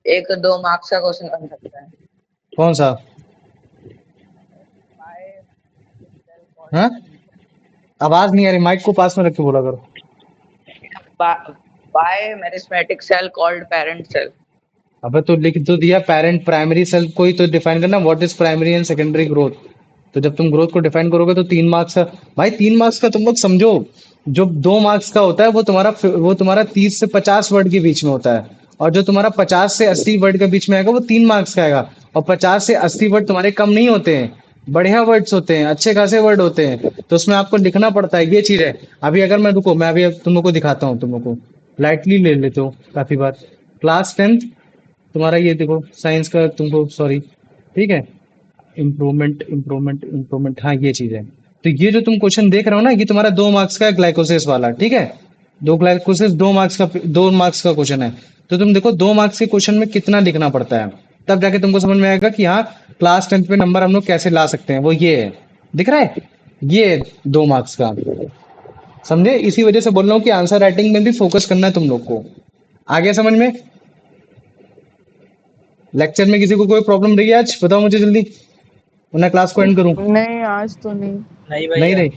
Speaker 8: एक 2 मार्क्स का क्वेश्चन बन सकता है।
Speaker 1: कौन सा? हाँ, आवाज नहीं आ रही, माइक को पास में रख के बोला करो।
Speaker 8: By merismatic cell called parent cell.
Speaker 1: अबे तो लिख तो दिया, पेरेंट प्राइमरी सेल को ही तो डिफाइन करना, what is primary and secondary growth. तो जब तुम ग्रोथ को डिफाइन करोगे तो 3 मार्क्स का, भाई 3 मार्क्स का तुम लोग समझो। जो 2 मार्क्स का होता है वो तुम्हारा 30 से 50 वर्ड के बीच में होता है, और जो तुम्हारा 50 से 80 वर्ड के बीच में आएगा वो 3 मार्क्स का आएगा। और 50 से 80 वर्ड तुम्हारे कम नहीं होते हैं, बढ़िया वर्ड्स होते हैं, अच्छे खासे वर्ड होते हैं, तो उसमें आपको लिखना पड़ता है, ये चीज है। अभी अगर मैं, रुको मैं अभी अब तुम लोग को दिखाता हूँ, तुम लोग को लाइटली ले लेते हो काफी बार। क्लास 10th तुम्हारा, ये देखो साइंस का, तुमको सॉरी ठीक है, इम्प्रूवमेंट इम्प्रूवमेंट इम्प्रूवमेंट, हाँ ये चीज है। तो ये जो तुम क्वेश्चन देख रहे हो ना, ये तुम्हारा 2 मार्क्स का है, ग्लाइकोसिस वाला, ठीक है। ग्लाइकोसिस 2 मार्क्स का क्वेश्चन है। तो तुम देखो 2 मार्क्स के क्वेश्चन में कितना लिखना पड़ता है, तब जाके तुमको समझ में आएगा कि हाँ क्लास 10th पे नंबर हम लोग कैसे ला सकते हैं। वो ये है, दिख रहा है, ये 2 मार्क्स का, समझे। इसी वजह से बोल रहा हूँ कि आंसर राइटिंग में भी फोकस करना है तुम लोग को। आ गया समझ में? लेक्चर में किसी को कोई प्रॉब्लम रही है आज, बताओ मुझे जल्दी, वरना क्लास को एंड करूं।
Speaker 4: नहीं आज तो नहीं।
Speaker 3: नहीं
Speaker 1: नहीं
Speaker 3: भैया।
Speaker 1: रही।